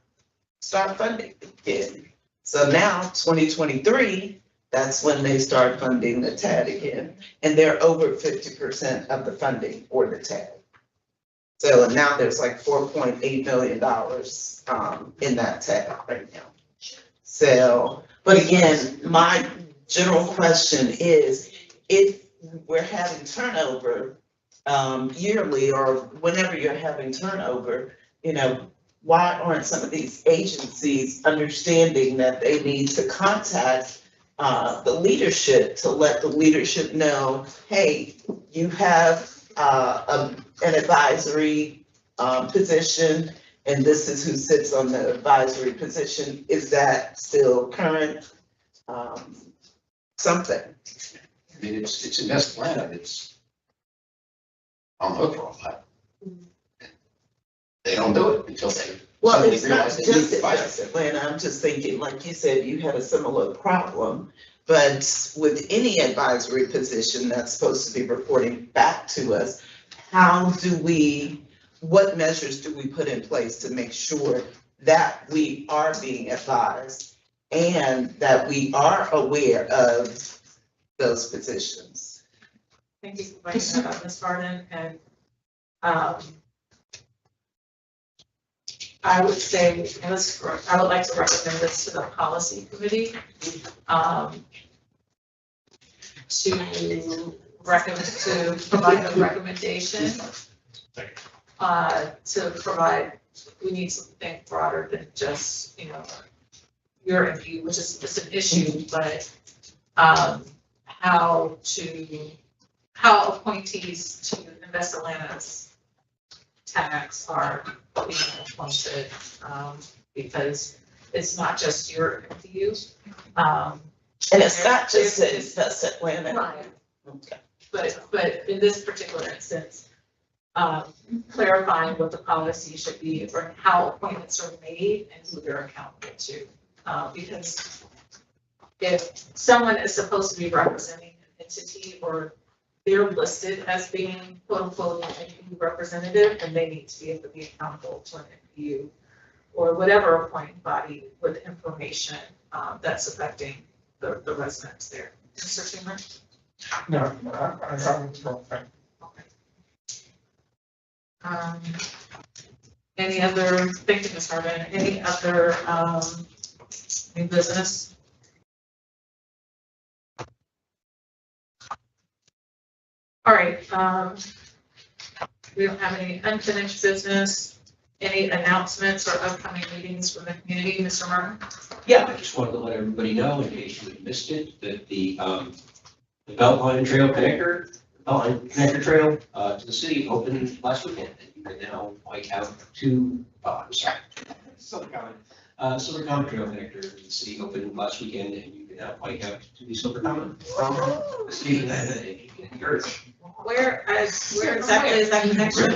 start funding again. So now 2023, that's when they start funding the TAD again. And they're over 50% of the funding for the TAD. So now there's like $4.8 million in that TAD right now. So, but again, my general question is, if we're having turnover yearly or whenever you're having turnover, you know, why aren't some of these agencies understanding that they need to contact the leadership to let the leadership know, hey, you have an advisory position, and this is who sits on the advisory position. Is that still current? Something. I mean, it's invest plan, it's on the hook for all that. They don't do it until they Well, suddenly it's not realize they need just to buy Invest Atlanta. I'm just thinking, like you said, you had a similar problem. But with any advisory position that's supposed to be reporting back to us, what measures do we put in place to make sure that we are being advised and that we are aware of those positions? Thank you for bringing that up, Ms. Harden, and I would say, I would like to recommend this to the policy committee, to provide a recommendation, we need to think broader than just, you know, your MPU, which is just an issue, but how appointees to Invest Atlanta's tax are being appointed, because it's not just your MPU. And it's not just in Invest Atlanta. Right. Okay. But in this particular instance, clarifying what the policy should be or how appointments are made and who they're accountable to. Because if someone is supposed to be representing an entity or they're listed as being quote unquote an MPU representative, and they need to be able to be accountable to an MPU or whatever appointing body with information that's affecting the residents there. Mr. Schumer? No, I don't think. Any other, thank you, Ms. Harden, any other new business? All right, we don't have any unfinished business, any announcements or upcoming meetings from the community, Mr. Martin? Yeah, I just wanted to let everybody know, in case you had missed it, that the Beltline Trail Connector, Trail to the city opened last weekend. And you can now bike out to, Southern Common Trail Connector to the city opened last weekend, and you can now bike out to the Silver Common from the city and Church. Where exactly is that connection?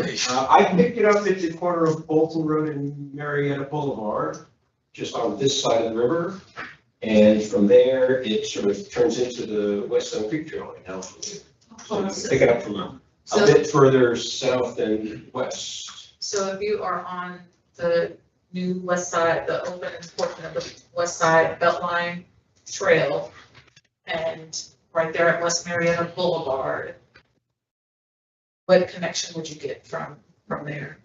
I picked it up at the corner of Bolton Road and Marietta Boulevard, just on this side of the river. And from there, it sort of turns into the West Stone Creek Trail right now. So you can pick it up from a bit further south than west. So if you are on the new west side, the open portion of the west side Beltline Trail, and right there at West Marietta Boulevard, what connection would you get from there?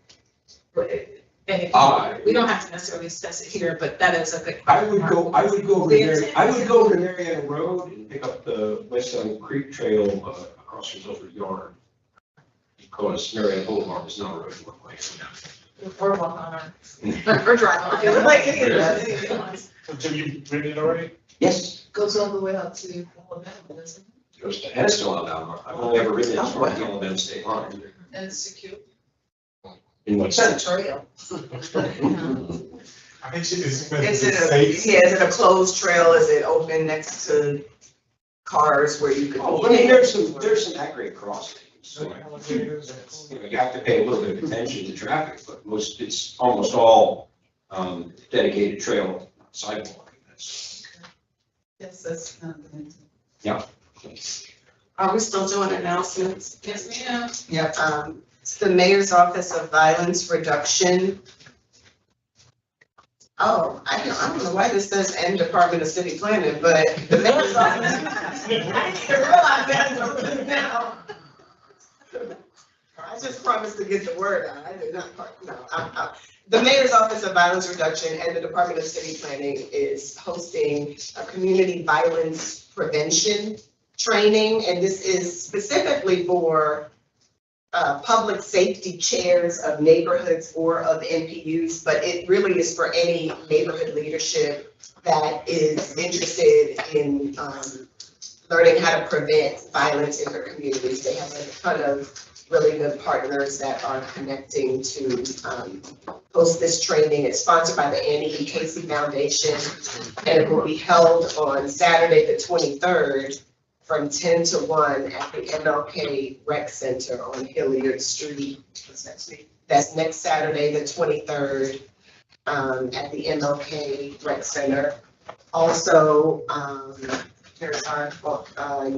And we don't have to necessarily discuss it here, but that is a good. I would go over to Marietta Road and pick up the West Side Creek Trail, across from Milford Yard. Because Marietta Boulevard is not a road one way. Or walk on or drive on. It was like any of that. Jim, you written it already? Yes. Goes all the way up to Alabama, doesn't it? Goes to Edison, Alabama. I've only ever ridden it as far as the Alabama state line. And it's secure. In what sense? Trail. I think she is. Is it a closed trail? Is it open next to cars where you could? Oh, I mean, there's some at-grade crossings. So, you have to pay a little bit of attention to traffic, but it's almost all dedicated trail sidewalk. Yes, that's not good. Yeah. Are we still doing announcements? Yes, ma'am. Yeah, it's the Mayor's Office of Violence Reduction. Oh, I don't know why this says N Department of City Planning, but the Mayor's Office, I didn't even realize that until now. I just promised to get the word out. I did not, no, the Mayor's Office of Violence Reduction and the Department of City Planning is hosting a community violence prevention training, and this is specifically for public safety chairs of neighborhoods or of NPUs, but it really is for any neighborhood leadership that is interested in learning how to prevent violence in their communities. They have a ton of really good partners that are connecting to host this training. It's sponsored by the Annie E. Casey Foundation, and it will be held on Saturday, the 23rd, from 10 to 1 at the MLK Rec Center on Hilliard Street. What's next week? That's next Saturday, the 23rd, at the MLK Rec Center. Also, there's our,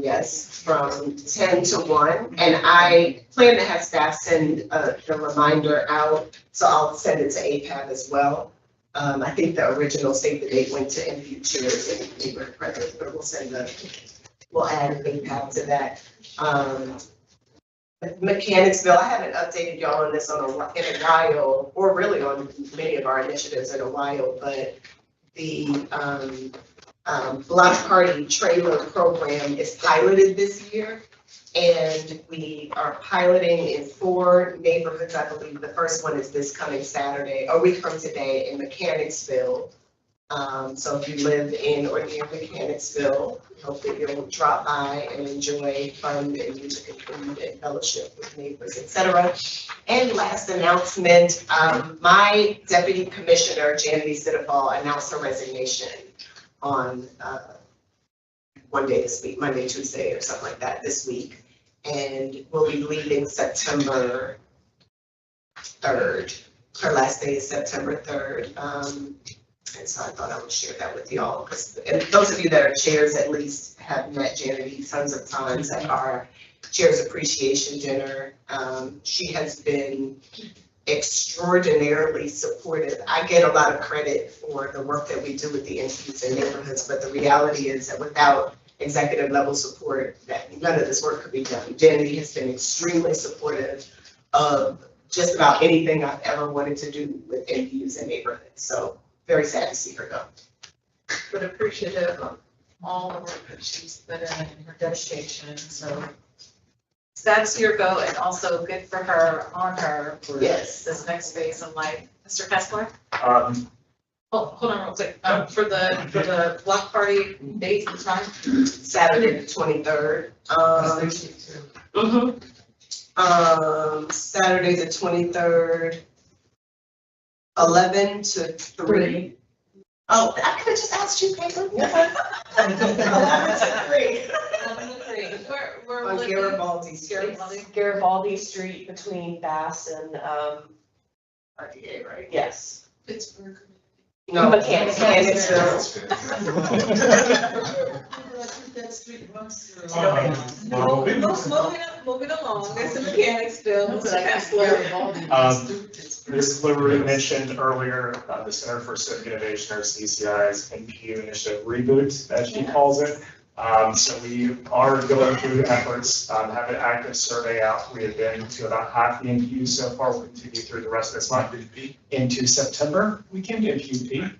yes, from 10 to 1. And I plan to have staff send the reminder out, so I'll send it to APAB as well. I think the original save the date went to NPU chairs and neighborhood presidents, but we'll add an APAB to that. Mechanicsville, I haven't updated y'all on this in a while, or really on many of our initiatives in a while, but the Block Party trailer program is piloted this year. And we are piloting in 4 neighborhoods, I believe. The first one is this coming Saturday, a week from today, in Mechanicsville. So if you live in or near Mechanicsville, hope that you'll drop by and enjoy fun and music and food and fellowship with neighbors, etc. And last announcement, my deputy commissioner, Janity Sitafall, announced her resignation on one day this week, Monday, Tuesday, or something like that this week. And we'll be leaving September 3rd. Her last day is September 3rd. And so I thought I would share that with y'all, because those of you that are chairs at least have met Janity tons of times at our Chairs Appreciation Dinner. She has been extraordinarily supportive. I get a lot of credit for the work that we do with the NPUs and neighborhoods, but the reality is that without executive level support, that none of this work could be done. Janity has been extremely supportive of just about anything I've ever wanted to do with NPUs and neighborhoods. So very sad to see her go. But appreciative of all the work that she's put in and her dedication, so that's your go, and also good for her, on her for this next phase in life. Mr. Kessler? Hold on real quick, for the block party date and time? Saturday the 23rd. Saturday the 23rd, 11 to 3. Oh, I could have just asked you, Caitlin. 11 to 3. We're On Garibaldi Street. Garibaldi Street between Bass and, RDA, right? yes. Pittsburgh. No, Mechanicsville. That's street runs through. Moving along, there's some mechanics bill, No, Mr. but I got Kessler. involved in Um, this. Ms. Liberty mentioned earlier, the Center for Civic Innovation, or CCI's NPU initiative reboot, as she calls it. So we are going through efforts, have an active survey out. We have been to about half the NPUs so far. We'll continue through the rest of this month into September. We can do NPUP.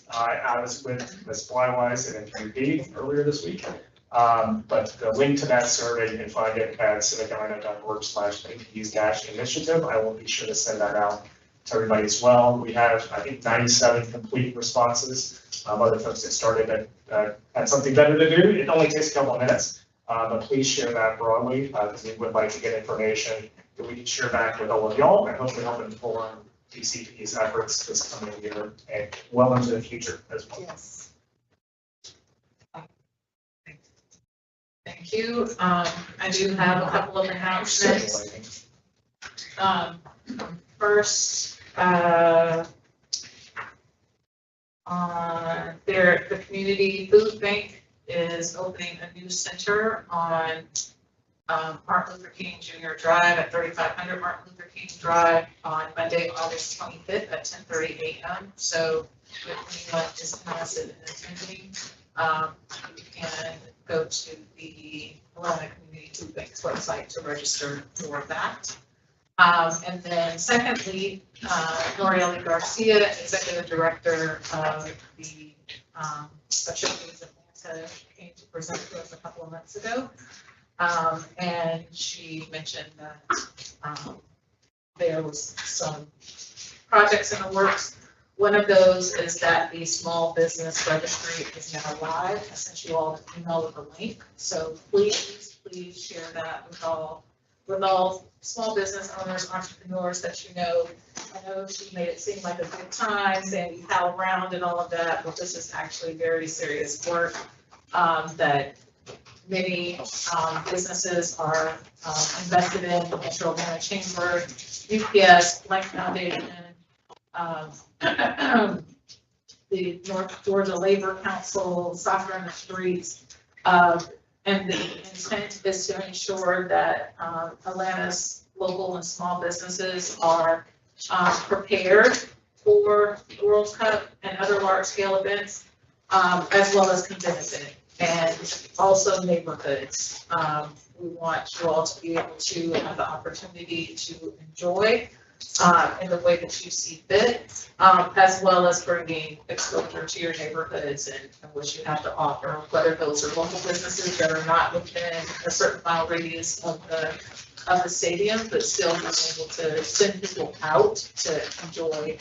I was with Ms. Blywise at NPUP earlier this week. But the link to that survey, you can find it at civicatlanta.org/NPU-initiative. I will be sure to send that out to everybody as well. We have, I think, 97 complete responses. Other folks that started had something better to do. It only takes a couple of minutes, but please share that broadly, because we would like to get information that we can share back with all of y'all and hopefully help inform DCP's efforts this coming year and well into the future as well. Yes. Thank you. I do have a couple of announcements. First, the Community Food Bank is opening a new center on Martin Luther King Jr. Drive at 3500 Martin Luther King Drive on Monday, August 25th at 10:30 a.m. So if anyone is interested in attending, you can go to the Atlanta Community Food Bank's website to register for that. And then secondly, Norieli Garcia, Executive Director of the Showcase Atlanta, came to present to us a couple of months ago. And she mentioned that there was some projects in the works. One of those is that the small business registry is now live. I sent you all an email with a link. So please share that with all small business owners, entrepreneurs that you know. I know she made it seem like a good time, saying we pal around and all of that, but this is actually very serious work that many businesses are invested in. The Metro Atlanta Chamber, UPS, Blank Foundation, the North Georgia Labor Council, Soccer on the Streets. And the intent is to ensure that Atlanta's local and small businesses are prepared for the World Cup and other large-scale events, as well as can benefit, and also neighborhoods. We want you all to be able to have the opportunity to enjoy in the way that you see fit, as well as bringing exposure to your neighborhoods and what you have to offer, whether those are local businesses that are not within a certain mile radius of the stadium, but still being able to send people out to enjoy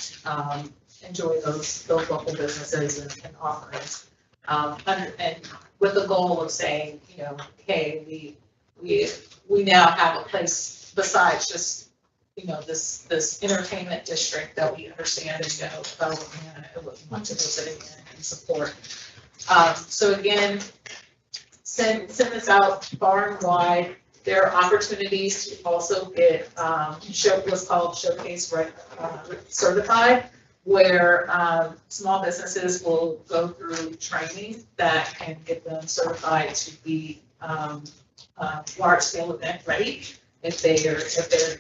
those local businesses and offerings. And with the goal of saying, you know, hey, we now have a place besides just, you know, this entertainment district that we understand and know about and what we want to visit and support. So again, send this out far and wide. There are opportunities to also get what's called Showcase Certified, where small businesses will go through training that can get them certified to be large scale event ready if they're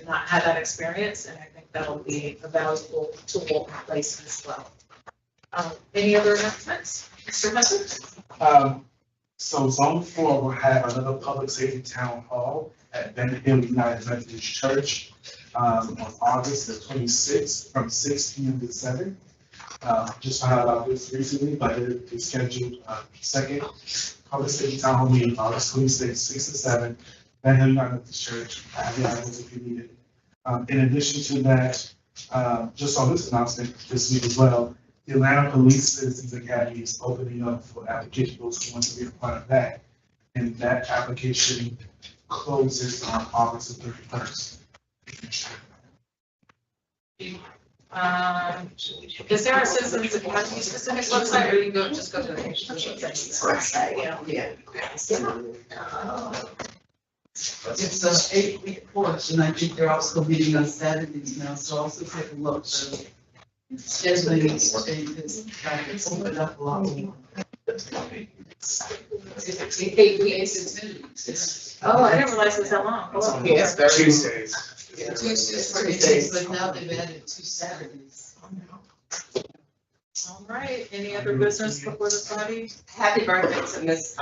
not had that experience, and I think that'll be a valuable tool in place as well. Any other announcements, Mr. Hudson? So Zone 4 will have another public safety town hall at Ben Hill United Methodist Church on August the 26th from 6 p.m. to 7. Just found out about this recently, but it's scheduled second public safety town hall meeting August 26th, 6 to 7. Ben Hill United Methodist Church. I have the items if you need it. In addition to that, just on this announcement this week as well, the Atlanta Police Citizens Academy is opening up for application those who want to be a part of that. And that application closes on August the 31st. Is there a citizens academy specific website, or you go just go to the website? Yeah. It's an 8-week course, and I think they're also meeting on Saturdays now, so also take a look. Scheduling changes, open up a lot more. Oh, I didn't realize it was that long. Oh, Yes, Tuesdays. Tuesdays, Thursdays, but now they've added 2 Saturdays. All right, any other business before the party? Happy birthday to Miss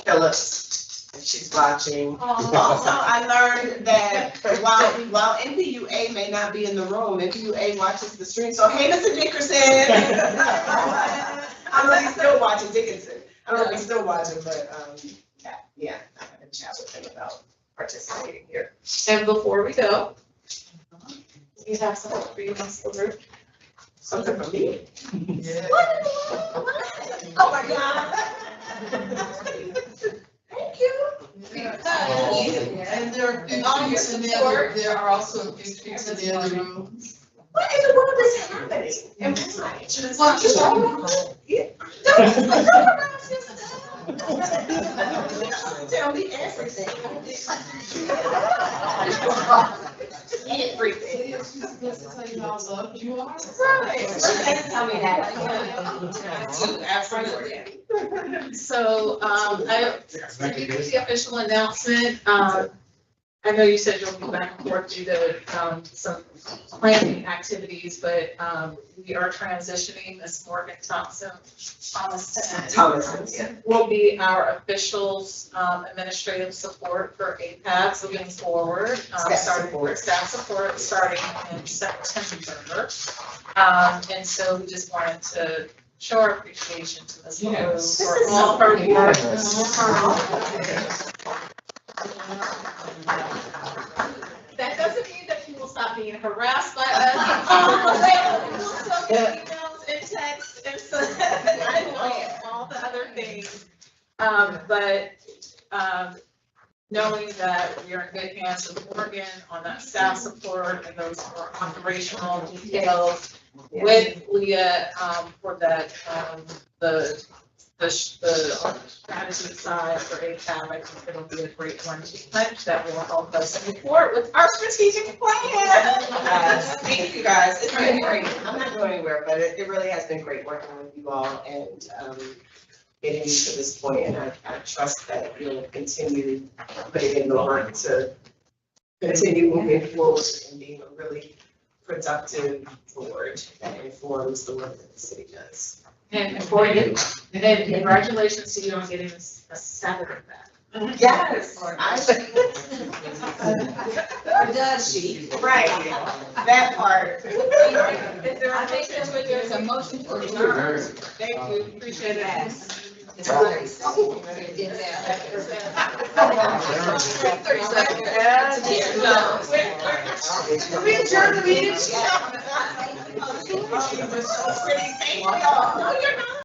Phillips, if she's watching. Oh. Also, I learned that while NPUA may not be in the room, NPUA watches the stream. So hey, Mr. Dickerson. I don't know if he's still watching Dickinson. I don't know if he's still watching, but yeah, I had a chat with him about participating here. And before we go, you have something for you, Ms. LaRue? Something for me? Yeah. Oh my God. Thank you. And there are pictures in the other, there are also pictures in the other rooms. What in the world is happening? And tell me everything. Everything. This is how you all loved you are. Right. Tell me that. Absolutely. So, I give you the official announcement. I know you said you'll be back and forth due to, some planning activities, but, we are transitioning Ms. Morgan Thompson will be our official, administrative support for APAB moving forward. Staff support starting in September. And so we just wanted to show our appreciation to Ms. LaRue for all her work. That doesn't mean that you will stop being harassed by us. You will still get emails and texts and all the other things. But knowing that we are in good hands with Morgan on that staff support and those more operational details with Leah for that, the strategy side for APAB, I think it'll be a great one to touch that will help us move forward with our strategic plan. Thank you guys. It's been great. I'm not going anywhere, but it really has been great working with you all and getting you to this point. And I trust that you'll continue putting in the work to continue moving forward and being a really productive board that informs the work that the city does. And for you, and congratulations to you on getting a Saturday back. Yes. Or does she? Right, that part. Is there a motion to adjourn? There's a motion to adjourn. Thank you, appreciate it. It's already seconded. Can we adjourn the meeting?